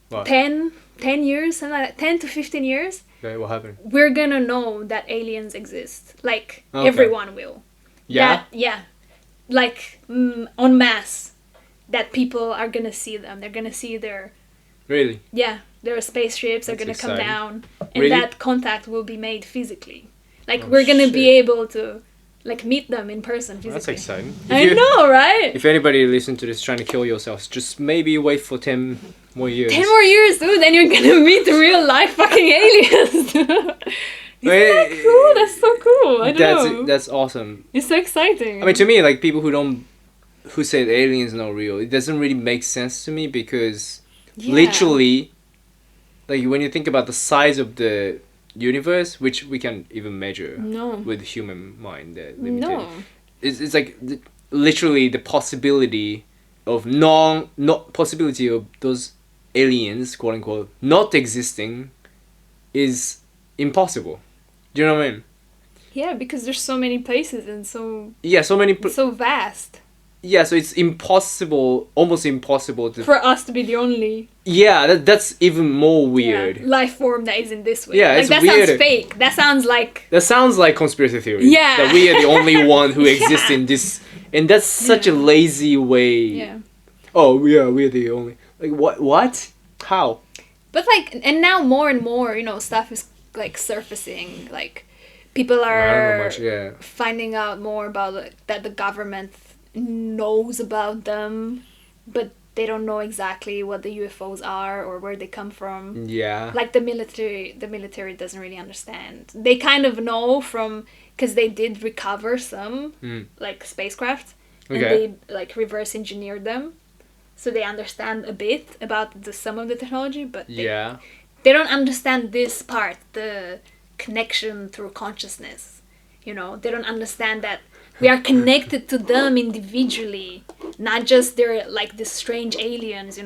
what? 10 years, something like that, 10 to 15 years, okay, what happened? We're gonna know that aliens exist. Like, everyone will. Yeah? Like, en masse, that people are gonna see them. They're gonna see their... Really? Yeah, their spaceships are gonna come down, and that contact will be made physically. Like, we're gonna be able to, like, meet them in person physically. That's exciting. I know, right? If anybody listen to this trying to kill yourselves, just maybe wait for 10 more years. 10 more years, dude, then you're gonna meet the real life fucking aliens. Isn't that cool? That's so cool. I don't know. That's awesome. It's so exciting. I mean, to me, like, people who say aliens are not real, it doesn't really make sense to me because literally, like, when you think about the size of the universe, which we can't even measure with human mind, it's like literally the possibility of possibility of those aliens, quote unquote, not existing is impossible. Do you know what I mean? Yeah, because there's so many places and so so many. so vast. Yeah, so it's impossible, almost impossible to. For us to be the only. Yeah, that's even more weird. Life form that is in this way. Yeah, like it's that weird. sounds fake. That sounds like conspiracy theory. Yeah. That we are the only one who exists in this, and that's such a lazy way. Yeah. Oh yeah, we're the only. Like what? What? How? But like, and now more and more, stuff is like surfacing. Like, people are finding out more about that the government knows about them, but they don't know exactly what the UFOs are or where they come from. Yeah. Like the military doesn't really understand. They kind of know because they did recover some like spacecraft, and they like reverse engineered them, so they understand a bit about some of the technology, but they don't understand this part, the connection through consciousness. They don't understand that we are connected to them individually, not just they're like these strange aliens,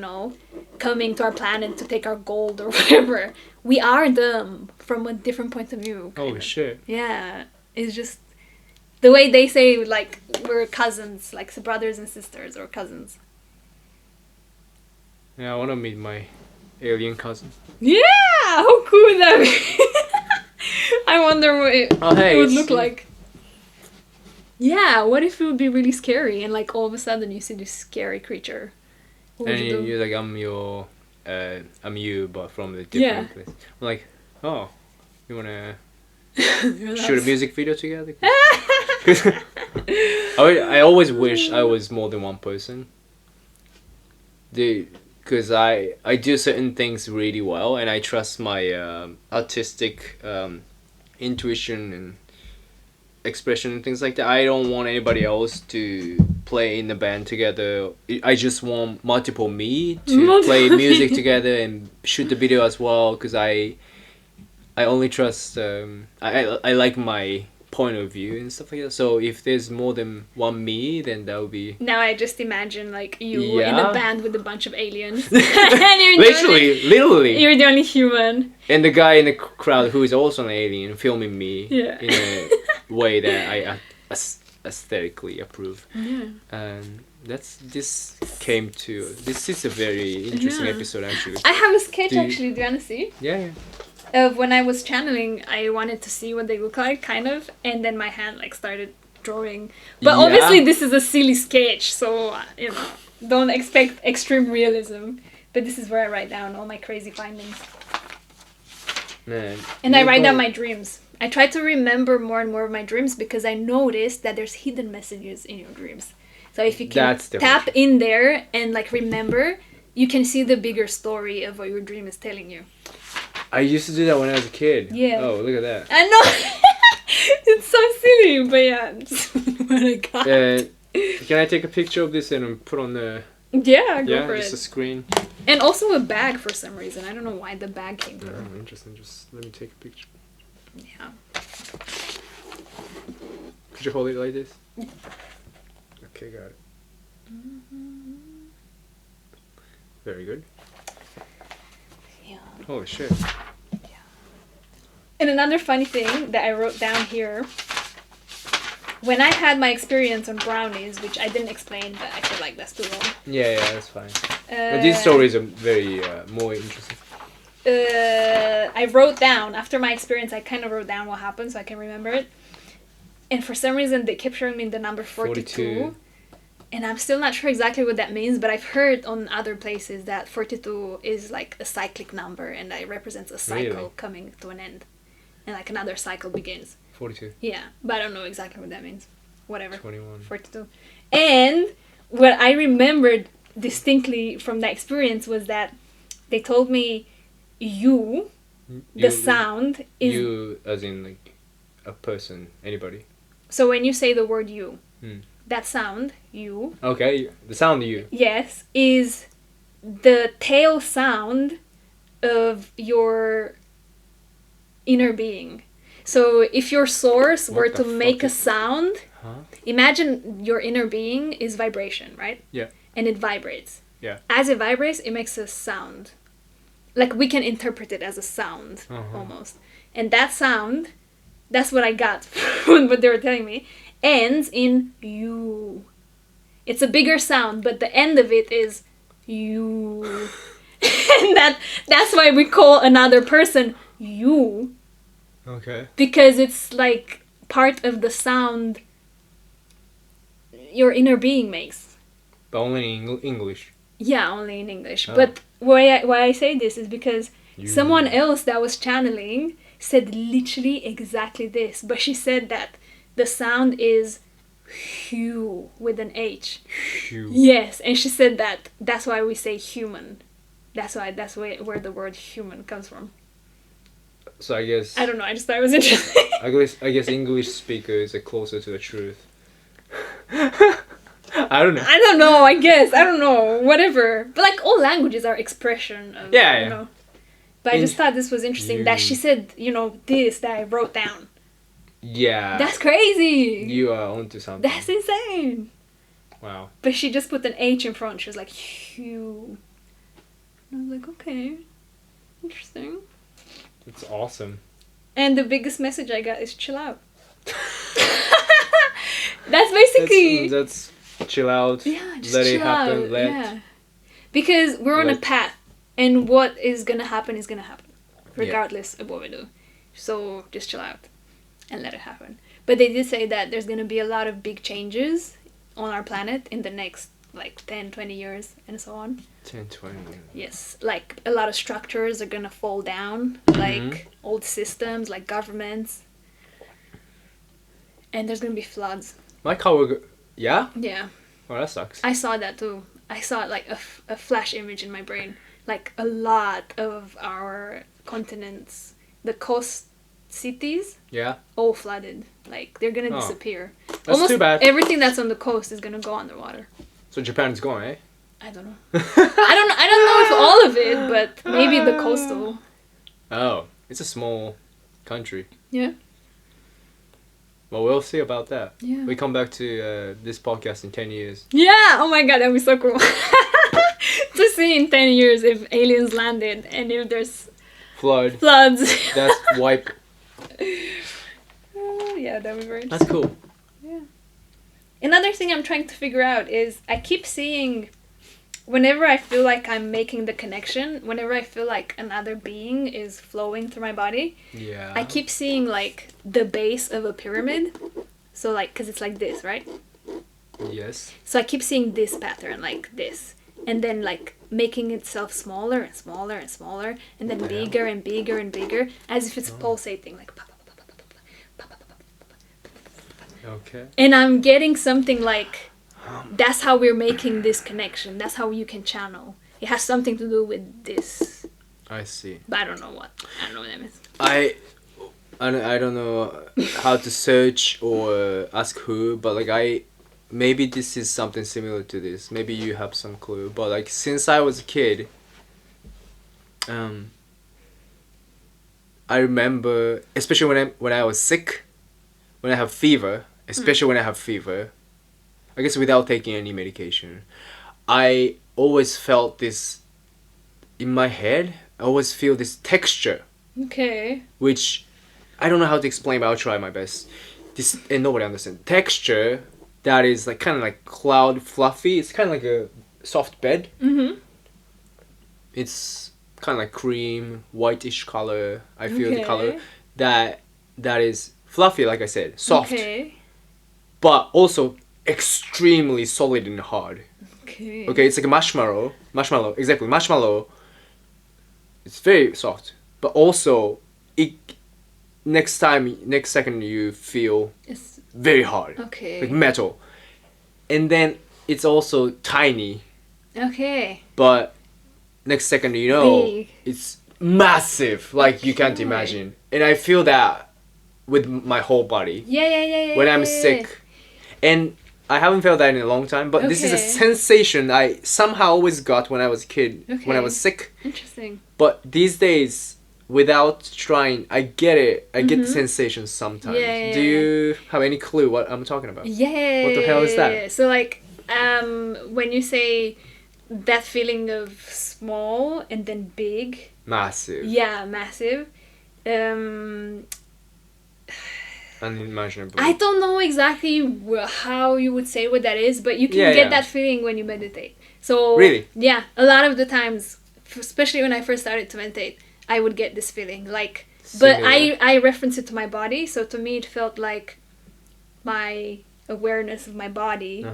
coming to our planet to take our gold or whatever. We are them from a different point of view. Oh, shit. Yeah. It's just the way they say, like, we're cousins, like brothers and sisters or cousins. Yeah, I want to meet my alien cousin. Yeah! How cool would that be? I wonder what it would look like. Yeah, what if it would be really scary and like all of a sudden you see this scary creature? What would you do? You're like, I'm you, but from a different place. I'm like, oh, you wanna shoot a music video together? I always wish I was more than one person. Because I do certain things really well, and I trust my artistic intuition and expression and things like that. I don't want anybody else to play in the band together. I just want multiple me to play music together and shoot the video as well, because I only trust I like my point of view and stuff like that. So if there's more than one me, then that would be... Now I just imagine like you in a band with a bunch of aliens. And you're literally you're the only human, and the guy in the crowd who is also an alien filming me in a way that I aesthetically approve. And this is a very interesting episode, actually. I have a sketch actually. Do you want to see? Yeah. Of when I was channeling, I wanted to see what they look like, kind of, and then my hand like started drawing. But obviously this is a silly sketch, so don't expect extreme realism. But this is where I write down all my crazy findings. Man. And I write down my dreams. I try to remember more and more of my dreams because I noticed that there's hidden messages in your dreams. So if you can tap in there and like remember, you can see the bigger story of what your dream is telling you. I used to do that when I was a kid. Yeah. Oh, look at that. I know. It's so silly, but yeah, just what I got. Can I take a picture of this and put on the... Yeah, go for it. Just a screen. And also a bag for some reason. I don't know why the bag came through. Oh, interesting. Just let me take a picture. Yeah. Could you hold it like this? Okay, got it. Very good. Yeah. Holy shit. Yeah. And another funny thing that I wrote down here, when I had my experience on brownies, which I didn't explain, but I feel like that's too long. Yeah, that's fine. But these stories are very more interesting. I wrote down, after my experience, I kind of wrote down what happened so I can remember it. And for some reason, they kept showing me the number 42. And I'm still not sure exactly what that means, but I've heard on other places that 42 is like a cyclic number, and that represents a cycle coming to an end. And like another cycle begins. 42. Yeah, but I don't know exactly what that means. Whatever. 21. 42. And what I remembered distinctly from that experience was that they told me the sound is... You as in like a person, anybody. So when you say the word you, that sound, you... Okay, the sound you. Yes, is the tail sound of your inner being. So if your source were to make a sound, imagine your inner being is vibration, right? Yeah. And it vibrates. Yeah. As it vibrates, it makes a sound. Like we can interpret it as a sound, almost. And that sound, That's what I got from what they were telling me. Ends in you. It's a bigger sound, but the end of it is you. And that's why we call another person you. Okay. Because it's like part of the sound your inner being makes. But only in English. Yeah, only in English. Oh. But why I say this is because You. someone else that was channeling said literally exactly this. But she said that the sound is hue with an H. Hue. Yes, and she said that's why we say human. That's where the word human comes from. So I guess. I don't know. I just thought it was interesting. I guess English speakers are closer to the truth. I don't know. I don't know. I guess I don't know. Whatever. But like all languages are expression of Yeah. you know. But I just thought this was interesting that she said this that I wrote down. Yeah. That's crazy. You are onto something. That's insane. Wow. But she just put an H in front. She was like, "Hue." And I was like, okay, interesting. That's awesome. And the biggest message I got is chill out. That's basically. That's chill out. Yeah, just let chill it happen. out. Let. Yeah. Because we're on a path, and what is gonna happen is gonna happen, regardless of what we do. So just chill out, and let it happen. But they did say that there's gonna be a lot of big changes on our planet in the next like 10, 20 years and so on. 10, 20. Yes, like a lot of structures are gonna fall down, like old systems, like governments, and there's gonna be floods. My coworker. Yeah. Yeah. Oh, that sucks. I saw that too. I saw like a flash image in my brain. Like a lot of our continents, the coast cities, Yeah. all flooded. Like they're gonna disappear. That's Almost too bad. everything that's on the coast is gonna go underwater. So Japan's gone, eh? I don't know. I don't know if all of it, but maybe the coastal. Oh, it's a small country. Yeah. Well, we'll see about that. Yeah. We come back to this podcast in 10 years. Yeah. Oh my god, that'd be so cool. To see in 10 years if aliens landed and if there's Floods. That's wipe. Yeah, that would be very That's cool. Yeah. Another thing I'm trying to figure out is I keep seeing, whenever I feel like I'm making the connection, whenever I feel like another being is flowing through my body, Yeah. I keep seeing like the base of a pyramid. So like, because it's like this, right? Yes. So I keep seeing this pattern, like this. And then like making itself smaller and smaller and smaller, and then bigger and bigger and bigger, as if it's pulsating, like. Okay. And I'm getting something like, that's how we're making this connection. That's how you can channel. It has something to do with this. I see. But I don't know what. I don't know what that means. I don't know how to search or ask who, but like maybe this is something similar to this. Maybe you have some clue. But like since I was a kid, I remember, especially when I was sick, when I have fever, especially when I have fever, I guess without taking any medication, I always felt this in my head. I always feel this texture, Okay. which I don't know how to explain, but I'll try my best. This, and nobody understands. Texture that is like kind of like cloud fluffy. It's kind of like a soft bed. Mm-hmm. It's kind of like cream, whitish color. I feel the Okay. color that is fluffy, like I said, soft, Okay. but also extremely solid and hard. Okay. Okay, it's like a marshmallow. Marshmallow, exactly. Marshmallow. It's very soft, but also next second you feel It's very hard, okay. like metal, and then it's also tiny, Okay. but next second you know Big. it's massive, like you can't Okay. imagine. And I feel that with my whole body Yeah. when I'm sick, and I haven't felt that in a long time. But this is a Okay. sensation I somehow always got when I was a kid, when I Okay. was sick. Interesting. But these days, without trying, I get it. I get the sensation sometimes. Yeah. Do you have any clue what I'm talking about? Yeah. What the hell is that? So like, when you say that feeling of small and then big, Massive. yeah, massive. unimaginable. I don't know exactly how you would say what that is, but you can get that feeling when you meditate. So really, yeah, a lot of the times, especially when I first started to meditate, I would get this feeling like. But I reference it to my body, so to me it felt like my awareness of my body,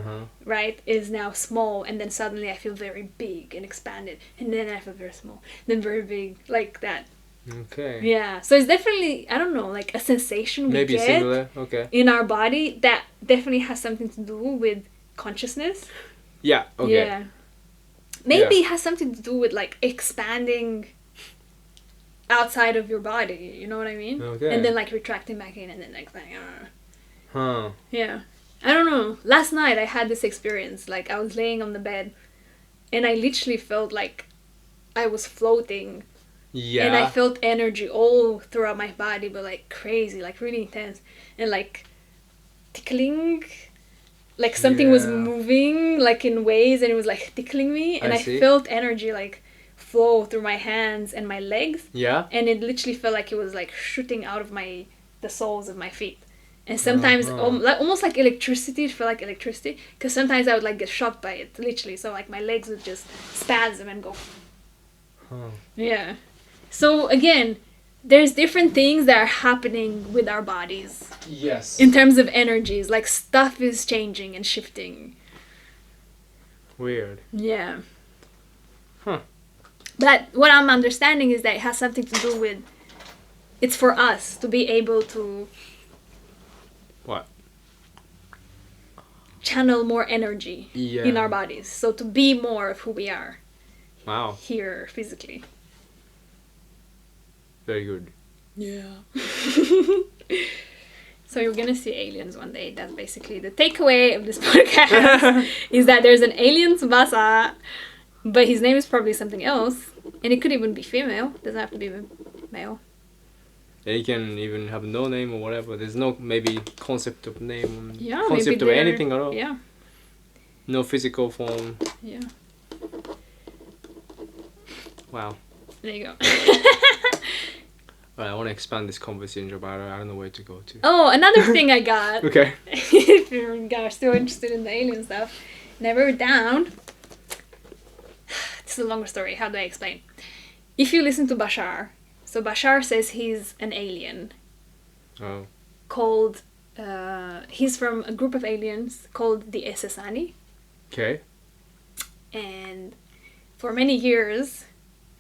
right, is now small, and then suddenly I feel very big and expanded, and then I feel very small, then very big, like that. Okay. Yeah, so it's definitely, I don't know, like a sensation we get similar. Okay. in our body that definitely has something to do with consciousness. Yeah. Okay. Yeah. Maybe it has something to do with like expanding outside of your body, you know what I mean? Okay. And then like retracting back in, and then like, I don't know. Huh. Yeah. I don't know. Last night I had this experience. Like I was laying on the bed and I literally felt like I was floating. Yeah. And I felt energy all throughout my body, but like crazy, like really intense. And like tickling. Like something was moving like in waves and it was like tickling me. And I felt energy like flow through my hands and my legs. Yeah. And it literally felt like it was like shooting out of the soles of my feet. And sometimes almost like electricity, it felt like electricity, because sometimes I would like get shocked by it, literally. So like my legs would just spasm and go. Yeah. So again, there's different things that are happening with our bodies. Yes. In terms of energies, like stuff is changing and shifting. Weird. Yeah. Huh. But what I'm understanding is that it has something to do with, it's for us to be able to what? Channel more energy in our bodies. So to be more of who we are. Wow. Here physically. Very good. Yeah. So you're gonna see aliens one day. That's basically the takeaway of this podcast. Is that there's an alien Tsubasa, but his name is probably something else, and it could even be female. Doesn't have to be male. They can even have no name or whatever. There's no maybe concept of name. Yeah. Concept of anything at all. Yeah. No physical form. Yeah. Wow. There you go. Well, I want to expand this conversation, but I don't know where to go to. Oh, another thing I got. Okay. If you're still interested in the alien stuff, and I wrote it down. This is a longer story. How do I explain? If you listen to Bashar, so Bashar says he's an alien. Oh. Called, he's from a group of aliens called the Esesani. Okay. And for many years,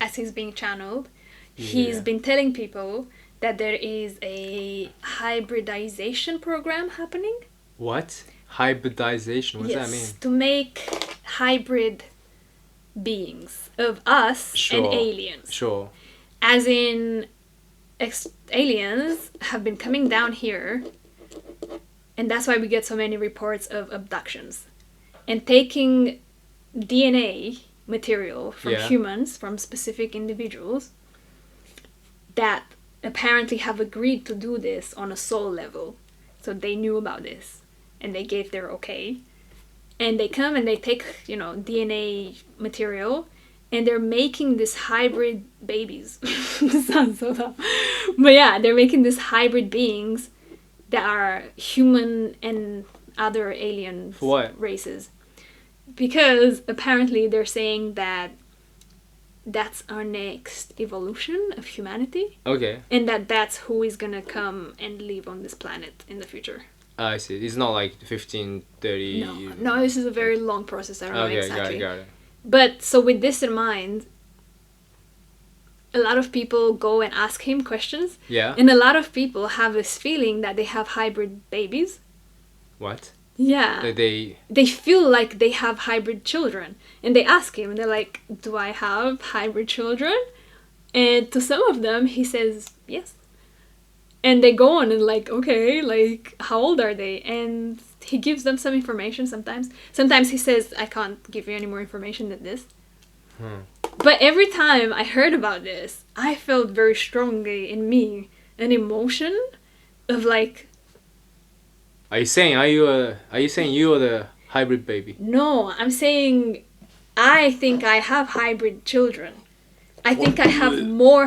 as he's being channeled, he's been telling people that there is a hybridization program happening. What? Hybridization? What does that mean? To make hybrid beings of us and aliens. Sure. As in, aliens have been coming down here, and that's why we get so many reports of abductions. And taking DNA material from humans, from specific individuals, that apparently have agreed to do this on a soul level. So they knew about this, and they gave their okay. And they come and they take, DNA material, and they're making this hybrid babies. Sounds so dumb. But yeah, they're making this hybrid beings that are human and other alien races. Because apparently they're saying that that's our next evolution of humanity. Okay. And that's who is gonna come and live on this planet in the future. I see. It's not like 15, 30... No, this is a very long process. I don't know exactly. Got it. But, so with this in mind, a lot of people go and ask him questions. Yeah. And a lot of people have this feeling that they have hybrid babies. What? Yeah. They feel like they have hybrid children. And they ask him, and they're like, do I have hybrid children? And to some of them, he says, yes. And they go on and like, okay, like, how old are they? And he gives them some information sometimes. Sometimes he says, I can't give you any more information than this. But every time I heard about this, I felt very strongly in me an emotion of like... Are you saying you are the hybrid baby? No, I'm saying I think I have hybrid children. I think I have more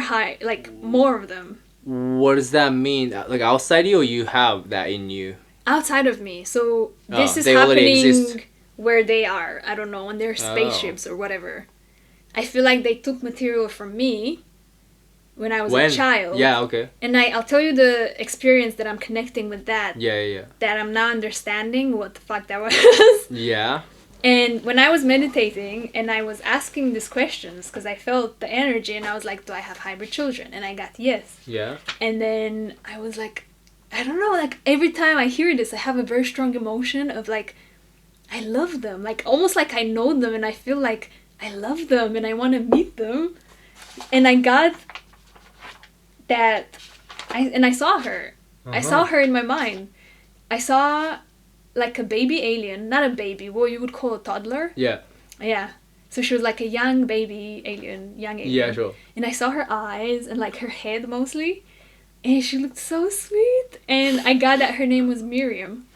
of them. what does that mean? Like outside you, or you have that in you? Outside of me. So this is they already exist. happening where they are. I don't know, on their spaceships or whatever. I feel like they took material from me when I was a child. Yeah, okay. And I'll tell you the experience that I'm connecting with that. Yeah. That I'm now understanding what the fuck that was. Yeah. And when I was meditating and I was asking these questions, because I felt the energy and I was like, do I have hybrid children? And I got yes. Yeah. And then I was like, I don't know, like every time I hear this, I have a very strong emotion of like, I love them. Like almost like I know them and I feel like I love them and I want to meet them. And I got that, I saw her. I saw her in my mind. I saw like a baby alien, not a baby, what you would call a toddler. Yeah. Yeah. So she was like a young baby alien, young alien. Yeah, sure. And I saw her eyes and like her head mostly. And she looked so sweet. And I got that her name was Miriam.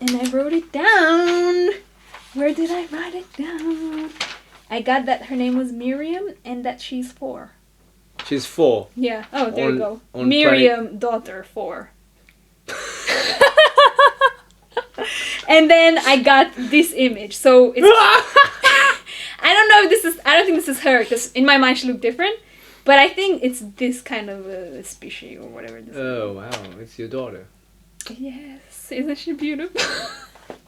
And I wrote it down. Where did I write it down? I got that her name was Miriam and that she's 4. She's 4. Yeah. Oh, there you go. On Miriam, daughter, 4. And then I got this image. So it's I don't know if I don't think this is her, because in my mind she looked different. But I think it's this kind of a species or whatever this is. Oh, wow. It's your daughter. Yes. Isn't she beautiful?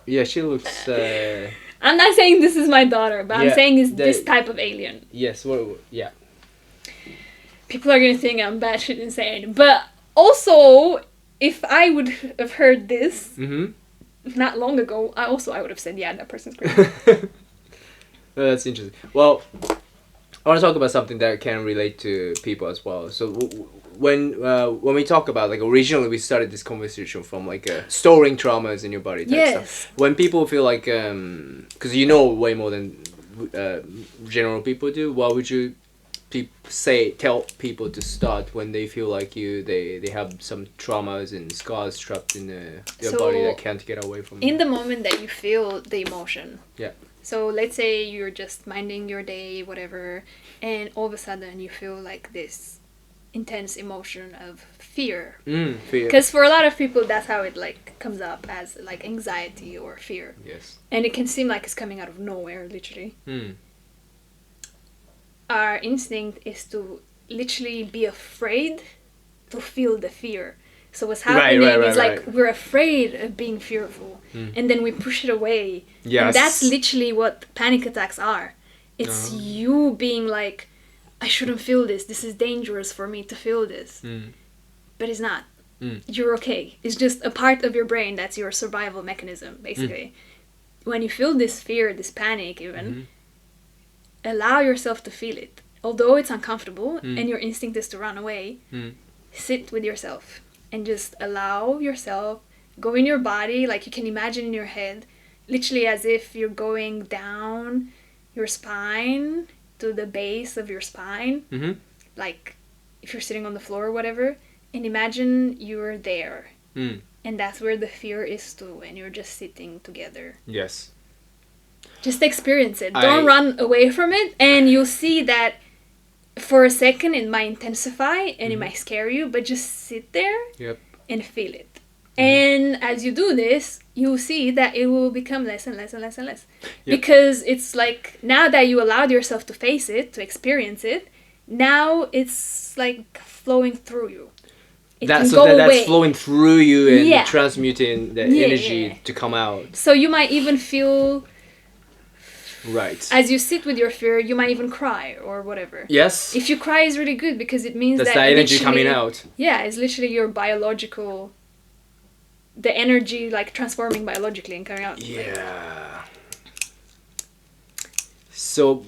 Yeah, she looks... I'm not saying this is my daughter, but I'm saying it's this type of alien. Yes, yeah. People are going to think I'm batshit insane. But also, if I would have heard this not long ago, I would have said, yeah, that person's crazy. That's interesting. Well, I want to talk about something that can relate to people as well. So when we talk about, like, originally we started this conversation from like storing traumas in your body type stuff. When people feel like, because you know way more than general people do, what would you tell people to start when they feel like they have some traumas and scars trapped in their body that can't get away from in the moment that you feel the emotion. Yeah. So let's say you're just minding your day, whatever, and all of a sudden you feel like this intense emotion of fear. Fear. Because for a lot of people, that's how it like comes up, as like anxiety or fear. Yes. And it can seem like it's coming out of nowhere, literally. Our instinct is to literally be afraid to feel the fear. So what's happening is like we're afraid of being fearful, and then we push it away. Yes. And that's literally what panic attacks are. It's you being like, I shouldn't feel this. This is dangerous for me to feel this. But it's not. You're okay. It's just a part of your brain that's your survival mechanism, basically. When you feel this fear, this panic even, allow yourself to feel it. Although it's uncomfortable and your instinct is to run away, sit with yourself. And just allow yourself, go in your body, like you can imagine in your head, literally as if you're going down your spine to the base of your spine, like if you're sitting on the floor or whatever, and imagine you're there. And that's where the fear is too, and you're just sitting together. Yes. Just experience it. Don't run away from it, and you'll see that for a second it might intensify and it might scare you, but just sit there and feel it. And as you do this, you'll see that it will become less and less and less and less. Because it's like, now that you allowed yourself to face it, to experience it, now it's like flowing through you. That's flowing through you and transmuting the energy to come out. So you might even feel... Right. As you sit with your fear, you might even cry or whatever. Yes. If you cry, is really good because it means that's that energy coming out. Yeah, it's literally your biological, the energy like transforming biologically and coming out. Yeah. So.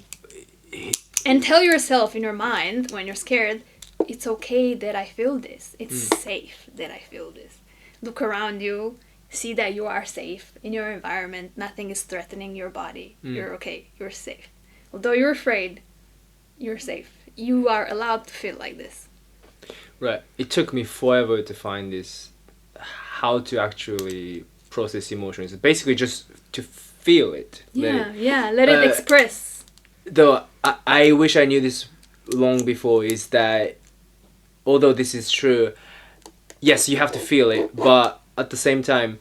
And tell yourself in your mind when you're scared, it's okay that I feel this. It's safe that I feel this. Look around you. See that you are safe in your environment. Nothing is threatening your body. You're okay. You're safe. Although you're afraid, you're safe. You are allowed to feel like this. Right. It took me forever to find this, how to actually process emotions. Basically just to feel it. Let it express. Though I wish I knew this long before, is that although this is true, yes, you have to feel it, but at the same time,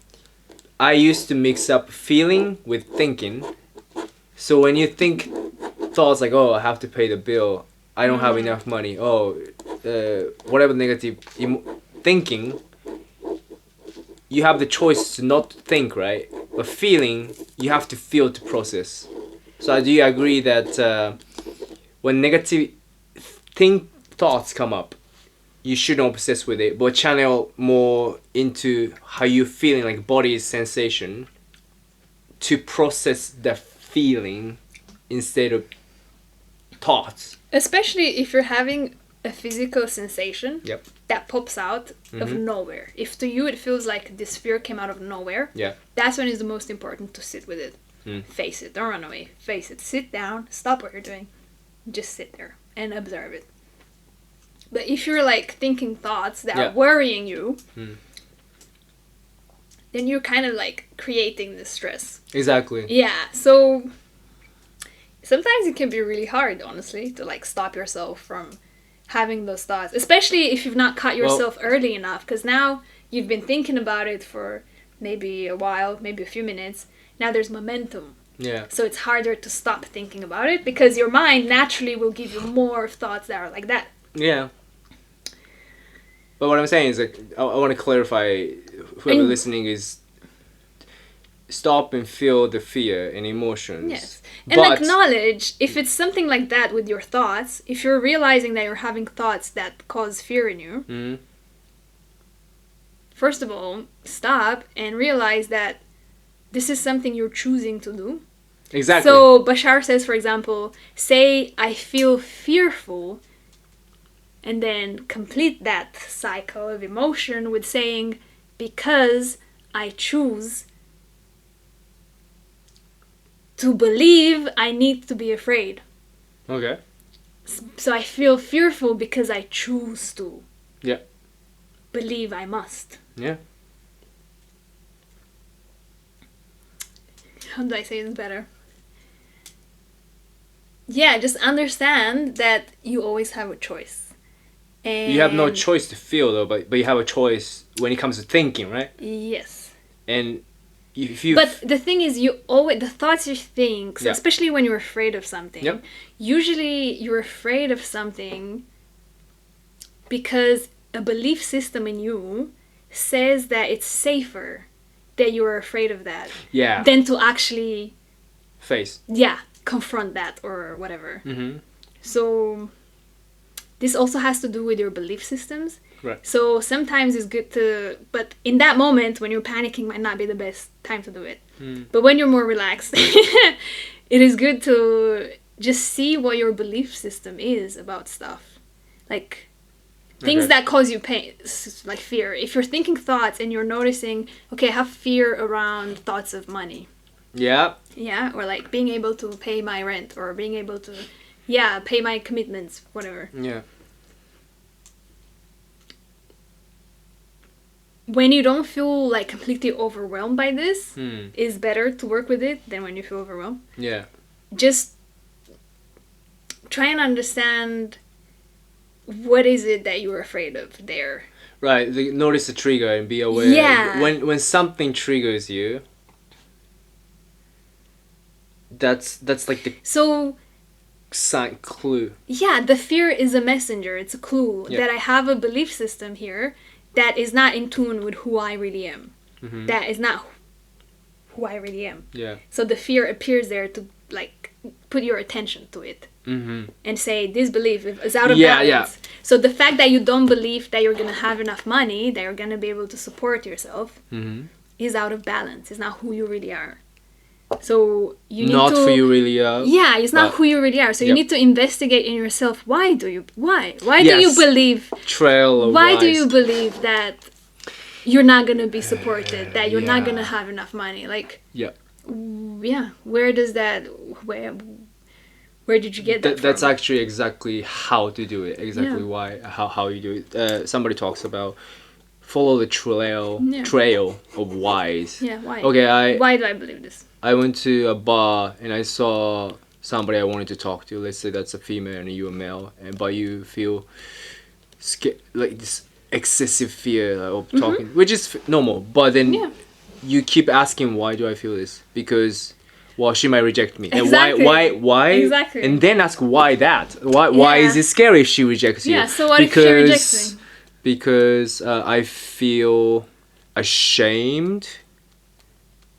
I used to mix up feeling with thinking. So when you think thoughts like, oh, I have to pay the bill, I don't have enough money, oh, whatever negative thinking, you have the choice to not think, right? But feeling, you have to feel to process. So do you agree that when negative thoughts come up, you shouldn't obsess with it, but channel more into how you're feeling, like body sensation, to process the feeling instead of thoughts. Especially if you're having a physical sensation Yep. that pops out of nowhere. If to you it feels like this fear came out of nowhere, Yeah. that's when it's the most important to sit with it. Face it. Don't run away. Face it. Sit down. Stop what you're doing. Just sit there and observe it. But if you're like thinking thoughts that are worrying you, then you're kind of like creating this stress. Exactly. Yeah. So sometimes it can be really hard, honestly, to like stop yourself from having those thoughts, especially if you've not caught yourself early enough, because now you've been thinking about it for maybe a while, maybe a few minutes. Now there's momentum. Yeah. So it's harder to stop thinking about it because your mind naturally will give you more thoughts that are like that. Yeah. But what I'm saying is, like, I want to clarify, whoever listening is, stop and feel the fear and emotions. Yes. And acknowledge if it's something like that with your thoughts, if you're realizing that you're having thoughts that cause fear in you, first of all, stop and realize that this is something you're choosing to do. Exactly. So Bashar says, for example, say, I feel fearful, and then complete that cycle of emotion with saying, because I choose to believe I need to be afraid. Okay. So I feel fearful because I choose to. Yeah. Believe I must. Yeah. How do I say this better? Yeah, just understand that you always have a choice. And You have no choice to feel, though, but you have a choice when it comes to thinking, right? Yes. And if you... But the thing is, you always, the thoughts you think, so Yeah. especially when you're afraid of something, usually you're afraid of something because a belief system in you says that it's safer that you're afraid of that than to actually confront that or whatever. So this also has to do with your belief systems. Right. So sometimes it's good to, but in that moment when you're panicking might not be the best time to do it. But when you're more relaxed, it is good to just see what your belief system is about stuff. Like things that cause you pain, like fear. If you're thinking thoughts and you're noticing, okay, I have fear around thoughts of money. Yeah. Yeah, or like being able to pay my rent or being able to, pay my commitments, whatever. Yeah. When you don't feel like completely overwhelmed by this, it's better to work with it than when you feel overwhelmed. Yeah. Just try and understand what is it that you're afraid of there. Right. Notice the trigger and be aware. Yeah. When something triggers you, that's like the clue. Yeah, the fear is a messenger. It's a clue that I have a belief system here that is not in tune with who I really am. That is not who I really am. Yeah. So the fear appears there to like put your attention to it and say this belief is out of balance. Yeah. So the fact that you don't believe that you're gonna have enough money, that you're gonna be able to support yourself, is out of balance. It's not who you really are. So you need not to, who you really are. Yeah, it's not who you really are. So you need to investigate in yourself. Why do you believe? Why do you believe that you're not gonna be supported? That you're not gonna have enough money? Like where does that? Where did you get that from? That's actually exactly how to do it. Exactly why how you do it. Somebody talks about follow the trail of whys. Yeah, why? Okay, why do I believe this? I went to a bar and I saw somebody I wanted to talk to. Let's say that's a female and you're a male, but you feel like this excessive fear of talking, which is normal. But then you keep asking, why do I feel this? Because, well, she might reject me. Exactly. And why? Exactly. And then ask why that? Why is it scary if she rejects you? Yeah, so what if she rejects me? Because I feel ashamed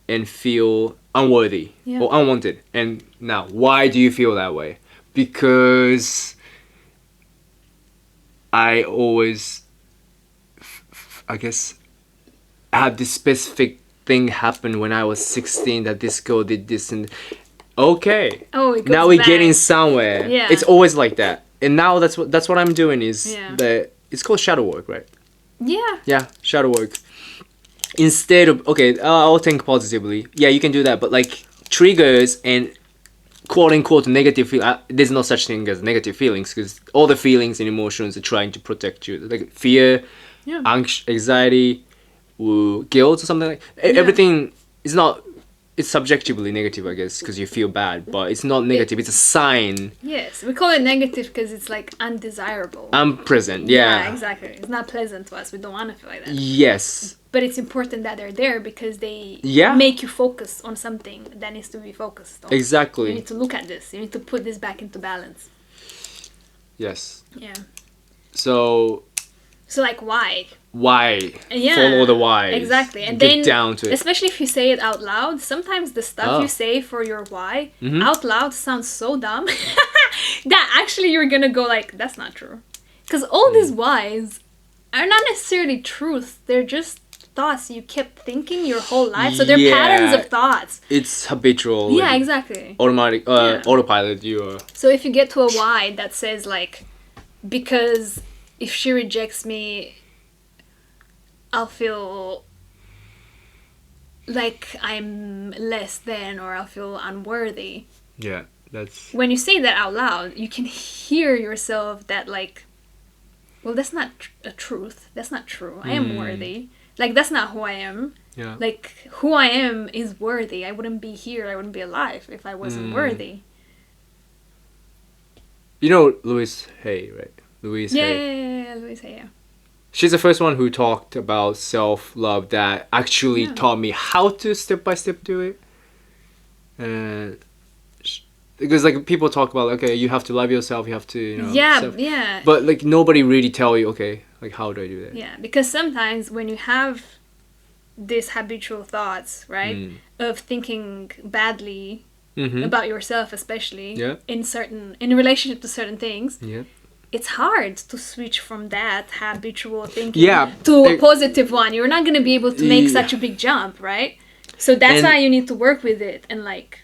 and feel unworthy or unwanted. And now, why do you feel that way? Because I always, I guess, had this specific thing happen when I was 16 that this girl did this and okay. Oh, it goes now we're back. getting somewhere. Yeah. It's always like that. And now that's what I'm doing is it's called shadow work, right? Yeah. Yeah, shadow work. Instead of I'll think positively. Yeah, you can do that, but like triggers and quote unquote negative there's no such thing as negative feelings because all the feelings and emotions are trying to protect you, like fear, anxiety, guilt or something like everything is not, it's subjectively negative, I guess, because you feel bad, but it's not negative. It's a sign. Yes, we call it negative because it's like undesirable. Unpleasant, Yeah, exactly. It's not pleasant to us. We don't want to feel like that. Yes. But it's important that they're there because they make you focus on something that needs to be focused on. Exactly. You need to look at this. You need to put this back into balance. Yes. Yeah. So like why? Why? Yeah. Follow the why. Exactly. And get then down to it. Especially if you say it out loud, sometimes the stuff you say for your why out loud sounds so dumb that actually you're gonna go like, that's not true. Because all these whys are not necessarily truth. They're just thoughts you kept thinking your whole life. So they're patterns of thoughts. It's habitual. Yeah, exactly. Automatic autopilot you are. So if you get to a why that says like, because if she rejects me, I'll feel like I'm less than, or I'll feel unworthy. Yeah, that's... When you say that out loud, you can hear yourself that like, well, that's not a truth. That's not true. I am worthy. Like, that's not who I am. Yeah. Like, who I am is worthy. I wouldn't be here. I wouldn't be alive if I wasn't worthy. You know Louise Hay, right? Louise Hay. Yeah, Louise Hay, yeah. She's the first one who talked about self-love that actually taught me how to step-by-step do it. And because like people talk about, okay, you have to love yourself, you have to, you know. Yeah. But like nobody really tell you, okay, like how do I do that? Yeah, because sometimes when you have these habitual thoughts, right, of thinking badly about yourself, especially in relationship to certain things, it's hard to switch from that habitual thinking to a positive one. You're not going to be able to make such a big jump, right? So that's why you need to work with it and like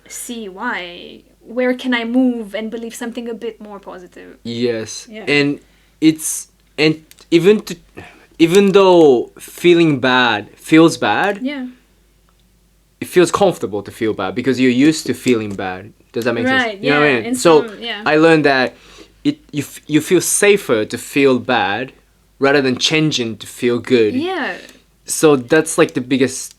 see where can I move and believe something a bit more positive. Yes. And even though feeling bad feels bad, it feels comfortable to feel bad because you're used to feeling bad. Does that make sense? You know what I mean? So I learned that you feel safer to feel bad rather than changing to feel good. Yeah. So that's like the biggest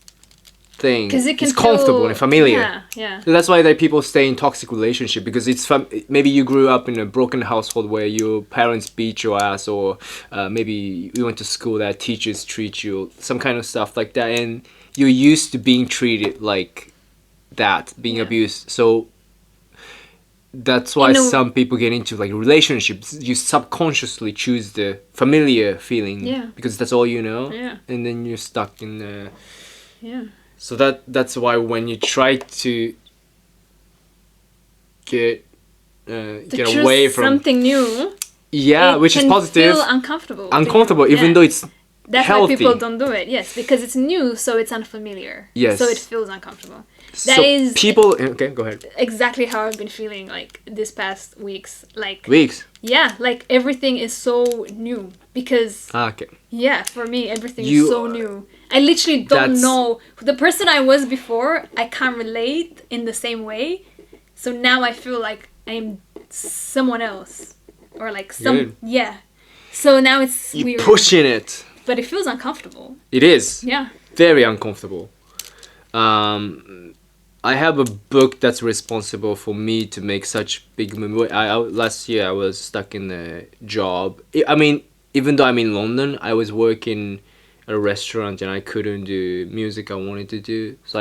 thing. Because it's comfortable and familiar. Yeah. So that's why like people stay in toxic relationship because it's maybe you grew up in a broken household where your parents beat your ass, or maybe you went to school that teachers treat you, some kind of stuff like that, and you're used to being treated like that, being abused. So that's why some people get into like relationships. You subconsciously choose the familiar feeling because that's all you know, and then you're stuck in the So that's why when you try to get away from something new, which is positive, feel uncomfortable, even though it's that's healthy. Why people don't do it. Yes, because it's new, so it's unfamiliar. Yes, so it feels uncomfortable. That is people. Okay, go ahead. Exactly how I've been feeling like this past weeks. Yeah, like everything is so new because. Yeah, for me everything is so new. I literally don't know the person I was before. I can't relate in the same way. So now I feel like I'm someone else, or like some So now it's weird. Pushing it. But it feels uncomfortable. It is. Yeah. Very uncomfortable. I have a book that's responsible for me to make such big movie. Last year I was stuck in a job. I mean, even though I'm in London, I was working at a restaurant and I couldn't do music I wanted to do. So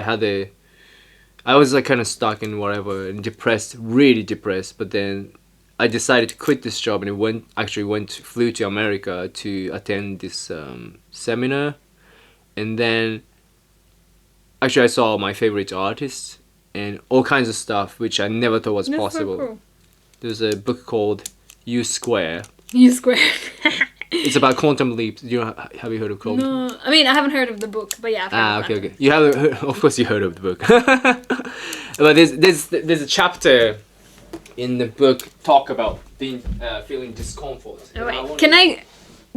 I was like kind of stuck in whatever and depressed, really depressed. But then I decided to quit this job and flew to America to attend this seminar, and then actually I saw my favorite artists and all kinds of stuff which I never thought was possible. So cool. There's a book called U Square. U Square. It's about quantum leaps. Have you heard of quantum? No, I mean I haven't heard of the book, but yeah. I've heard of Okay, that. okay. You have, of course, you heard of the book. But there's a chapter in the book talk about feeling discomfort. Oh, wait. Can I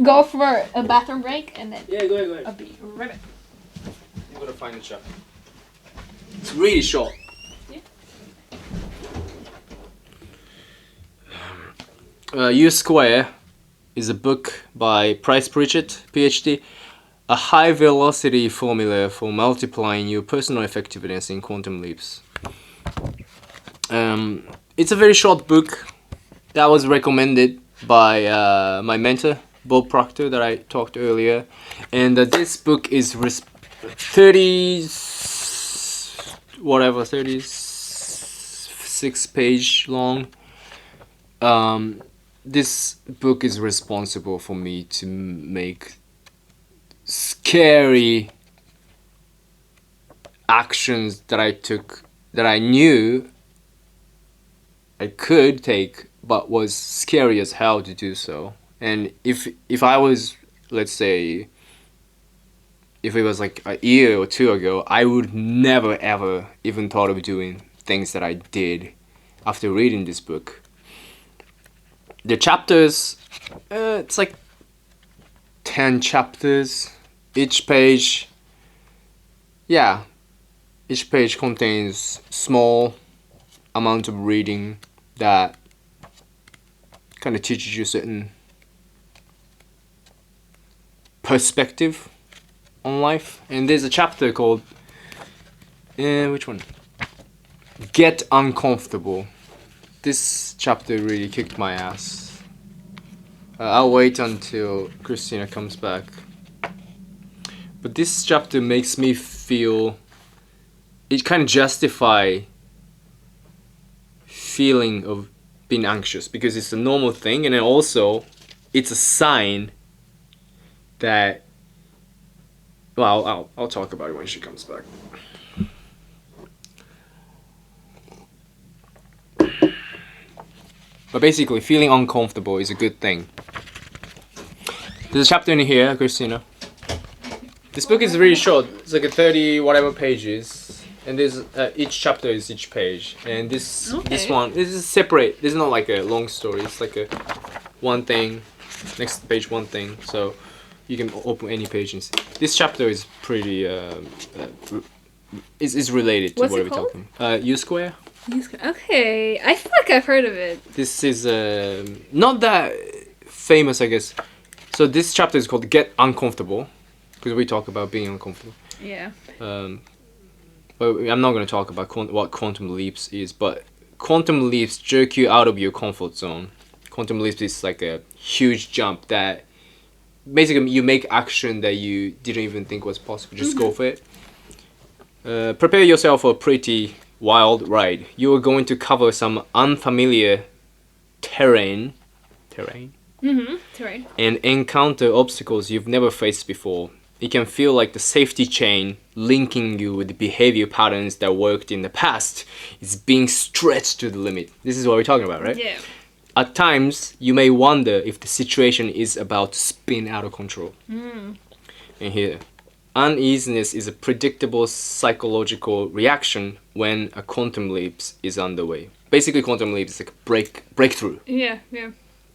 go for a bathroom break and then? Yeah, go ahead. I'll be right back. I'm gonna find the chapter. It's really short. Yeah. U Square is a book by Pretencious, PhD, a high velocity formula for multiplying your personal effectiveness in quantum leaps. It's a very short book that was recommended by my mentor, Bob Proctor, that I talked earlier. And this book is 36 page long. This book is responsible for me to make scary actions that I took, that I knew I could take, but was scary as hell to do so. And if I was, let's say, if it was like a year or two ago, I would never ever even thought of doing things that I did after reading this book. The chapters, it's like 10 chapters. Each page contains small amount of reading that kind of teaches you certain perspective on life. And there's a chapter called, which one? Get Uncomfortable. This chapter really kicked my ass. I'll wait until Cristina comes back. But this chapter makes me feel, it kind of justify feeling of being anxious, because it's a normal thing, and then also it's a sign that, well, I'll talk about it when she comes back. But basically, feeling uncomfortable is a good thing. There's a chapter in here, Cristina. This book is really short. It's like a 30 whatever pages, and there's each chapter is each page. And this one, this is separate. This is not like a long story. It's like a one thing, next page one thing. So you can open any page and see. This chapter is pretty is related to What's what it we're called? talking. U Square. Okay, I feel like I've heard of it. This is not that famous, I guess. So this chapter is called Get Uncomfortable, because we talk about being uncomfortable. Yeah. But I'm not going to talk about what quantum leaps is, but quantum leaps jerk you out of your comfort zone. Quantum leaps is like a huge jump that basically you make action that you didn't even think was possible. Just go for it. Prepare yourself for a pretty wild ride. You are going to cover some unfamiliar terrain. Terrain? And encounter obstacles you've never faced before. It can feel like the safety chain linking you with the behavior patterns that worked in the past is being stretched to the limit. This is what we're talking about, right? Yeah. At times, you may wonder if the situation is about to spin out of control. And here, uneasiness is a predictable psychological reaction when a quantum leap is underway. Basically, quantum leap is like a breakthrough. Yeah.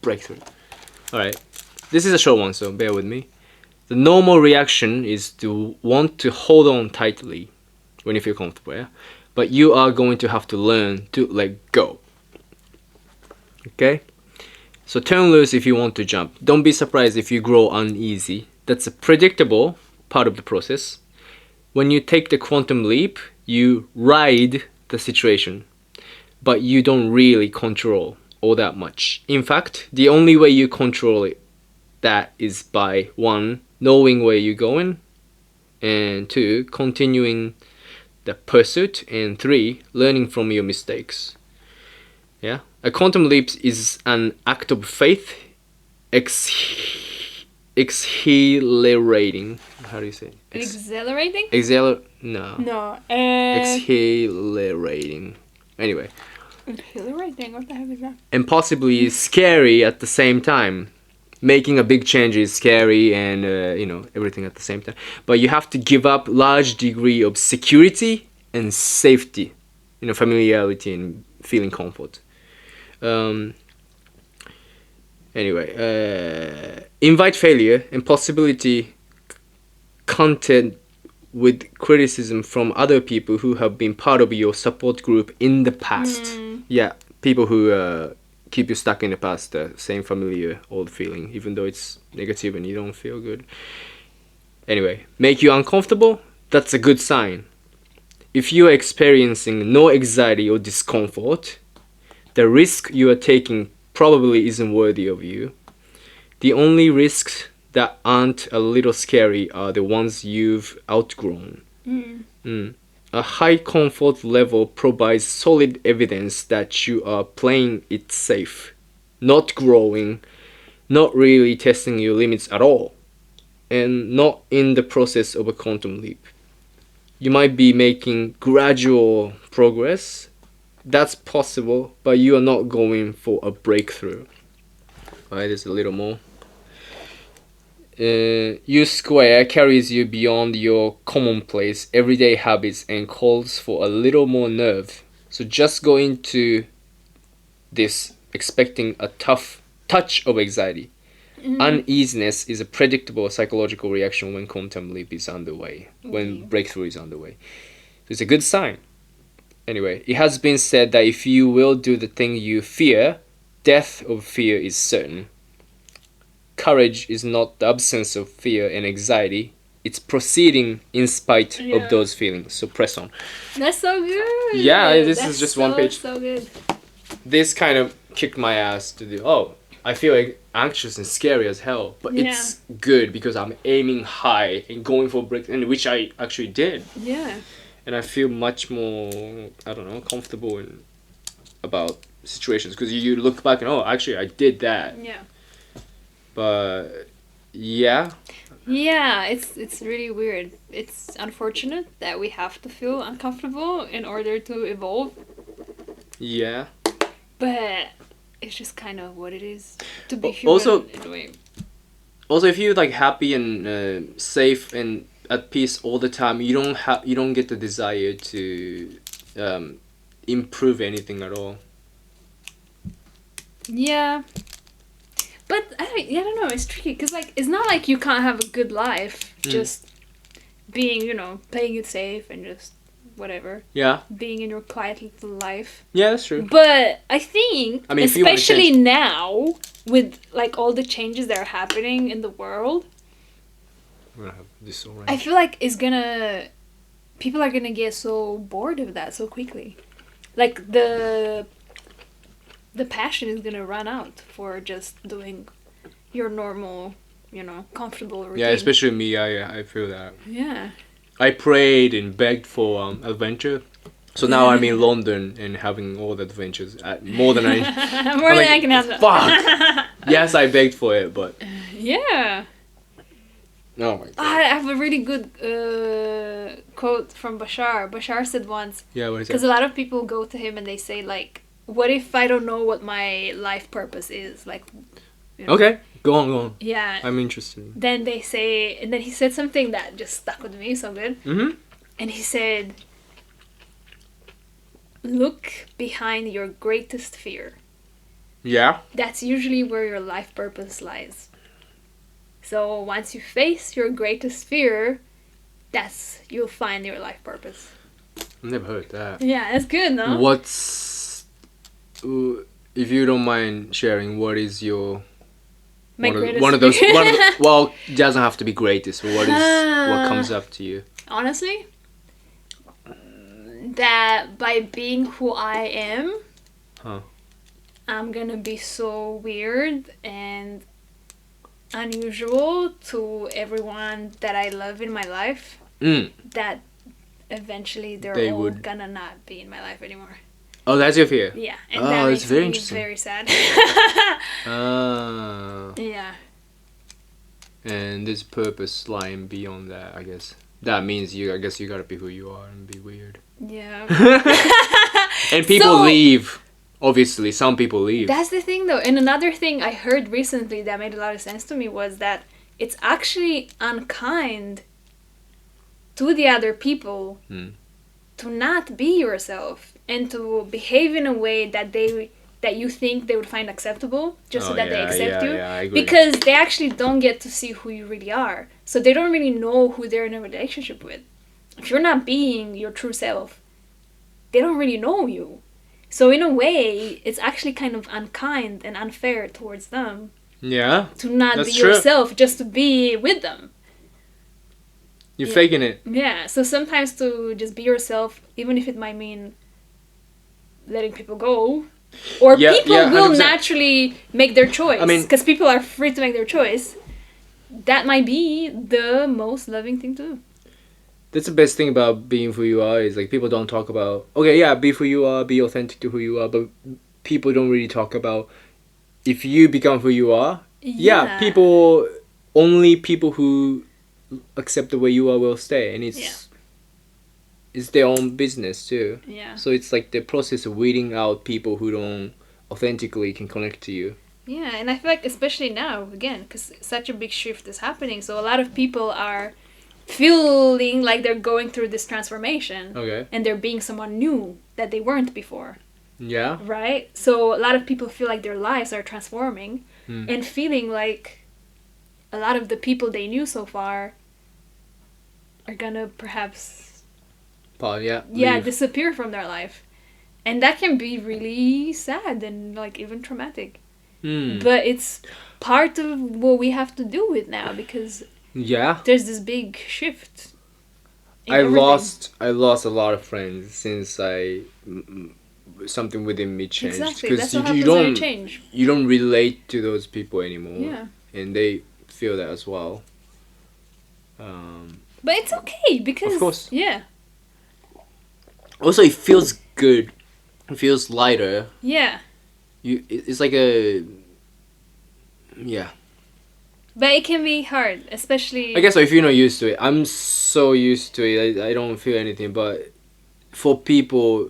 Breakthrough. Alright, this is a short one, so bear with me. The normal reaction is to want to hold on tightly when you feel comfortable, yeah? But you are going to have to learn to let go. Okay? So turn loose if you want to jump. Don't be surprised if you grow uneasy. That's a predictable part of the process. When you take the quantum leap, you ride the situation, but you don't really control all that much. In fact, the only way you control it, that is by 1, knowing where you're going, and 2, continuing the pursuit, and 3, learning from your mistakes. Yeah, a quantum leap is an act of faith, exhilarating. How do you say? Exhilarating? No. No. Exhilarating. Anyway. Exhilarating? What the heck is that? And possibly scary at the same time. Making a big change is scary and, everything at the same time. But you have to give up large degree of security and safety. Familiarity and feeling comfort. Invite failure and possibility content with criticism from other people who have been part of your support group in the past. Yeah, people who keep you stuck in the past, same familiar old feeling, even though it's negative and you don't feel good. Anyway, make you uncomfortable? That's a good sign. If you are experiencing no anxiety or discomfort, the risk you are taking probably isn't worthy of you. The only risks that aren't a little scary are the ones you've outgrown. A high comfort level provides solid evidence that you are playing it safe, not growing, not really testing your limits at all, and not in the process of a quantum leap. You might be making gradual progress. That's possible, but you are not going for a breakthrough. Alright, there's a little more. U square carries you beyond your commonplace everyday habits and calls for a little more nerve. So just go into this expecting a tough touch of anxiety. Uneasiness is a predictable psychological reaction when quantum leap is underway, when breakthrough is underway. So it's a good sign. Anyway, it has been said that if you will do the thing you fear, death of fear is certain. Courage is not the absence of fear and anxiety. It's proceeding in spite of those feelings. So press on. That's so good. Yeah, this is just one page. So good. This kind of kicked my ass to do. I feel like anxious and scary as hell. But it's good because I'm aiming high and going for breakthrough, which I actually did. Yeah. And I feel much more, comfortable about situations. Because you look back and, actually I did that. Yeah. But yeah, it's really weird. It's unfortunate that we have to feel uncomfortable in order to evolve. Yeah, but it's just kind of what it is to be human in a way. Also, if you're happy and safe and at peace all the time, you don't get the desire to improve anything at all. Yeah. But I don't know, it's tricky because it's not like you can't have a good life just being, playing it safe and just whatever. Yeah. Being in your quiet little life. Yeah, that's true. But I think, especially now with all the changes that are happening in the world, I'm gonna have this already. I feel like people are gonna get so bored of that so quickly. The passion is gonna run out for just doing your normal, comfortable routine. Yeah, especially me. I feel that. Yeah. I prayed and begged for adventure, so now I'm in London and having all the adventures. More than I can have that. Fuck. Yes, I begged for it, but. Yeah. Oh my god. I have a really good quote from Bashar. Bashar said once. Yeah, what is it? Because a lot of people go to him and they say what if I don't know what my life purpose is? Okay, go on. Yeah. I'm interested. Then they say, and then he said something that just stuck with me so good. Mm-hmm. And he said, look behind your greatest fear. Yeah. That's usually where your life purpose lies. So once you face your greatest fear, you'll find your life purpose. I've never heard that. Yeah, that's good, no? If you don't mind sharing, what is your one of those? Well, it doesn't have to be greatest. But what comes up to you? Honestly, that by being who I am, Huh. I'm gonna be so weird and unusual to everyone that I love in my life that eventually they're They all would- gonna not be in my life anymore. Oh, that's your fear. Yeah, and Oh, that it's makes very me interesting. very sad. Ah. Yeah. And there's purpose lying beyond that, I guess. That means I guess you gotta be who you are and be weird. Yeah. And people So- leave. Obviously, some people leave. That's the thing though. And another thing I heard recently that made a lot of sense to me was that it's actually unkind to the other people to not be yourself and to behave in a way that you think they would find acceptable just so that they accept you. Yeah, I agree. Because they actually don't get to see who you really are. So they don't really know who they're in a relationship with. If you're not being your true self, they don't really know you. So in a way, it's actually kind of unkind and unfair towards them Yeah. to not That's be true. yourself just to be with them. You're Yeah. faking it. Yeah, so sometimes to just be yourself, even if it might mean letting people go, or Yeah, people yeah, will 100%. naturally make their choice, I mean- because people are free to make their choice, that might be the most loving thing to do. That's the best thing about being who you are is like people don't talk about, okay, yeah, be who you are, be authentic to who you are, but people don't really talk about if you become who you are. Yeah, only people who accept the way you are will stay, and it's their own business too. Yeah. So it's like the process of weeding out people who don't authentically can connect to you. Yeah, and I feel like especially now, again, because such a big shift is happening, so a lot of people are feeling like they're going through this transformation. Okay. And they're being someone new that they weren't before. Yeah. Right? So a lot of people feel like their lives are transforming and feeling like a lot of the people they knew so far are gonna perhaps Leave. disappear from their life. And that can be really sad and like even traumatic. But it's part of what we have to deal with now because Yeah. there's this big shift. in I everything. lost a lot of friends since something within me changed. Exactly, 'Cause that's what you happens when you don't change. you don't relate to those people anymore. Yeah. And they feel that as well. But it's okay because Of course. Yeah. Also, it feels good. It feels lighter. Yeah. It's like a yeah. But it can be hard, especially I guess if you're not used to it, I'm so used to it. I don't feel anything, but for people,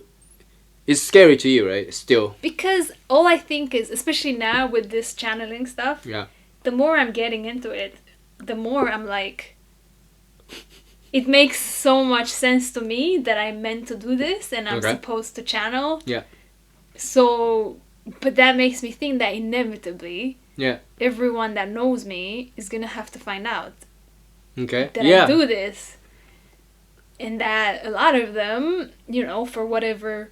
it's scary to you, right? Still. because all I think is, especially now with this channeling stuff, Yeah. the more I'm getting into it, the more I'm like, it makes so much sense to me that I'm meant to do this and I'm Okay. supposed to channel. Yeah. So, but that makes me think that inevitably, Yeah. everyone that knows me is gonna have to find out Okay. that yeah. I do this. And that a lot of them, for whatever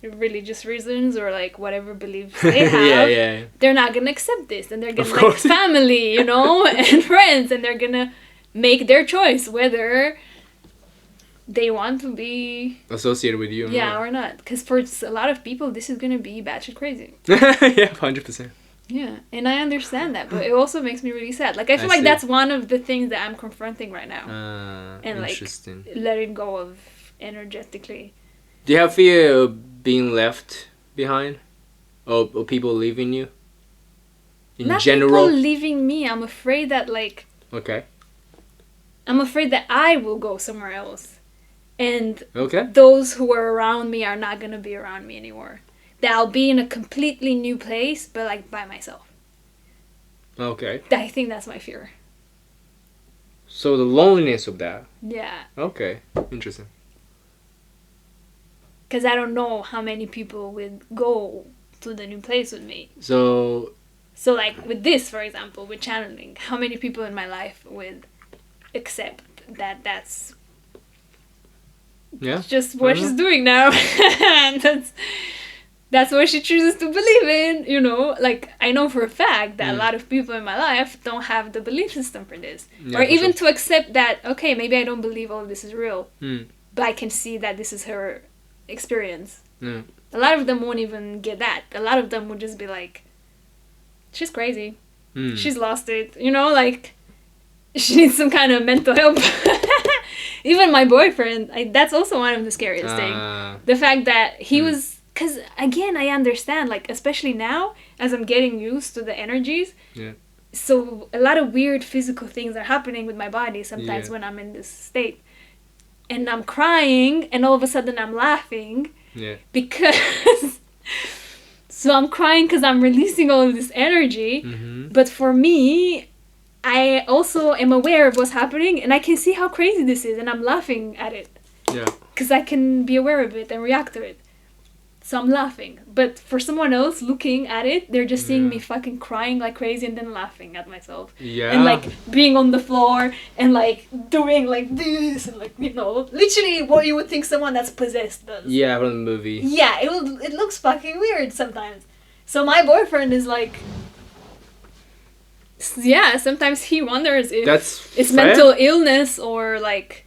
religious reasons or like whatever beliefs they have, yeah. they're not gonna accept this. And they're gonna Of like course. family, and friends, and they're gonna make their choice whether they want to be Associated with you. or not. Because for a lot of people, this is gonna be batshit crazy. Yeah, 100%. Yeah, and I understand that, but it also makes me really sad. Like, I feel like see. that's one of the things that I'm confronting right now. And, like, Interesting. Letting go of energetically. Do you have fear of being left behind? Or people leaving you? In Not general? people leaving me. I'm afraid that, like, Okay. I'm afraid that I will go somewhere else. And Okay. those who are around me are not going to be around me anymore. That I'll be in a completely new place, but, like, by myself. Okay. I think that's my fear. So the loneliness of that. Yeah. Okay. Interesting. Because I don't know how many people would go to the new place with me. So So, like, with this, for example, with channeling, how many people in my life would accept that that's yeah. just what she's doing now? And that's what she chooses to believe in, Like, I know for a fact that a lot of people in my life don't have the belief system for this. Yeah, or for even sure. to accept that, okay, maybe I don't believe all of this is real. but I can see that this is her experience. Yeah. A lot of them won't even get that. A lot of them would just be like, she's crazy. She's lost it. You know, like, she needs some kind of mental help. Even my boyfriend, that's also one of the scariest things. The fact that he was, because again, I understand, like, especially now, as I'm getting used to the energies. Yeah. So a lot of weird physical things are happening with my body sometimes when I'm in this state. And I'm crying, and all of a sudden I'm laughing. Yeah. Because... So I'm crying because I'm releasing all of this energy. But for me, I also am aware of what's happening, and I can see how crazy this is, and I'm laughing at it. Yeah. Because I can be aware of it and react to it. So I'm laughing. But for someone else looking at it, they're just seeing me fucking crying like crazy and then laughing at myself. Yeah. And like being on the floor and like doing like this and like, you know, literally what you would think someone that's possessed does. Yeah, from the movie. Yeah, it looks fucking weird sometimes. So my boyfriend is like... Yeah, sometimes he wonders if it's fair. mental illness or like...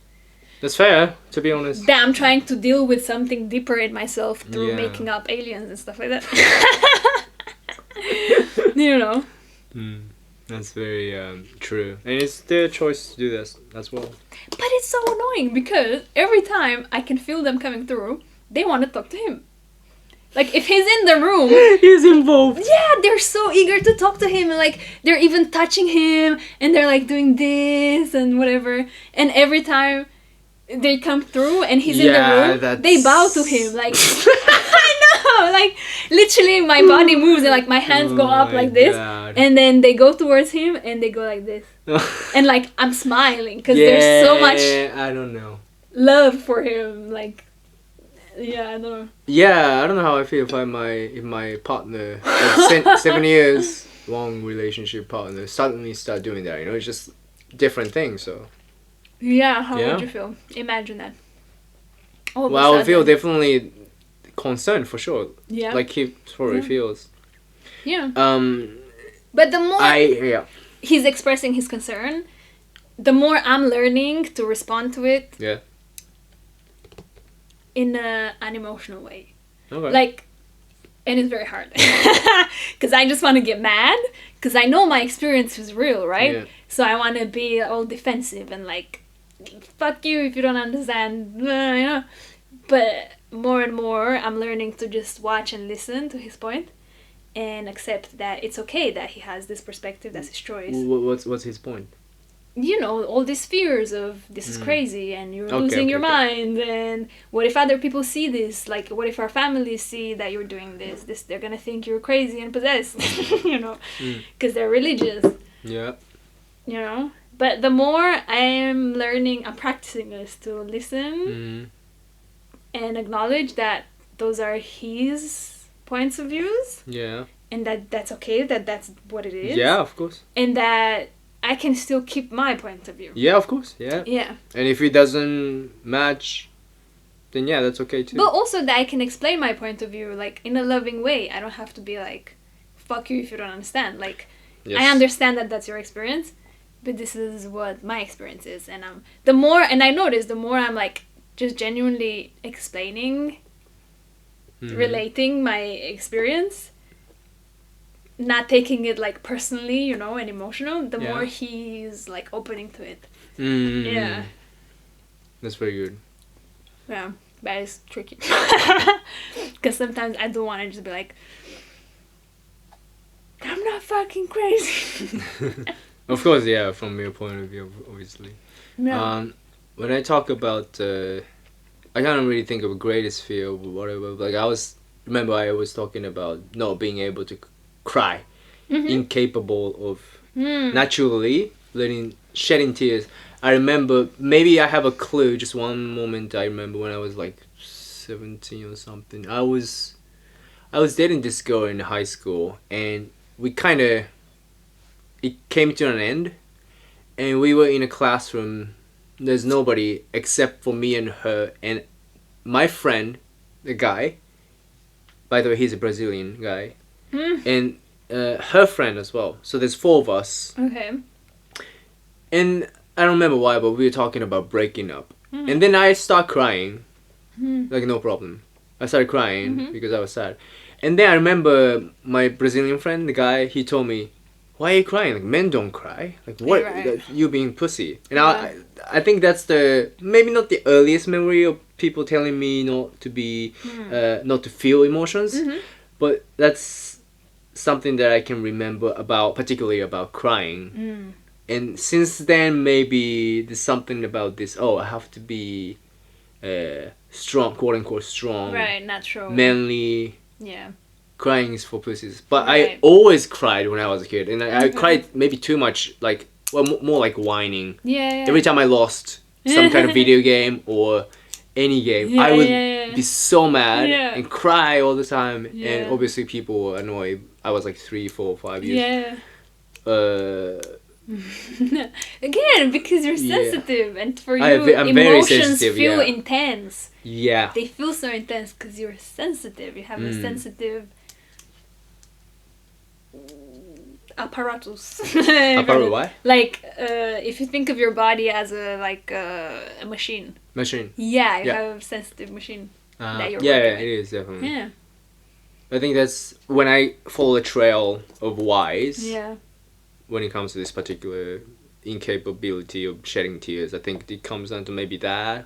That's fair, to be honest. That I'm trying to deal with something deeper in myself through making up aliens and stuff like that. You know. That's very true. And it's their choice to do this as well. But it's so annoying because every time I can feel them coming through, they want to talk to him. Like, if he's in the room... He's involved. Yeah, they're so eager to talk to him. And, like, they're even touching him. And they're, like, doing this and whatever. And every time... they come through and he's in the room, they bow to him, like, I know, like, literally my body moves and, like, my hands go up like this, and then they go towards him and they go like this, and, like, I'm smiling, because there's so much, I don't know, love for him, like, yeah, I don't know. Yeah, I don't know how I feel if my partner, like, 7 years long relationship partner, suddenly start doing that, you know, it's just different things, so. Yeah, how would you feel? Imagine that. Well, I would feel definitely concerned for sure. Yeah. Like he probably feels. Yeah. But the more he's expressing his concern, the more I'm learning to respond to it. Yeah. In an unemotional way. Okay. Like, and it's very hard. Because I just want to get mad. Because I know my experience is real, right? Yeah. So I want to be all defensive and like, fuck you if you don't understand, you know. But more and more, I'm learning to just watch and listen to his point, and accept that it's okay that he has this perspective. That's his choice. What's his point? You know, all these fears of this is crazy and you're losing your mind, and what if other people see this? Like, what if our families see that you're doing this? They're gonna think you're crazy and possessed, you know, because they're religious. Yeah. You know. But the more I am learning, I'm practicing this to listen and acknowledge that those are his points of views. Yeah. And that's okay, that's what it is. Yeah, of course. And that I can still keep my point of view. Yeah, of course. Yeah. Yeah. And if it doesn't match, then yeah, that's okay too. But also that I can explain my point of view, like, in a loving way. I don't have to be like, fuck you if you don't understand. Like, I understand that that's your experience. But this is what my experience is, and I notice the more I'm like just genuinely explaining, relating my experience, not taking it like personally, you know, and emotional, the more he's like opening to it. Yeah. That's very good. Yeah, but it's tricky. Because sometimes I do want to just be like, I'm not fucking crazy. Of course, yeah, from your point of view, obviously. Yeah. When I talk about, I can't really think of a greatest fear or whatever. Like I was talking about not being able to cry, incapable of naturally shedding tears. I remember, maybe I have a clue, just one moment I remember when I was like 17 or something. I was dating this girl in high school, and we kind of, it came to an end, and we were in a classroom. There's nobody except for me and her and my friend, the guy. By the way, he's a Brazilian guy, and her friend as well. So there's 4 of us. Okay. And I don't remember why, but we were talking about breaking up, And then I start crying. Like, no problem. I started crying because I was sad. And then I remember my Brazilian friend, the guy, he told me, why are you crying? Like, men don't cry. Like, what? Right. You being pussy. And I think that's maybe not the earliest memory of people telling me not to be, not to feel emotions. But that's something that I can remember particularly about crying. And since then, maybe there's something about this, I have to be strong, quote unquote strong. Right, natural. Manly. Yeah. Crying is for pussies. But Right. I always cried when I was a kid. And I cried maybe too much, like, well, more like whining. Yeah. Every time I lost some kind of video game or any game, I would be so mad and cry all the time. And obviously people were annoyed. I was like 3, 4, 5 years. Again, because you're sensitive, and for you, I'm very emotions sensitive, feel intense. Yeah. They feel so intense because you're sensitive. You have a sensitive apparatus. Apparatus what? Like, if you think of your body as a machine. Machine. Yeah, you have a sensitive machine that you're yeah, working it with. is definitely. Yeah. I think that's when I follow the trail of whys. Yeah. When it comes to this particular incapability of shedding tears, I think it comes down to maybe that.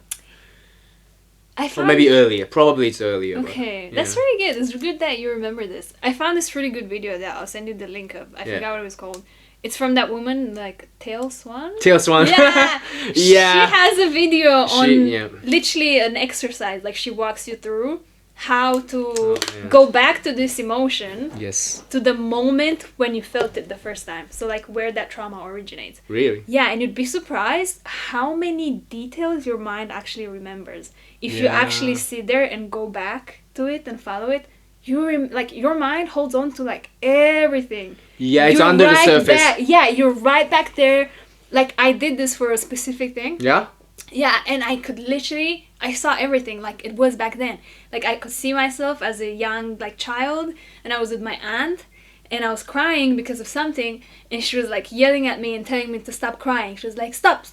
Or maybe earlier. Probably it's earlier. Okay, but, that's very good. It's good that you remember this. I found this really good video that I'll send you the link of. I forgot what it was called. It's from that woman, like, Tail Swan? Tail Swan. Yeah. Yeah. She has a video on yeah. literally an exercise. Like, she walks you through how to go back to this emotion. Yes. To the moment when you felt it the first time. So, like, where that trauma originates. Really? Yeah, and you'd be surprised how many details your mind actually remembers. If you actually sit there and go back to it and follow it, your mind holds on to, like, everything. Yeah, it's under the surface. You're right back there. Like, I did this for a specific thing. Yeah? Yeah, and I could literally, I saw everything like it was back then. Like, I could see myself as a young, like, child, and I was with my aunt, and I was crying because of something, and she was, like, yelling at me and telling me to stop crying. She was like, stop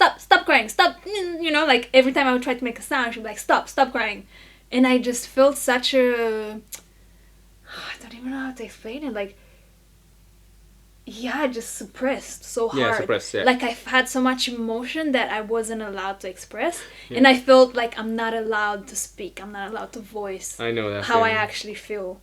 crying, stop, you know, like, every time I would try to make a sound, she'd be like, stop crying. And I just felt such a, I don't even know how to explain it, like, just suppressed so hard. Yeah, suppressed, yeah. Like, I've had so much emotion that I wasn't allowed to express. Yeah. And I felt like I'm not allowed to speak. I'm not allowed to voice I know that how I actually feel.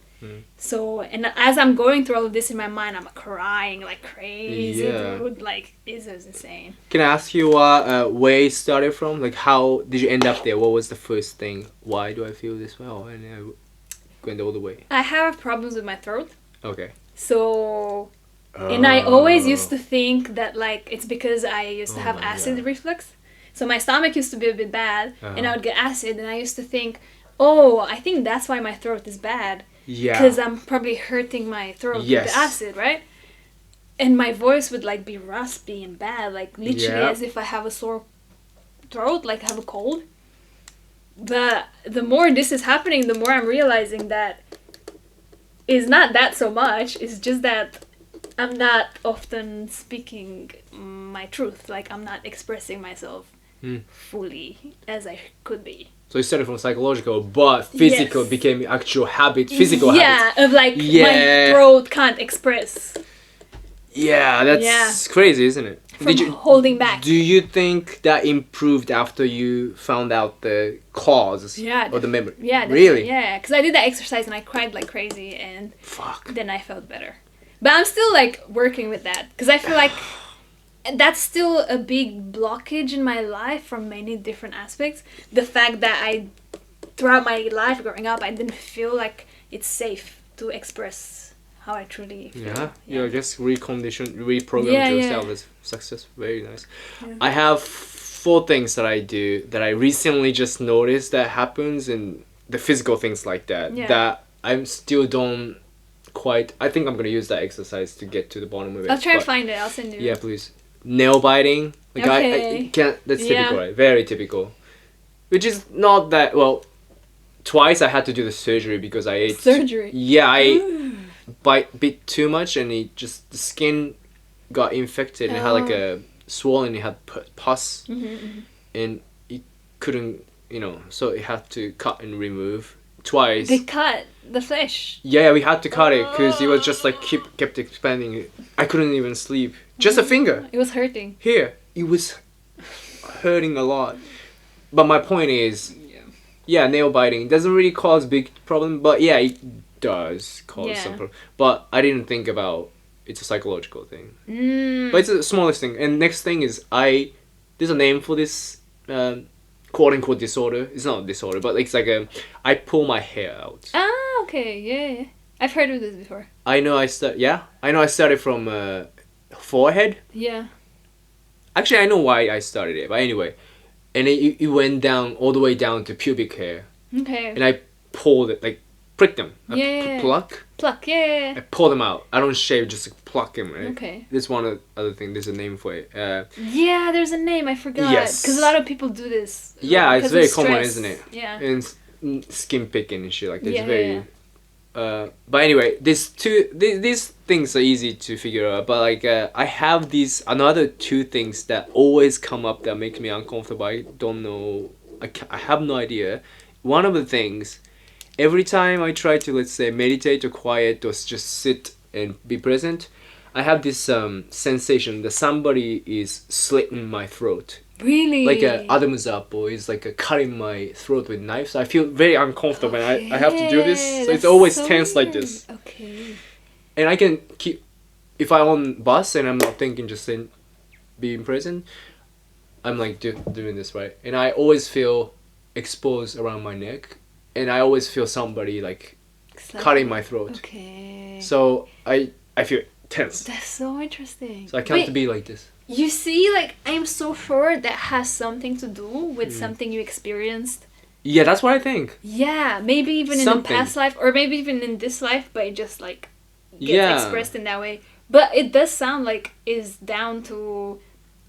So, and as I'm going through all of this in my mind, I'm crying like crazy, dude. Like, this is insane. Can I ask you where it started from? Like, how did you end up there? What was the first thing? Why do I feel this way? And I went all the way. I have problems with my throat. Okay. So... And I always used to think that, like, it's because I used to have acid reflux. So my stomach used to be a bit bad, and I would get acid, and I used to think, I think that's why my throat is bad. Yeah. Because I'm probably hurting my throat with the acid, right? And my voice would, like, be raspy and bad, like, literally as if I have a sore throat, like I have a cold. But the more this is happening, the more I'm realizing that it's not that so much. It's just that I'm not often speaking my truth. Like, I'm not expressing myself fully as I could be. So it started from psychological, but physical became actual habit, physical habit. Yeah, of like, my throat can't express. Yeah, that's crazy, isn't it? From holding back. Do you think that improved after you found out the cause of the memory? Yeah, really? Yeah, because I did that exercise and I cried like crazy, and then I felt better. But I'm still, like, working with that. Because I feel like that's still a big blockage in my life from many different aspects. The fact that throughout my life growing up, I didn't feel like it's safe to express how I truly feel. Yeah, just reprogram yourself as success. Very nice. Yeah. I have 4 things that I do that I recently just noticed that happens, and the physical things like that, that I still don't quite. I think I'm gonna use that exercise to get to the bottom of it. I'll try and find it. I'll send you. Yeah, please. Nail biting. Like, I can't. That's typical, right? Very typical. Which is not that well. Twice I had to do the surgery because I ate. Surgery. Yeah, I bit too much, and the skin got infected and it had like a swollen. It had pus, and couldn't, so it had to cut and remove twice. They cut the flesh. Yeah, we had to cut it because it was just like kept expanding. I couldn't even sleep. Just a finger. It was hurting. Here, it was hurting a lot. But my point is, nail biting doesn't really cause big problem, but yeah, it does cause some problem. But I didn't think about it's a psychological thing. But it's the smallest thing. And next thing is there's a name for this quote unquote disorder. It's not a disorder, but it's like I pull my hair out. Ah, okay, yeah. I've heard of this before. I know I started from forehead. Yeah. Actually, I know why I started it, but anyway. And it went down all the way down to pubic hair. Okay. And I pulled it, like, prick them. Pluck, yeah. I pull them out. I don't shave, just like, pluck them, right? Okay. There's one other thing, there's a name for it. Yeah, there's a name, I forgot. Yes. Because a lot of people do this. Yeah, it's very common, isn't it? Yeah. And skin picking and shit like that. Yeah, It's very... but anyway, these things are easy to figure out. But like, I have these another two things that always come up that make me uncomfortable. I don't know. I have no idea. One of the things, every time I try to, let's say, meditate or quiet or just sit and be present, I have this sensation that somebody is slitting my throat. Really? Like Adam's apple is like cutting my throat with knives. I feel very uncomfortable and I have to do this. So it's always so tense like this. Okay. And I can keep, if I'm on bus and I'm not thinking, just in being present, I'm like doing this, right? And I always feel exposed around my neck. And I always feel somebody like cutting my throat. Okay. So I feel tense. That's so interesting. So I can't be like this. You see, like, I'm so sure that has something to do with something you experienced. Yeah, that's what I think. Yeah, maybe even in the past life, or maybe even in this life, but it just, like, gets expressed in that way. But it does sound like it's down to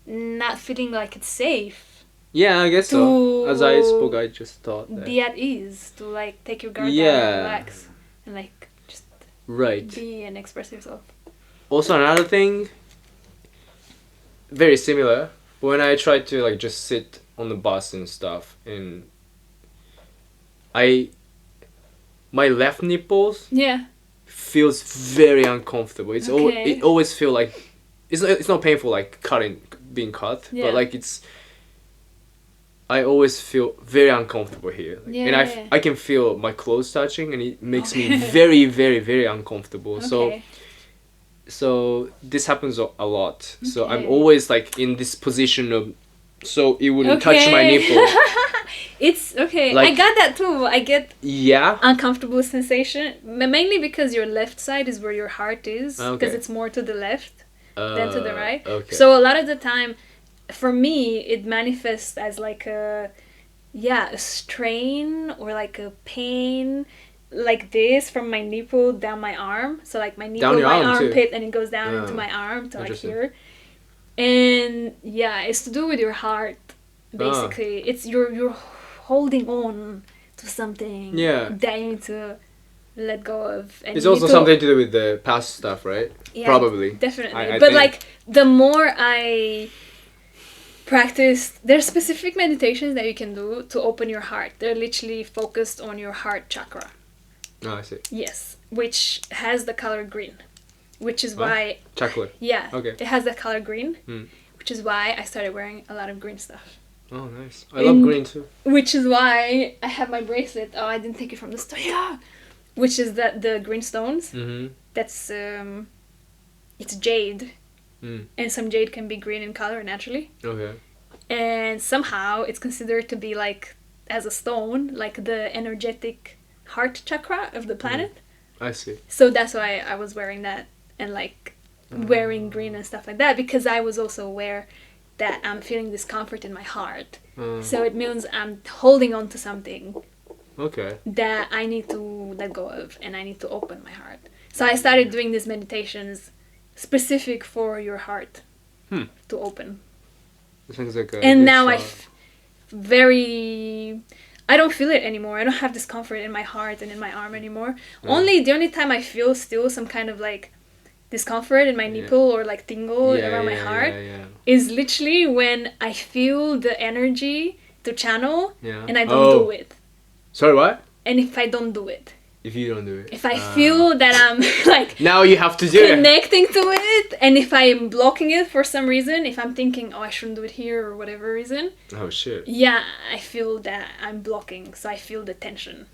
not feeling like it's safe. Yeah, I guess so. As I spoke, I just thought that. Be at ease, to, like, take your guard down and relax. And, like, just be and express yourself. Also, another thing... very similar. When I try to like just sit on the bus and stuff, and my left nipples feels very uncomfortable. It always feel like it's not painful like being cut, but like I always feel very uncomfortable here, and I can feel my clothes touching, and it makes me very very very uncomfortable. So this happens a lot. Okay. So I'm always like in this position of, so it wouldn't touch my nipple. It's okay. Like, I got that too. I get uncomfortable sensation, mainly because your left side is where your heart is, because it's more to the left than to the right. Okay. So a lot of the time, for me, it manifests as like a strain or like a pain. Like this from my nipple down my arm, so like my nipple, my armpit, and it goes down into my arm to like here, and it's to do with your heart, basically. It's you're holding on to something that you need to let go of. And it's also something to do with the past stuff, right? Yeah, probably, definitely. But like the more I practice, there's specific meditations that you can do to open your heart. They're literally focused on your heart chakra. Oh, I see. Yes, which has the color green, which is why... Chocolate. Yeah. Okay. It has the color green, which is why I started wearing a lot of green stuff. Oh, nice. I love green too. Which is why I have my bracelet. Oh, I didn't take it from the store. Yeah. Which is the green stones. Mm-hmm. That's, it's jade. And some jade can be green in color naturally. Okay. And somehow it's considered to be like, as a stone, like the energetic heart chakra of the planet. I see. So that's why I was wearing that and like wearing green and stuff like that, because I was also aware that I'm feeling discomfort in my heart. So it means I'm holding on to something that I need to let go of, and I need to open my heart. So I started doing these meditations specific for your heart to open. Sounds like a and now I don't feel it anymore. I don't have discomfort in my heart and in my arm anymore. The only time I feel still some kind of like discomfort in my nipple or like tingle around my heart is literally when I feel the energy to channel, Yeah. and I don't do it. Sorry, what? And if I don't do it, If you don't do it. if I feel that I'm like now you have to do it. connecting to it, and if I am blocking it for some reason, if I'm thinking, oh, I shouldn't do it here or whatever reason, Oh shit. yeah, I feel that I'm blocking, so I feel the tension.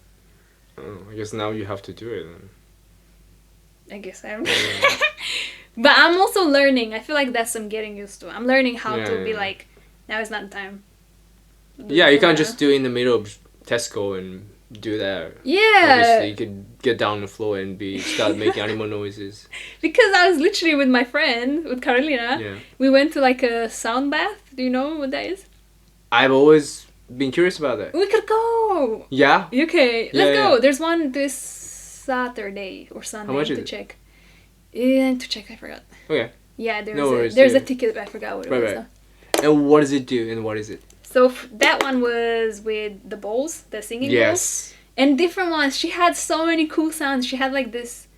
Oh, I guess now you have to do it then. I guess I'm. But I'm also learning. I feel like that's I'm getting used to. I'm learning how to be like, now is not the time. Yeah, you can't just do it in the middle of Tesco and do that. Yeah. Obviously, you could get down on the floor and start making animal noises. Because I was literally with my friend, with Carolina. Yeah. We went to like a sound bath. Do you know what that is? I've always been curious about that. We could go. Yeah? Okay, let's go. Yeah. There's one this Saturday or Sunday. How much to is it? check. Yeah, to check, I forgot. Okay. Yeah, there's No worries, there's a yeah. ticket, I forgot what it Right, was. right. And what does it do and what is it? So that one was with the bowls, the singing bowls. Yes. And different ones. She had so many cool sounds. She had like this,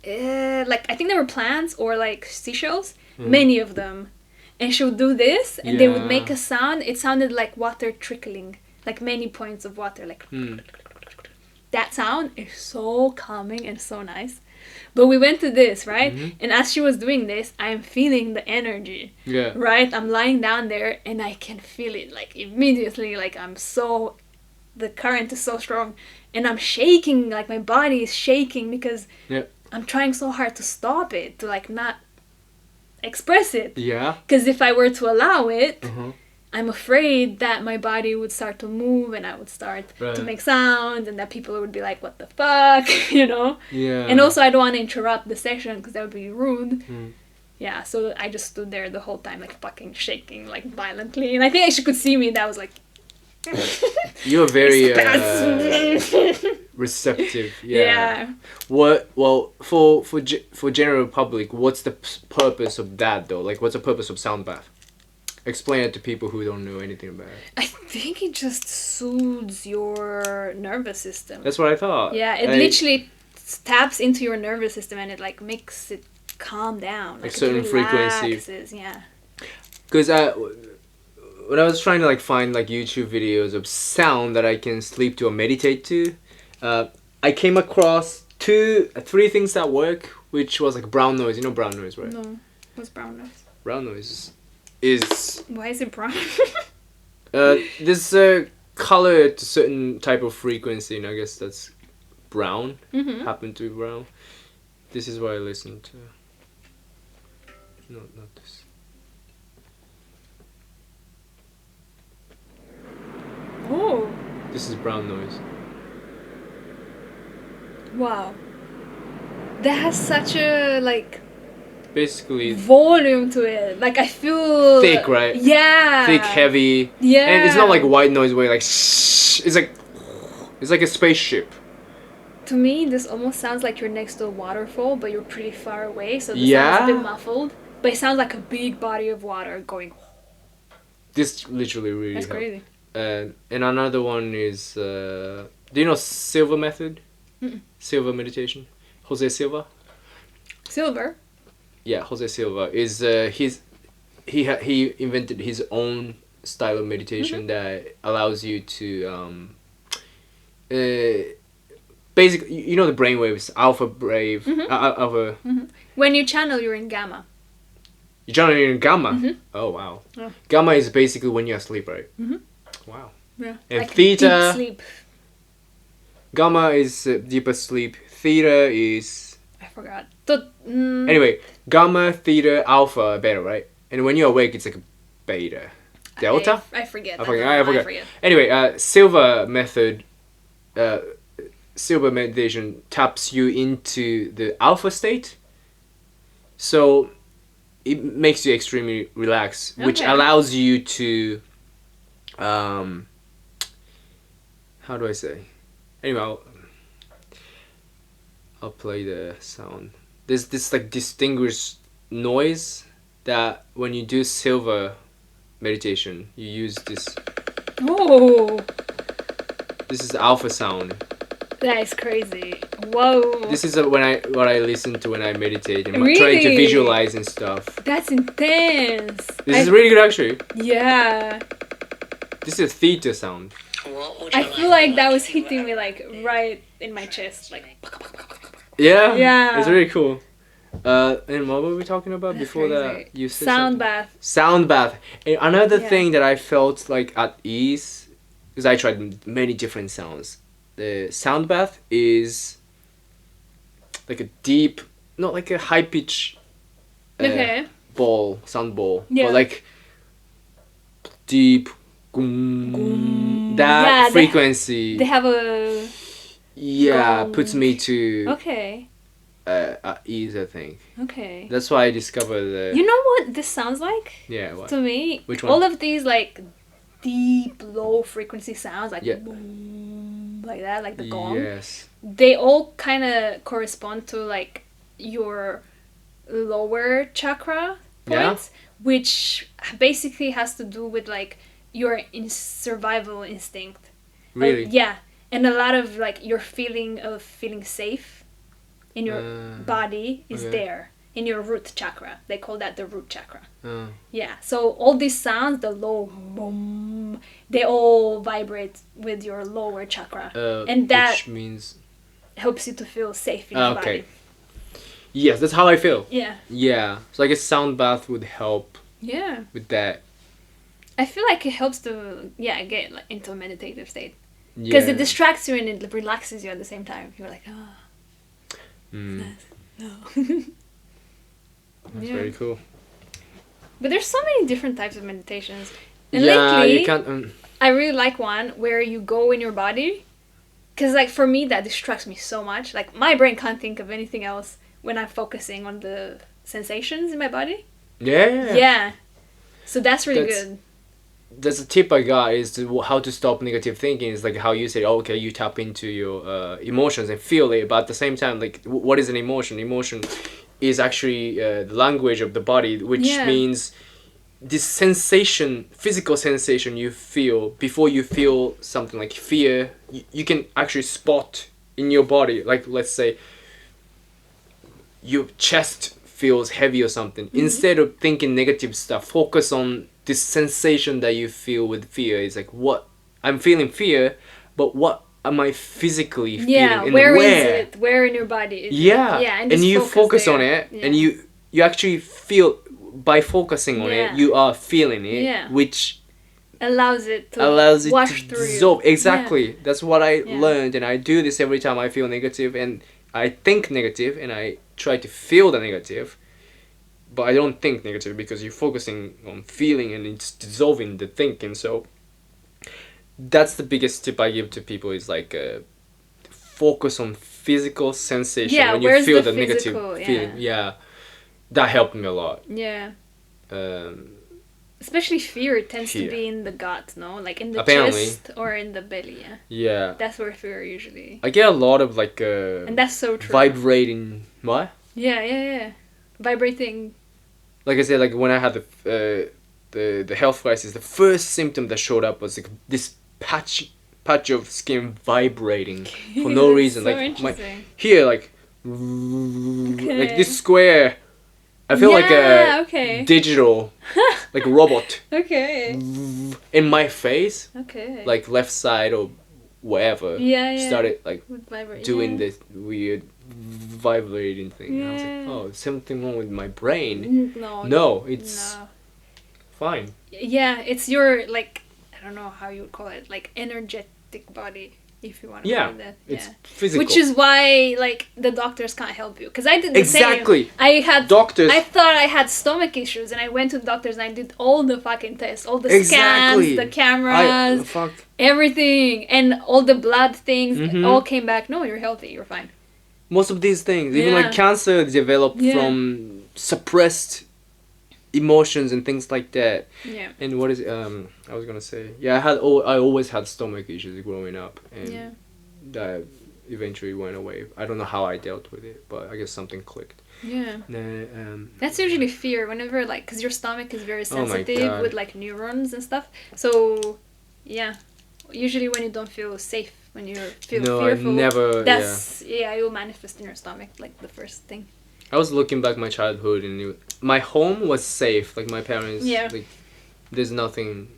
like I think they were plants or like seashells. Many of them. And she would do this, and they would make a sound. It sounded like water trickling, like many points of water, like. That sound is so calming and so nice. But we went to this, right? And as she was doing this, I'm feeling the energy. Yeah. Right? I'm lying down there and I can feel it like immediately. Like the current is so strong. And I'm shaking, like my body is shaking because I'm trying so hard to stop it, to like not express it. Yeah. Because if I were to allow it, I'm afraid that my body would start to move and I would start to make sound and that people would be like, what the fuck, you know? Yeah. And also I don't want to interrupt the session because that would be rude. Yeah, so I just stood there the whole time like fucking shaking like violently. And I think she could see me and that was like... You're very receptive. Yeah. What? Well, for general public, what's the purpose of that though? Like, what's the purpose of sound bath? Explain it to people who don't know anything about it. I think it just soothes your nervous system. That's what I thought. Yeah, it literally taps into your nervous system and it like makes it calm down. Like a certain frequency. Yeah. Because when I was trying to like find like YouTube videos of sound that I can sleep to or meditate to, I came across three things that work, which was like brown noise. You know brown noise, right? No. What's brown noise? Brown noise is... Why is it brown? there's a color to certain type of frequency, and I guess that's brown. Happen to be brown. This is what I listen to. No, not this. Oh. This is brown noise. Wow. That has such a like... Basically volume to it. Like I feel thick, right? Yeah. Thick, heavy. Yeah. And it's not like white noise where like it's like a spaceship. To me, this almost sounds like you're next to a waterfall, but you're pretty far away, so the sound's a bit muffled. But it sounds like a big body of water going. This literally really That's helped. crazy. And another one is do you know Silva method? Silva meditation. Jose Silva. Silver. Yeah, Jose Silva is he invented his own style of meditation that allows you to basically, you know the brainwaves, alpha brave, alpha. When you channel, you're in gamma. You channel in gamma. Oh wow. Yeah. Gamma is basically when you're asleep, right? Wow. Yeah. And like theta. deep sleep. Gamma is deeper sleep. Theta is... I forgot. Anyway, gamma, theta, alpha, beta, right? And when you're awake, it's like a beta. Delta? I forget. I forget. Anyway, Silva method, Silva meditation taps you into the alpha state. So it makes you extremely relaxed, which allows you to... how do I say? Anyway, I'll play the sound. There's this like distinguished noise that when you do Silva meditation, you use this. Oh. This is the alpha sound. That is crazy. Whoa. This is what I listen to when I meditate and I'm trying to visualize and stuff. That's intense. This is really good actually. Yeah. This is a theta sound. I feel like that was hitting me like right in my chest, like. Yeah. Yeah. It's really cool. And what were we talking about That's before crazy. that? You said Sound something. bath. Sound bath. And another Yeah. thing that I felt like at ease, because I tried many different sounds. The sound bath is like a deep, not like a high pitch Okay. sound ball, Yeah. but like deep, that Yeah, frequency. They have a. Puts me to Okay. at ease. I think Okay. that's why I discovered the. You know what this sounds like? Yeah. What? To me, Which one? all of these like deep, low frequency sounds, like Yeah. boom, like that, like the gong. Yes. They all kind of correspond to like your lower chakra points, which basically has to do with like your survival instinct. Really. Yeah, and a lot of like your feeling of feeling safe in your body is okay. there in your root chakra. They call that the root chakra. Oh. Yeah, so all these sounds, the low boom, they all vibrate with your lower chakra, and that which means helps you to feel safe in your okay. body. Yes, that's how I feel. Yeah. Yeah, so I guess sound bath would help Yeah. with that. I feel like it helps to get like into a meditative state because it distracts you and it relaxes you at the same time. You're like, oh, nice. No. That's very cool. But there's so many different types of meditations. And Yeah, lately, you can't. I really like one where you go in your body. Because, like, for me, that distracts me so much. Like, my brain can't think of anything else when I'm focusing on the sensations in my body. Yeah. So that's really good. That's a tip I got is how to stop negative thinking. Is like how you say, oh, okay, you tap into your emotions and feel it, but at the same time, like, what is an emotion? Emotion is actually the language of the body, which means this sensation, physical sensation you feel before you feel something like fear, you can actually spot in your body. Like, let's say your chest feels heavy or something. Mm-hmm. Instead of thinking negative stuff, focus on this sensation that you feel with fear. It's like, what I'm feeling fear, but what am I physically feeling? And where is it? Where in your body is it? Yeah, and you focus on it, and you actually feel, by focusing on it, you are feeling it, which allows it to wash through dissolve. You. Exactly. Yeah. That's what I learned, and I do this every time I feel negative, and I think negative, and I try to feel the negative, but I don't think negative because you're focusing on feeling and it's dissolving the thinking. So that's the biggest tip I give to people is like focus on physical sensation when you feel the negative feeling. Yeah, that helped me a lot. Yeah. Especially fear tends to be in the gut, no? Like in the chest or in the belly. Yeah. That's where fear usually. I get a lot of like and that's so true. Vibrating. What? Yeah. Vibrating. Like I said, like when I had the health crisis, the first symptom that showed up was like this patch of skin vibrating for no reason. So like like this square. I feel like a digital, like robot. Okay. In my face. Okay. Like left side or whatever. Started like doing this weird vibrating thing. And I was like, oh, something wrong with my brain. No, it's fine. Yeah, it's your, like, I don't know how you would call it, like energetic body. If you want to call it that. It's physical. Which is why, like, the doctors can't help you. Because I did the same. Exactly. I thought I had stomach issues, and I went to the doctors and I did all the fucking tests, all the scans, the cameras, everything, and all the blood things all came back. No, you're healthy. You're fine. Most of these things, even like cancer, developed from suppressed emotions and things like that. Yeah. And what is I was gonna say? Yeah, I always had stomach issues growing up, and that eventually went away. I don't know how I dealt with it, but I guess something clicked. Yeah. That's usually fear. Whenever like, because your stomach is very sensitive with like neurons and stuff. So, yeah. Usually when you don't feel safe, when you feel fearful, I never. You'll manifest in your stomach like the first thing. I was looking back my childhood and my home was safe. Like my parents, like there's nothing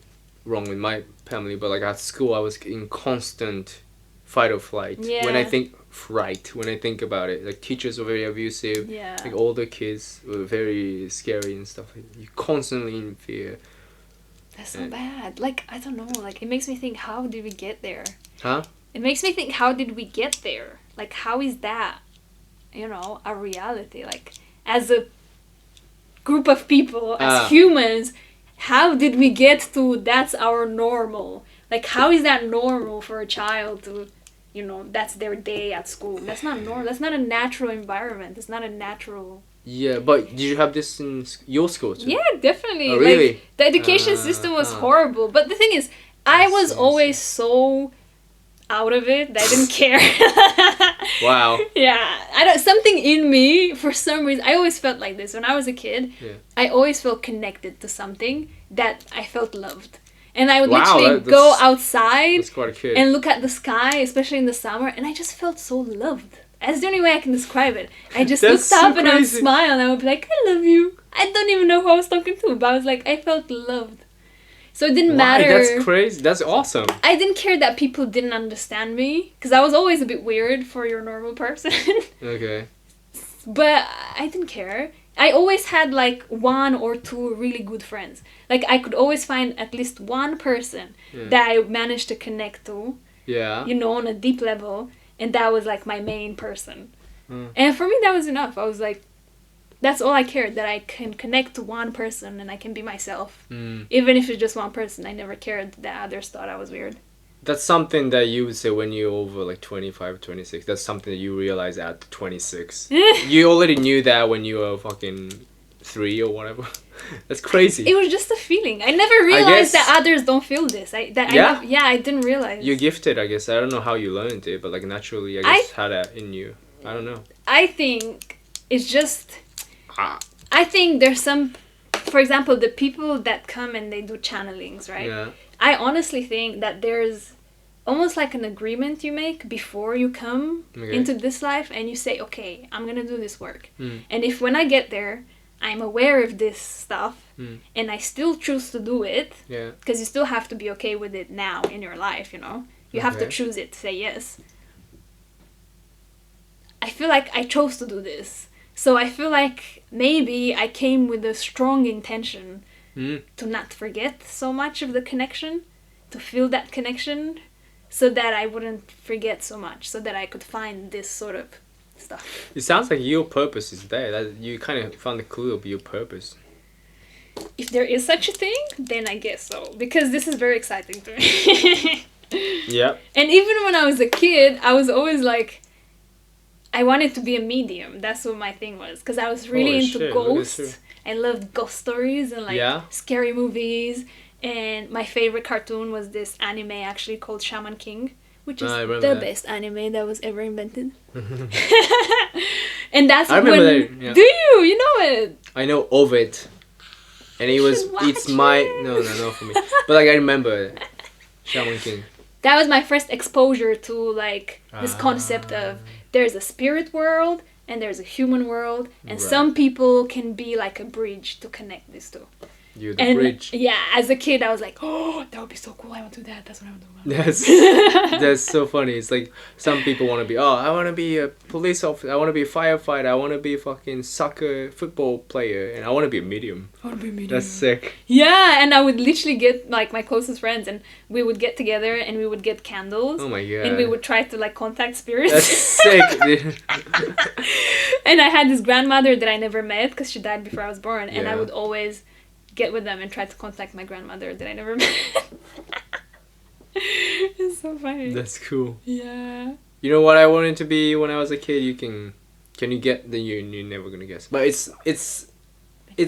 wrong with my family, but like at school, I was in constant fight or flight. Yeah. When I think about it, like teachers were very abusive. Yeah. Like older kids were very scary and stuff. Like, you're constantly in fear. That's so bad. Like, I don't know. Like, it makes me think, how did we get there? Huh? It makes me think, how did we get there? Like, how is that, you know, a reality? Like, as a group of people, as humans, how did we get to that's our normal? Like, how is that normal for a child to, you know, that's their day at school? That's not normal. That's not a natural environment. It's not a natural... Yeah, but did you have this in your school too? Yeah, definitely. Oh, really? Like, the education system was horrible. But the thing is, I was always so out of it that I didn't care. Wow. Yeah. Something in me, for some reason, I always felt like this. When I was a kid, I always felt connected to something that I felt loved. And I would literally go outside and look at the sky, especially in the summer, and I just felt so loved. That's the only way I can describe it. I just looked up and I would smile and I would be like, I love you. I don't even know who I was talking to, but I was like, I felt loved. So it didn't matter. That's crazy. That's awesome. I didn't care that people didn't understand me, because I was always a bit weird for your normal person. Okay. But I didn't care. I always had like 1 or 2 really good friends. Like, I could always find at least one person that I managed to connect to. Yeah. You know, on a deep level. And that was like my main person. And for me, that was enough. I was like, that's all I cared, that I can connect to one person and I can be myself. Even if it's just one person. I never cared that others thought I was weird. That's something that you would say when you're over like 25, 26. That's something that you realize at 26. You already knew that when you were fucking 3 or whatever. That's crazy. It was just a feeling. I never realized that others don't feel this. I didn't realize. You're gifted, I guess. I don't know how you learned it, but like naturally, I guess had that in you. I don't know. I think it's just... I think there's some... For example, the people that come and they do channelings, right? Yeah. I honestly think that there's almost like an agreement you make before you come into this life, and you say, okay, I'm gonna do this work. And if when I get there, I'm aware of this stuff, and I still choose to do it, because you still have to be okay with it now in your life, you know? You have to choose it, say yes. I feel like I chose to do this. So I feel like maybe I came with a strong intention to not forget so much of the connection, to feel that connection, so that I wouldn't forget so much, so that I could find this sort of stuff. It sounds like your purpose is there. That you kind of found the clue of your purpose. If there is such a thing, then I guess so. Because this is very exciting to me. Yeah. And even when I was a kid, I was always like, I wanted to be a medium. That's what my thing was. Because I was really into ghosts. I loved ghost stories and like scary movies. And my favorite cartoon was this anime actually called Shaman King, which is the best anime that was ever invented. And that's when... Do you? You know it? I know of it. And it's my... No, not for me. But like I remember Shaman King. That was my first exposure to like this concept of there's a spirit world and there's a human world, and some people can be like a bridge to connect these two. You're the bridge. Yeah, as a kid I was like, oh, that would be so cool, I want to do that, that's what I want to do. That's so funny. It's like some people want to be, I want to be a police officer, I want to be a firefighter, I want to be a fucking soccer football player, and I want to be a medium. I want to be a medium. That's sick. Yeah, and I would literally get like my closest friends and we would get together and we would get candles. Oh my god. And we would try to like contact spirits. That's sick, dude. And I had this grandmother that I never met because she died before I was born, and I would always get with them and try to contact my grandmother that I never met. It's so funny. That's cool. Yeah. You know what I wanted to be when I was a kid? Can you get the you're never gonna guess. But it's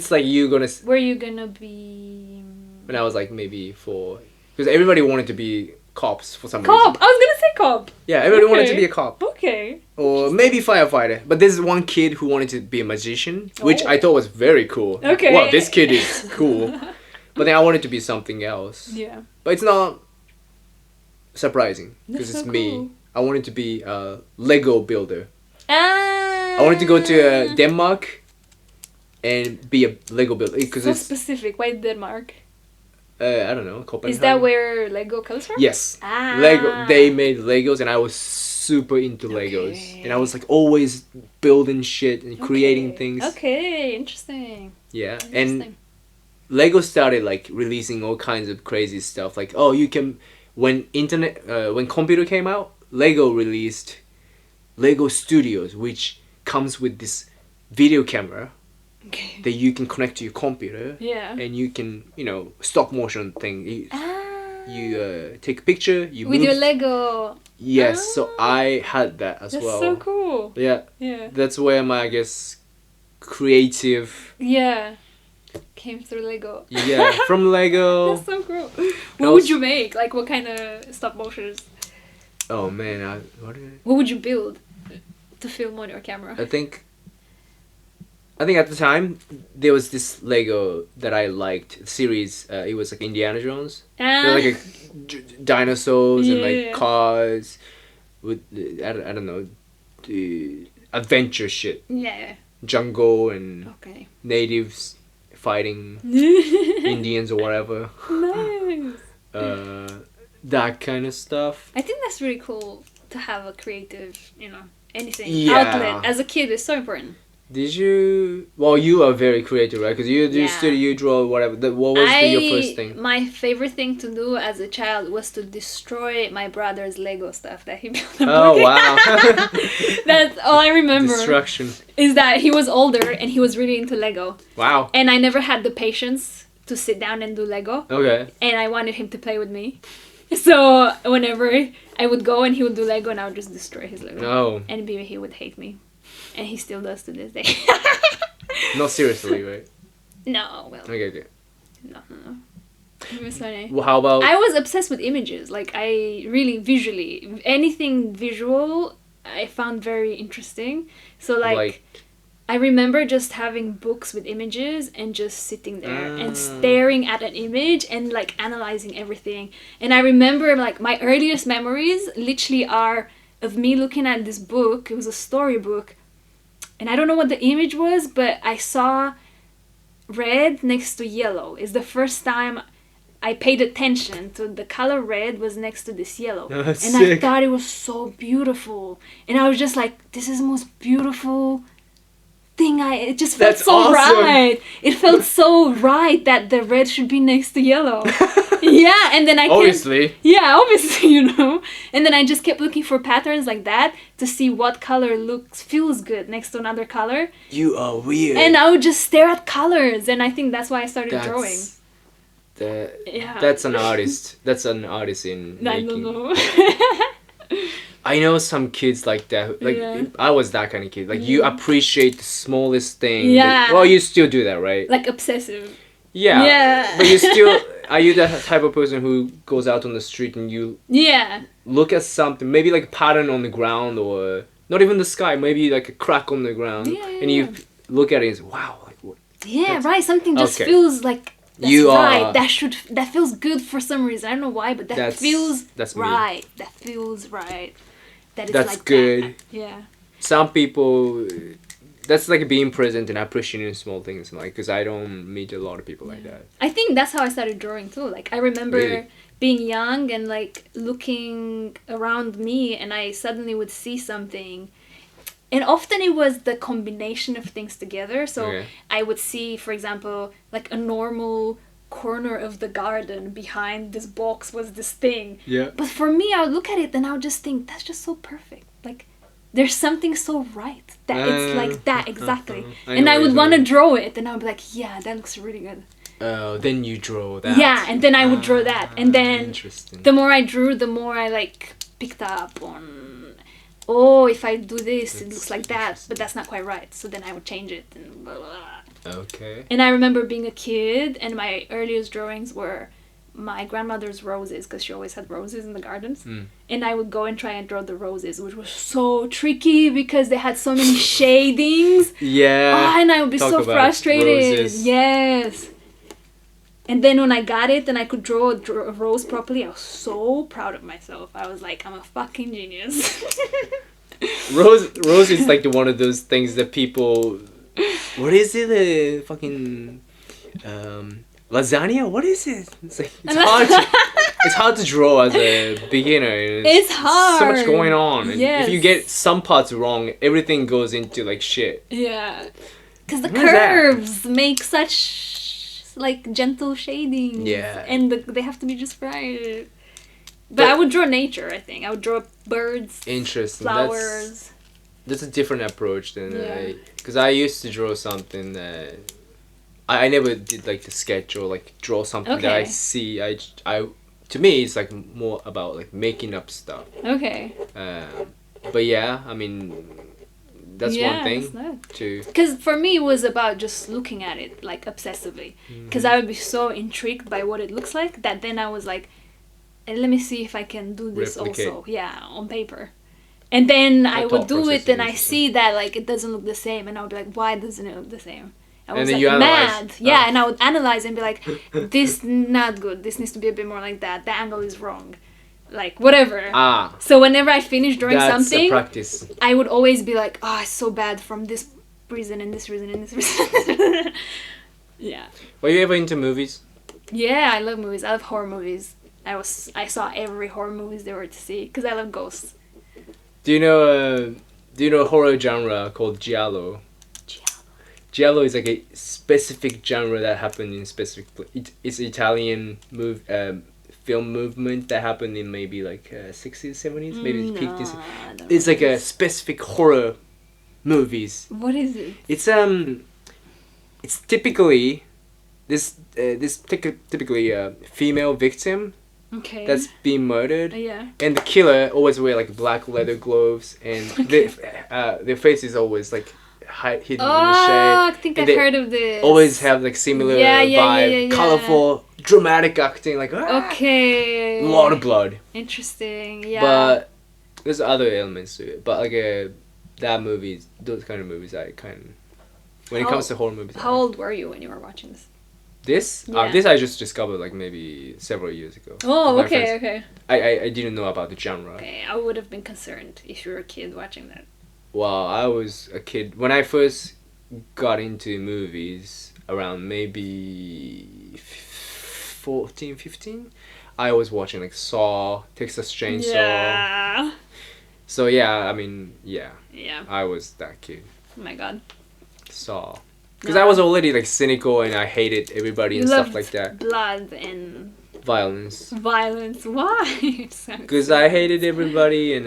like you gonna... Were you gonna be... When I was like maybe 4. Because everybody wanted to be cops for some reason. Cop! I was gonna say cop! Yeah, everybody wanted to be a cop. Okay. Or maybe firefighter. But there's one kid who wanted to be a magician, which I thought was very cool. Okay. Wow, this kid is cool. But then I wanted to be something else. Yeah. But it's not surprising because it's so me. cool. I wanted to be a Lego builder. I I wanted to go to Denmark and be a Lego builder. So specific. Why Denmark? I don't know, Copenhagen. Is that where Lego comes from? Yes. Ah. Lego. They made Legos, and I was super into Legos, and I was like always building shit and creating things. Okay, interesting. Yeah, and Lego started like releasing all kinds of crazy stuff. Like, oh, you can when computer came out, Lego released Lego Studios, which comes with this video camera that you can connect to your computer. Yeah. And you can, stop motion thing. You take a picture. You with move. your Lego. Yes, so I had that as well. That's so cool. Yeah. Yeah. That's where my, I guess, creative. Yeah. Came through Lego. Yeah, from Lego. That's so cool. What would you make? Like, what kind of stop motions? Oh man, what would you build to film on your camera? I think at the time there was this Lego that I liked series. It was like Indiana Jones. They're like dinosaurs and like cars with I don't know, the adventure shit. Yeah. Jungle and natives fighting Indians or whatever. Nice. That kind of stuff. I think that's really cool to have a creative, anything outlet. As a kid, it's so important. Did you? Well, you are very creative, right? Because you do study, you draw, whatever. What was your first thing? My favorite thing to do as a child was to destroy my brother's Lego stuff that he built. Oh wow! That's all I remember. Destruction. Is that he was older and he was really into Lego. Wow. And I never had the patience to sit down and do Lego. Okay. And I wanted him to play with me. So whenever I would go and he would do Lego and I would just destroy his Lego. No. And maybe he would hate me. And he still does to this day. Not seriously, right? No, well. Okay. No. It was funny. Well, how about... I was obsessed with images. Like, I really visually... Anything visual, I found very interesting. So, like... I remember just having books with images and just sitting there and staring at an image and like analyzing everything. And I remember like my earliest memories literally are of me looking at this book. It was a storybook. And I don't know what the image was, but I saw red next to yellow. It's the first time I paid attention to the color red was next to this yellow. Oh, and sick. I thought it was so beautiful. And I was just like, this is the most beautiful thing. It just felt so right. It felt so right that the red should be next to yellow. Yeah, and then obviously, and then I just kept looking for patterns like that to see what color feels good next to another color. You are weird. And I would just stare at colors, and I think that's why I started drawing. That's an artist. That's an artist in making. I don't know. I know some kids like that. Like I was that kind of kid. Like you appreciate the smallest thing. Yeah. Well, you still do that, right? Like obsessive. Yeah. Yeah. But you still... Are you the type of person who goes out on the street and you... Yeah. Look at something, maybe like a pattern on the ground or... Not even the sky, maybe like a crack on the ground. Yeah. And you look at it and say, wow, like what? Yeah, right. Something just feels like... That's right. That feels good for some reason. I don't know why, but that feels right. Me. That feels right. That's like good. That. Yeah. Some people, that's like being present and appreciating small things, like, because I don't meet a lot of people like that. I think that's how I started drawing too. Like I remember being young and like looking around me, and I suddenly would see something, and often it was the combination of things together. So I would see, for example, like a normal corner of the garden behind this box was this thing. Yeah. But for me, I would look at it and I would just think, that's just so perfect. Like, there's something so right that it's like that exactly. And I would want to draw it, and I would be like, yeah, that looks really good. Oh, then you draw that. Yeah, and then I would draw that. And then the more I drew, the more I like picked up on, if I do this, it looks like that, but that's not quite right. So then I would change it and blah, blah, blah. Okay. And I remember being a kid, and my earliest drawings were my grandmother's roses, because she always had roses in the gardens. And I would go and try and draw the roses, which was so tricky because they had so many shadings. Yeah. And I would be so frustrated. Roses. Yes. And then when I got it and I could draw a rose properly, I was so proud of myself. I was like, I'm a fucking genius. Rose is like one of those things that people... What is it? Fucking... lasagna? What is it? It's like it's hard to draw as a beginner. It's hard. So much going on. And Yes. if you get some parts wrong, everything goes into like shit. Yeah. Because the What is that? curves make such like gentle shadings. Yeah. And they have to be just right. But I would draw nature, I think. I would draw birds, Interesting. flowers. That's a different approach than Yeah. because I used to draw something that I never did like the sketch or like draw something that I Okay. see. I to me it's like more about like making up stuff. Okay. But yeah, I mean that's one thing too. Because for me, it was about just looking at it like obsessively. Because I would be so intrigued by what it looks like that then I was like, let me see if I can do this Replicate. also. Yeah, on paper. And then I would thought do process it and is I interesting. see that like it doesn't look the same and I would be like, why doesn't it look the same? I And was then like you analyze. mad. Yeah, Oh. and I would analyze and be like, this not good. This needs to be a bit more like that. The angle is wrong. Like whatever. So whenever I finish drawing That's something, a practice. I would always be like, oh, it's so bad from this reason and this reason and this reason. Yeah. Were you ever into movies? Yeah, I love movies. I love horror movies. I saw every horror movies there were to see because I love ghosts. Do you know a horror genre called giallo? Giallo is like a specific genre that happened in specific. It's Italian film movement that happened in maybe like 60s, 70s, maybe No, peaked. I don't It's know. like a specific horror movies. What is it? It's typically typically a female victim Okay. that's being murdered. Yeah. And the killer always wear like black leather gloves, and their face is always like hidden Oh, in the shade. I think And I've they heard of this. Always have like similar Yeah, yeah, vibe, yeah, yeah. colorful, dramatic acting, like Okay. a lot of blood. Interesting. Yeah. But there's other elements to it. But like that movies, those kind of movies, I kind of when it How- comes to horror movies. How old were you when you were watching this? This? Yeah. This I just discovered like maybe several years ago. Oh, My okay, friends- okay. I didn't know about the genre. Okay, I would have been concerned if you were a kid watching that. Well, I was a kid when I first got into movies around maybe 14, 15. I was watching like Saw, Texas Chainsaw. Yeah. So yeah, I mean, yeah, Yeah. I was that kid. Oh my god. Saw. Because I was already like cynical and I hated everybody You and stuff loved like that. blood and Violence. violence. Why? Because I hated everybody and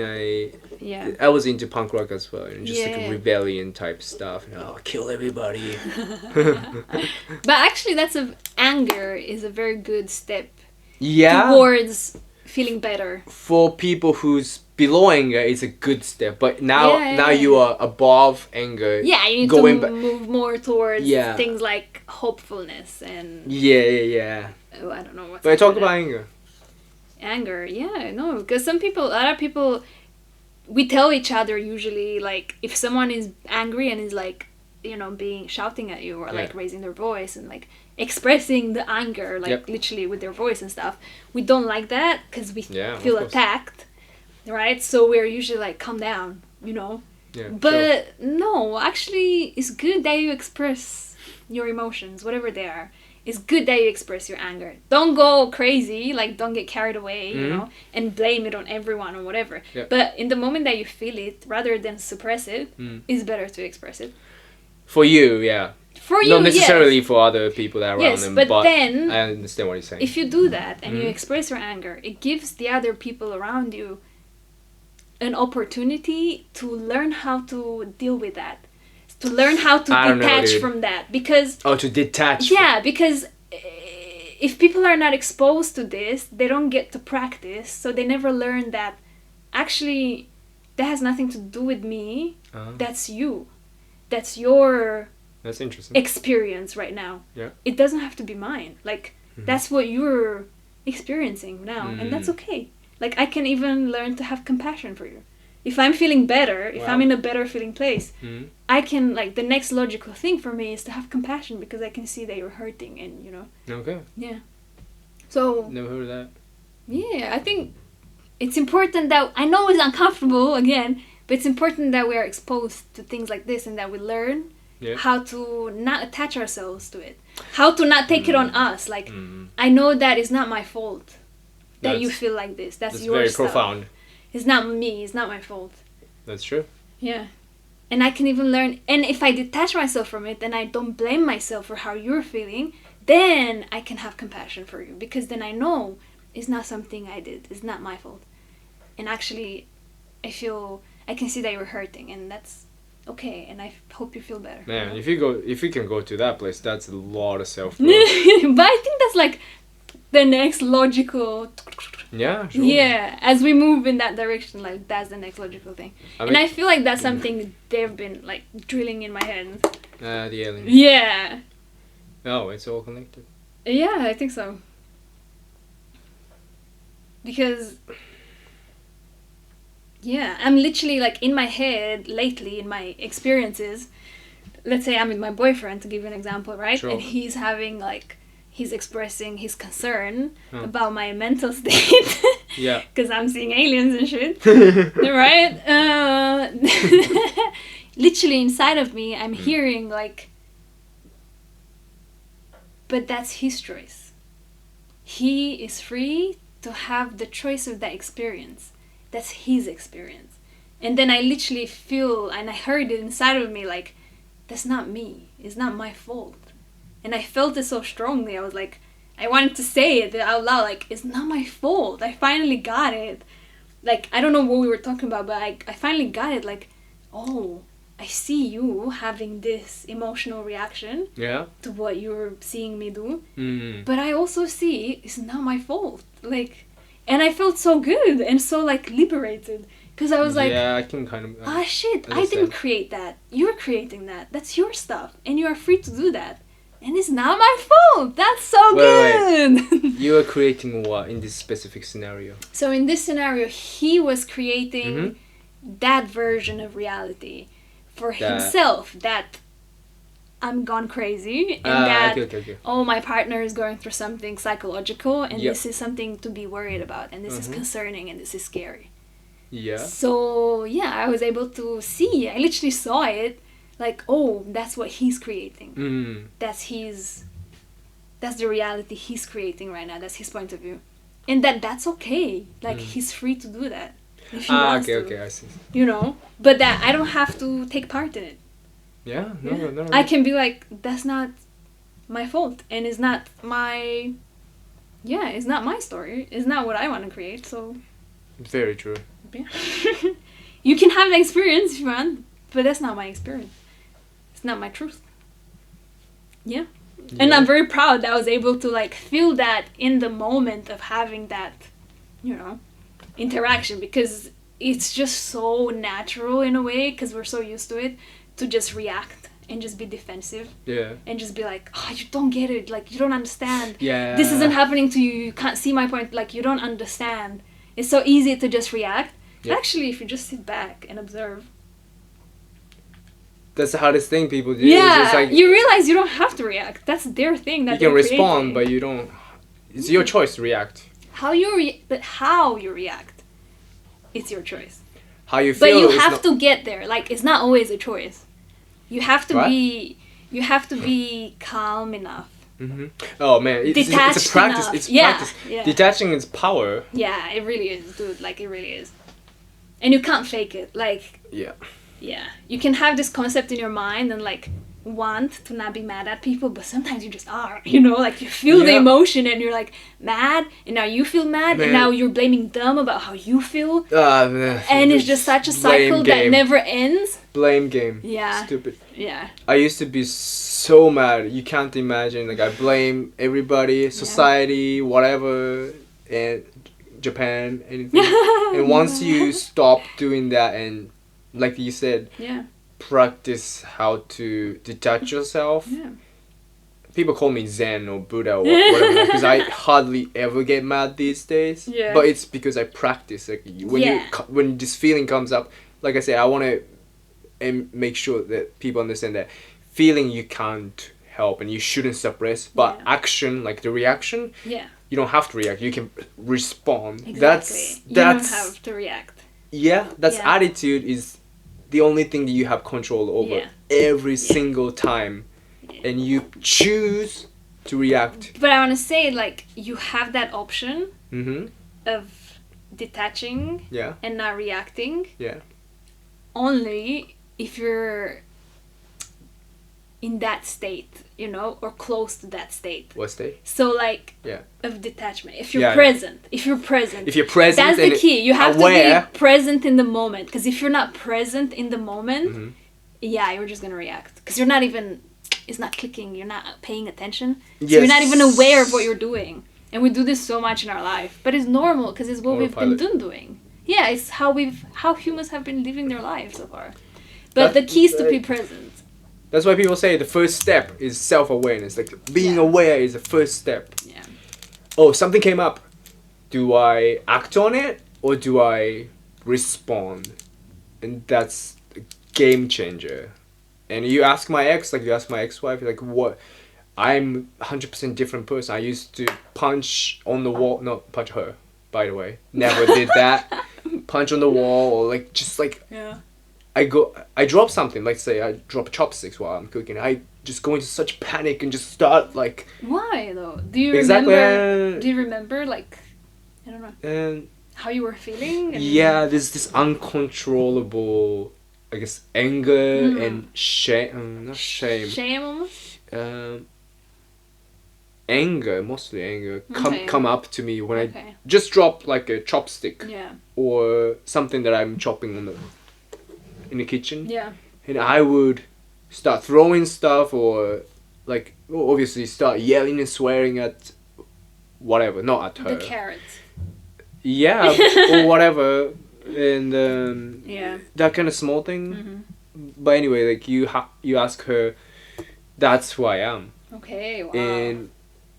Yeah. I was into punk rock as well, and just Yeah. like rebellion type stuff. And I'll kill everybody. But actually, anger is a very good step Yeah. towards feeling better. For people who's below anger, it's a good step. But now, Yeah, now yeah. you are above anger. Yeah, you need Going to ba- move more towards Yeah. things like hopefulness and Yeah, yeah, yeah. oh, I don't know what's. But I talk after about that. anger. Anger. Yeah, no, because a lot of people, we tell each other usually like if someone is angry and is like shouting at you or like Yeah. raising their voice and like expressing the anger like Yep. literally with their voice and stuff, we don't like that because we Yeah, of feel course. attacked, right? So we're usually like calm down, Yeah. sure. but no, actually it's good that you express your emotions, whatever they are. It's good that you express your anger. Don't go crazy, like don't get carried away, and blame it on everyone or whatever. Yeah. But in the moment that you feel it, rather than suppress it, it's better to express it. For you, yeah. For you, Not necessarily yes. for other people that are around Yes, them, but but then I understand what you're saying. if you do that and you express your anger, it gives the other people around you an opportunity to learn how to deal with that. To learn how to I don't know, detach dude. from that. Because Oh, to detach. yeah, because if people are not exposed to this, they don't get to practice, so they never learn that actually that has nothing to do with me. That's you. That's your That's interesting. experience right now. Yeah. It doesn't have to be mine. Like that's what you're experiencing now, and that's okay. Like I can even learn to have compassion for you. If I'm feeling better, if I'm Wow. in a better feeling place, I can like the next logical thing for me is to have compassion because I can see that you're hurting and Okay. yeah. So Never heard of that. yeah, I think it's important that I know it's uncomfortable again, but it's important that we are exposed to things like this and that we learn Yeah. How to not attach ourselves to it. How to not take it on us. Like, I know that it's not my fault that you feel like this. That's your very stuff. profound. It's not me. It's not my fault. That's true. Yeah. And I can even learn. And if I detach myself from it, then I don't blame myself for how you're feeling, then I can have compassion for you. Because then I know it's not something I did. It's not my fault. And actually, I can see that you're hurting. And that's okay. And I hope you feel better. Man, if you can go to that place, that's a lot of self-growth. But I think that's like the next logical. Yeah, sure. Yeah, as we move in that direction, like that's the next logical thing. And I feel like that's something they've been like drilling in my head. The aliens. Yeah. Oh, it's all connected. Yeah, I think so. Because yeah, I'm literally like in my head lately in my experiences. Let's say I'm with my boyfriend, to give you an example, right? Sure. And he's having like he's expressing his concern about my mental state. Yeah. Because I'm seeing aliens and shit. Right? Literally inside of me, I'm hearing like, but that's his choice. He is free to have the choice of that experience. That's his experience. And then I literally feel, and I heard it inside of me like, that's not me. It's not my fault. And I felt it so strongly. I was like, I wanted to say it out loud, like, it's not my fault. I finally got it. Like, I don't know what we were talking about, but I finally got it. Like, oh, I see you having this emotional reaction to what you're seeing me do. But I also see it's not my fault. Like, and I felt so good and so, like, liberated. Because I was like, yeah, I can kind of... shit, I didn't create that. You're creating that. That's your stuff. And you are free to do that. And it's not my fault. That's so good. Wait. You are creating what in this specific scenario? So in this scenario, he was creating that version of reality for himself. That I'm gone crazy. And that, oh, my partner is going through something psychological. And this is something to be worried about. And this is concerning. And this is scary. Yeah. So, yeah, I was able to see. I literally saw it. Like, oh, that's what he's creating. That's the reality he's creating right now. That's his point of view. And that's okay. Like, he's free to do that. If he wants to. Okay, I see. You know? But that I don't have to take part in it. Yeah, no. I can be like, that's not my fault. And it's not my... Yeah, it's not my story. It's not what I want to create, so... Very true. Yeah. You can have the experience if you want, but that's not my experience. It's not my truth. Yeah. And I'm very proud that I was able to like feel that in the moment of having that, you know, interaction, because it's just so natural in a way, because we're so used to it, to just react and just be defensive. Yeah. And just be like, oh, you don't get it. Like, you don't understand. Yeah. This isn't happening to you. You can't see my point. Like, you don't understand. It's so easy to just react. Yep. Actually, if you just sit back and observe. That's the hardest thing people do. Yeah, it's like, you realize you don't have to react. That's their thing. That you can respond, but you don't. It's your choice to react. But how you react, it's your choice. How you feel. But you have to get there. Like, it's not always a choice. You have to be. You have to be calm enough. Oh man, it's a practice. Enough. It's practice. Yeah. Detaching is power. Yeah, it really is, dude. Like, it really is. And you can't fake it. Like. Yeah. Yeah, you can have this concept in your mind and like want to not be mad at people, but sometimes you just are, you know, like you feel the emotion and you're like mad, and now you feel mad, and now you're blaming them about how you feel, and it's just such a cycle that never ends. Blame game. Yeah. Stupid. Yeah. I used to be so mad. You can't imagine. Like, I blame everybody, society, whatever, and Japan, anything. And once you stop doing that and, like you said, practice how to detach yourself. Yeah. People call me Zen or Buddha or whatever, because I hardly ever get mad these days. Yeah. But it's because I practice. Like, when this feeling comes up, like I said, I want to make sure that people understand that feeling you can't help and you shouldn't suppress. But action, like the reaction, you don't have to react. You can respond. Exactly. You don't have to react. Yeah, attitude is the only thing that you have control over. every single time, and you choose to react. But I want to say, like, you have that option Mm-hmm. of detaching Yeah. and not reacting Yeah. only if you're in that state, you know, or close to that state. What state? So, like, Yeah. of detachment. If you're Yeah. present, if you're present. If you're present, That's the and key. You have aware. to be present in the moment. Because if you're not present in the moment, Mm-hmm. yeah, you're just going to react. Because you're not even, it's not clicking, you're not paying attention. So Yes. you're not even aware of what you're doing. And we do this so much in our life. But it's normal because it's what we've been doing. Yeah, it's how humans have been living their lives so far. But the key is to be present. That's why people say the first step is self-awareness. Like, being aware is the first step. Yeah. Oh, something came up. Do I act on it or do I respond? And that's a game changer. And you ask my ex-wife, like, what? I'm 100% different person. I used to punch on the wall. Not punch her, by the way. Never did that. Punch on the wall, or like, just like, Yeah. I drop something, like say I drop chopsticks while I'm cooking. I just go into such panic and just start like. Why though? Do you Exactly, remember? Do you remember, like, I don't know, And how you were feeling? And yeah, there's this uncontrollable, I guess, anger and shame. Not shame. Shame almost. Anger, mostly anger, Okay. come up to me when Okay. I just drop like a chopstick Yeah. or something that I'm chopping in the kitchen. Yeah. And I would start throwing stuff, or like obviously start yelling and swearing at whatever, not at her. The carrot. Yeah, or whatever, and Yeah. that kind of small thing. Mm-hmm. But anyway, like you ask her, that's who I am. Okay. Wow. And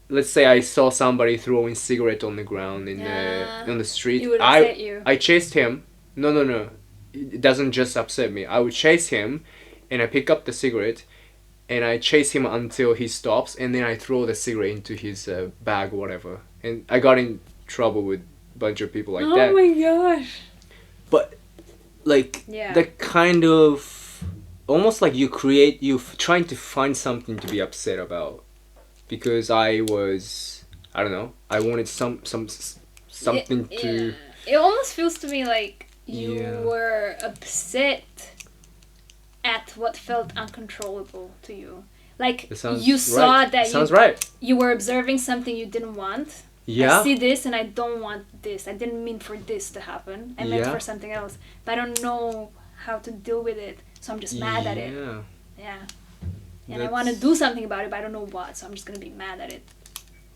let's say I saw somebody throwing cigarette on the ground on the street. It would upset you. I chased him. No. It doesn't just upset me. I would chase him, and I pick up the cigarette, and I chase him until he stops, and then I throw the cigarette into his bag or whatever. And I got in trouble with a bunch of people like that. Oh my gosh. But like Yeah. the kind of almost like you trying to find something to be upset about, because I don't know, I wanted something to. It almost feels to me like you Yeah. were upset at what felt uncontrollable to you. Like, That sounds you saw right. that Sounds right. you were observing something you didn't want. Yeah. I see this and I don't want this. I didn't mean for this to happen. I meant Yeah. for something else. But I don't know how to deal with it. So I'm just mad at it. Yeah. Yeah. And I want to do something about it, but I don't know what. So I'm just going to be mad at it.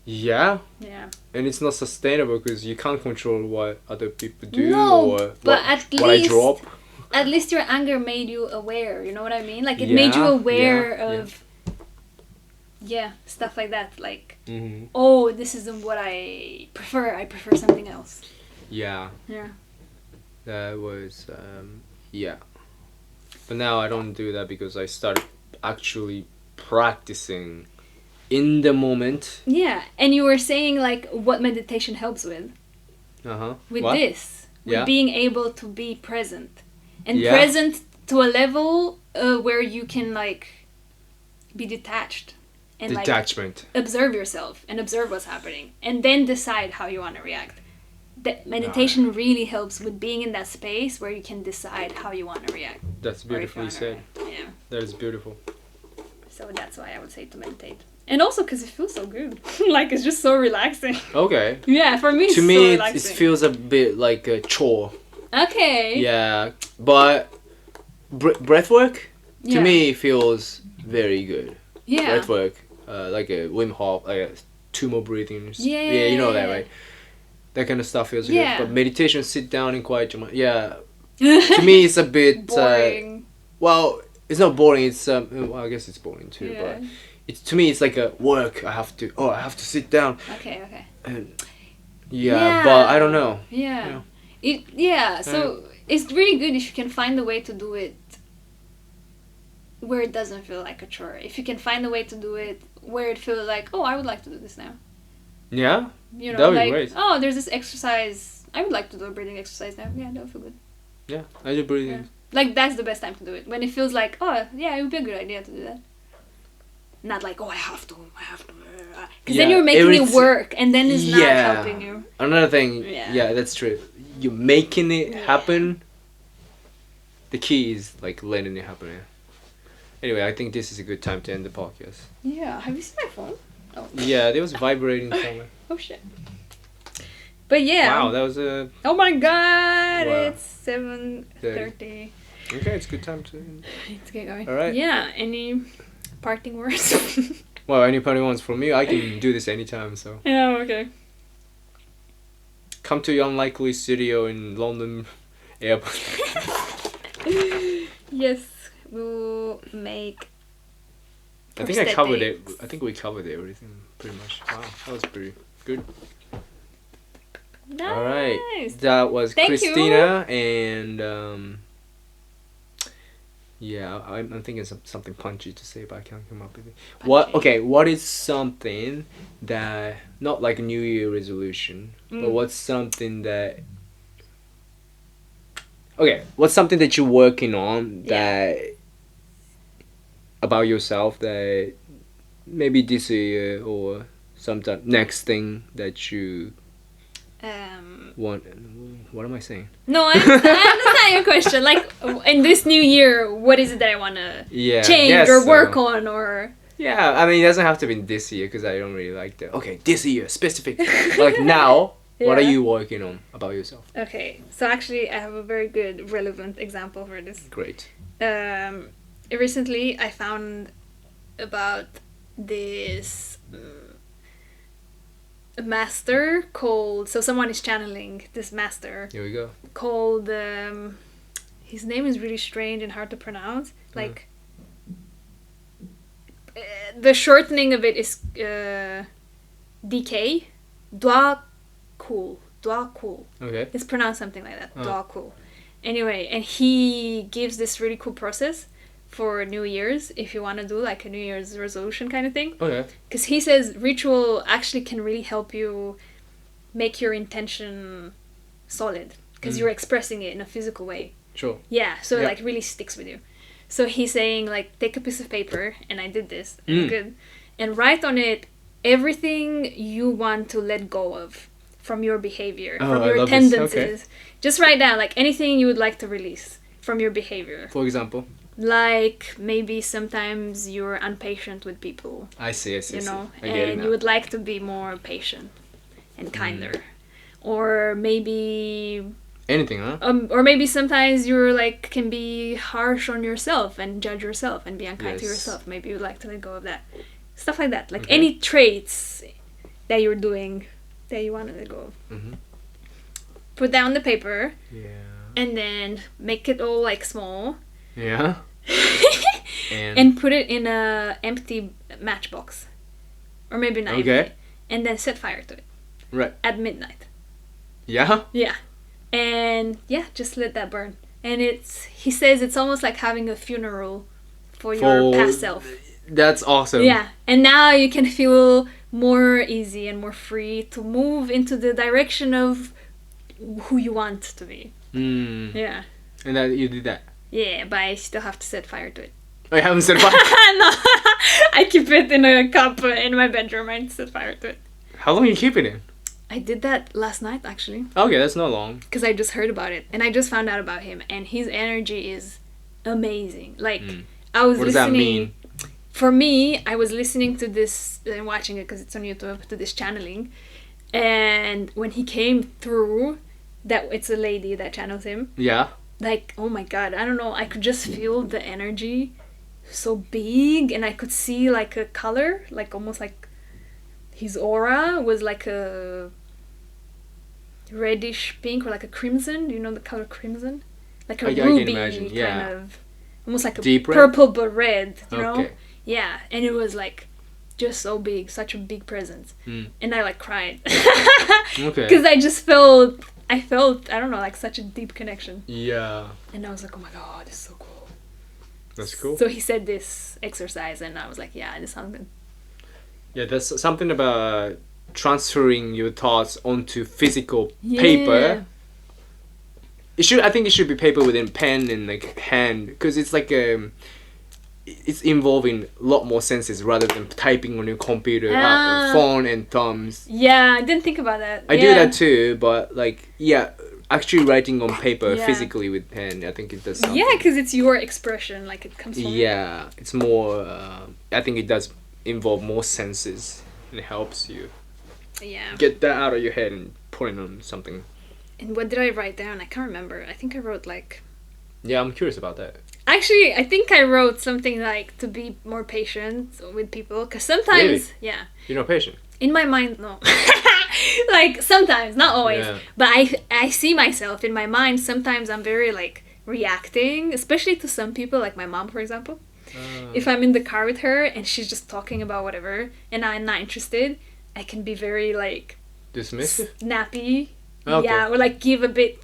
Yeah. Yeah. And it's not sustainable because you can't control what other people do No, or but what I drop. At least your anger made you aware, you know what I mean? Like, it made you aware of stuff like that. Like, oh, this isn't what I prefer. I prefer something else. Yeah. Yeah. That was yeah. But now I don't do that because I started actually practicing in the moment. Yeah, and you were saying, like, what meditation helps with. With what? this. With Yeah. being able to be present. And Yeah. present to a level where you can, like, be detached. And, Detachment. like, observe yourself and observe what's happening. And then decide how you want to react. The meditation really helps with being in that space where you can decide how you want to react. That's or if you beautifully wanna said. react. Yeah. That is beautiful. So that's why I would say to meditate. And also because it feels so good. Like, it's just so relaxing. Okay. Yeah, for me it's To so me, it relaxing. feels a bit like a chore. Okay. Yeah, but breath work to Yeah. me feels very good. Yeah. Breath work, like a Wim Hof, like 2 more breathings. Yeah, you know that, yeah. right? That kind of stuff feels Yeah. good. But meditation, sit down and quiet your mind. Yeah, to me it's a bit Boring. well, it's not boring. It's well, I guess it's boring too. Yeah. But it's to me it's like a work. I have to sit down. Okay. And yeah, but I don't know. Yeah. Yeah. So it's really good if you can find a way to do it where it doesn't feel like a chore. If you can find a way to do it where it feels like, oh, I would like to do this now. Yeah. You know, That would be like, great. oh, there's this exercise. I would like to do a breathing exercise now. Yeah, that would feel good. Yeah, I do breathing. Like, that's the best time to do it. When it feels like, oh, yeah, it would be a good idea to do that. Not like, oh, I have to. Because then you're making it work, and then it's not helping you. Another thing, yeah, that's true. You're making it happen. The key is, like, letting it happen. Yeah. Anyway, I think this is a good time to end the podcast. Yeah. Have you seen my phone? Oh. Yeah, there was vibrating somewhere. Oh, shit. But yeah. Wow, that was a... Oh my god, it's 7:30. Okay, it's a good time to... Let's get going. All right. Yeah, any parting words? Well, any parting words from me? I can do this anytime, so... Yeah, okay. Come to your unlikely studio in London airport. Yes, we'll make... I think I covered it. I think we covered everything pretty much. Wow, that was pretty good. Nice. All right, that was Cristina, and yeah, I'm thinking something punchy to say, but I can't come up with it. What? Okay, what is something that, not like a New Year resolution, but what's something that? Okay, what's something that you're working on that about yourself that maybe this year or sometime next thing that you want? What am I saying? No, I understand your question. Like, in this new year, what is it that I want to change or work on, or... Yeah, I mean, it doesn't have to be this year, because I don't really like that. Okay, this year, specific. Like, now, what are you working on about yourself? Okay, so actually, I have a very good, relevant example for this. Great. Recently, I found about this... a master called, so someone is channeling this master. Here we go. Called, his name is really strange and hard to pronounce. Like, the shortening of it is DK. Dwa Cool. Okay. It's pronounced something like that. Dwa Cool. Anyway, and he gives this really cool process for New Year's, if you want to do like a New Year's resolution kind of thing. Okay. Because he says ritual actually can really help you make your intention solid, because you're expressing it in a physical way. Sure. Yeah, so it like really sticks with you. So he's saying, like, take a piece of paper, and I did this, and good, and write on it everything you want to let go of from your behavior, from your tendencies. Okay. Just write down, like, anything you would like to release from your behavior. For example? Like, maybe sometimes you're impatient with people. I see. You know, and you would like to be more patient and kinder. Or maybe... Anything, huh? Or maybe sometimes you're like, can be harsh on yourself and judge yourself and be unkind to yourself. Maybe you'd like to let go of that. Stuff like that. Like any traits that you're doing that you want to let go of. Put that on the paper. Yeah. And then make it all like small. Yeah. and put it in a empty matchbox. Or maybe not empty. And then set fire to it. Right. At midnight. Yeah? Yeah. And yeah, just let that burn. And he says it's almost like having a funeral for your past self. That's awesome. Yeah. And now you can feel more easy and more free to move into the direction of who you want to be. Yeah. And that you did that? Yeah, but I still have to set fire to it. I haven't set fire? No. I keep it in a cup in my bedroom and set fire to it. How long are you keeping it? I did that last night, actually. Okay, that's not long. Because I just heard about it. And I just found out about him. And his energy is amazing. Like, I was listening... What does that mean? For me, I was listening to this and watching it because it's on YouTube, to this channeling. And when he came through, that it's a lady that channels him. Yeah. Like, oh my god, I don't know. I could just feel the energy so big. And I could see, like, a color. Like, almost like... His aura was like a reddish pink or like a crimson. Do you know the color crimson? Like a ruby kind of, almost like a deep purple but red. You know? Yeah, and it was like just so big, such a big presence, and I like cried because I just felt I don't know, like such a deep connection. Yeah. And I was like, oh my god, this is so cool. That's cool. So he said this exercise, and I was like, yeah, this sounds good. Yeah, there's something about transferring your thoughts onto physical paper I think it should be paper within pen and like hand, because it's like it's involving a lot more senses rather than typing on your computer, phone and thumbs. Yeah, I didn't think about that. I do that too, but like actually writing on paper physically with pen, I think it does something. Yeah, because it's your expression, like it comes from. Yeah, it's more. I think it does involve more senses, and it helps you. Yeah. Get that out of your head and put it on something. And what did I write down? I can't remember. I think I wrote like... Yeah, I'm curious about that. Actually, I think I wrote something like to be more patient with people. Because sometimes... Really? Yeah. You're not patient? In my mind, no. Like, sometimes, not always. Yeah. But I see myself in my mind. Sometimes I'm very, like, reacting. Especially to some people, like my mom, for example. If I'm in the car with her and she's just talking about whatever and I'm not interested, I can be very, like... Dismissive? Snappy. Okay. Yeah, or like give a bit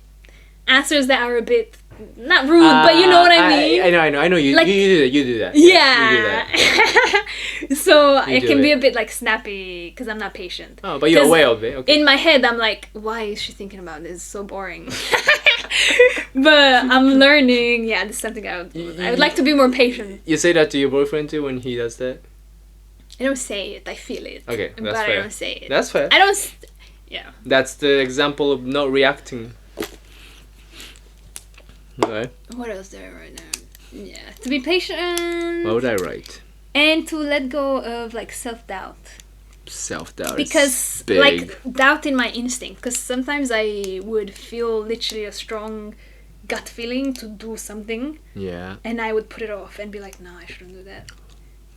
answers that are a bit not rude, but you know what I mean. I know. You Like- you do that. Yeah. You do that. So I do can be it. a bit like snappy because I'm not patient. Oh, but you're 'Cause aware of it. Okay. In my head, I'm like, why is she thinking about this? It's so boring. But I'm learning. Yeah, this is something I would like to be more patient. You say that to your boyfriend too when he does that? I don't say it. I feel it. Okay, but that's I fair. don't say it. That's fair. I don't. Yeah. That's the example of not reacting. Okay. What else did I write down? Yeah, to be patient. What would I write? And to let go of like self-doubt. Self-doubt. Because big. like doubt in my instinct, because sometimes I would feel literally a strong gut feeling to do something Yeah. and I would put it off and be like, no, I shouldn't do that,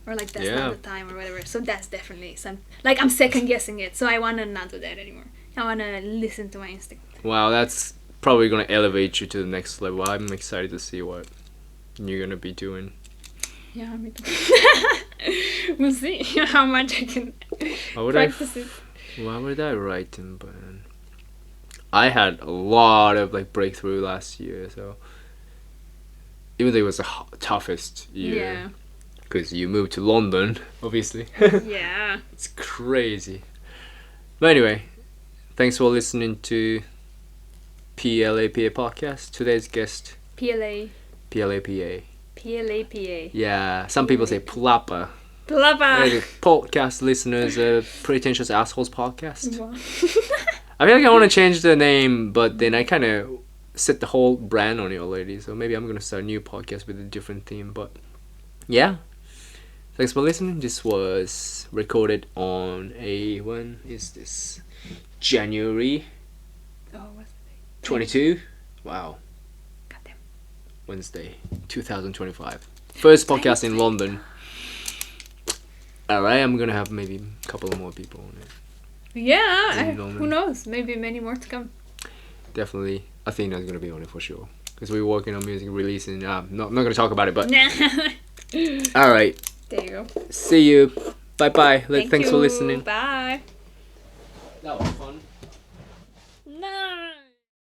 or like that's Yeah. not the time or whatever. So that's definitely some, like I'm second guessing it, so I want to not do that anymore. I want to listen to my instinct. Wow, that's probably gonna elevate you to the next level. I'm excited to see what you're gonna be doing. Yeah, me too. We'll see how much I can What practice it. What would I write in? But I had a lot of like breakthrough last year, so even though it was the toughest year, Yeah. because you moved to London, obviously. Yeah. It's crazy. But anyway, thanks for listening to P.L.A.P.A podcast. Today's guest, P.L.A. P.L.A.P.A. P.L.A.P.A. Yeah, some people say P.L.A.P.A. P.L.A.P.A. Podcast listeners, Pretentious Assholes podcast. Wow. I feel like I want to change the name, but then I kind of set the whole brand on it already. So maybe I'm going to start a new podcast with a different theme. But yeah, thanks for listening. This was recorded on when is this? January Oh, what's the date? 22? Wow. Goddamn. Wednesday, 2025. First podcast in London. Alright, I'm going to have maybe a couple of more people on it. Yeah, In London. who knows? Maybe many more to come. Definitely, Athena's gonna be on it for sure. Because we're working on music releasing. I'm not gonna talk about it, but alright. There you go. See you. Bye bye. Thanks for you. listening. Bye. No.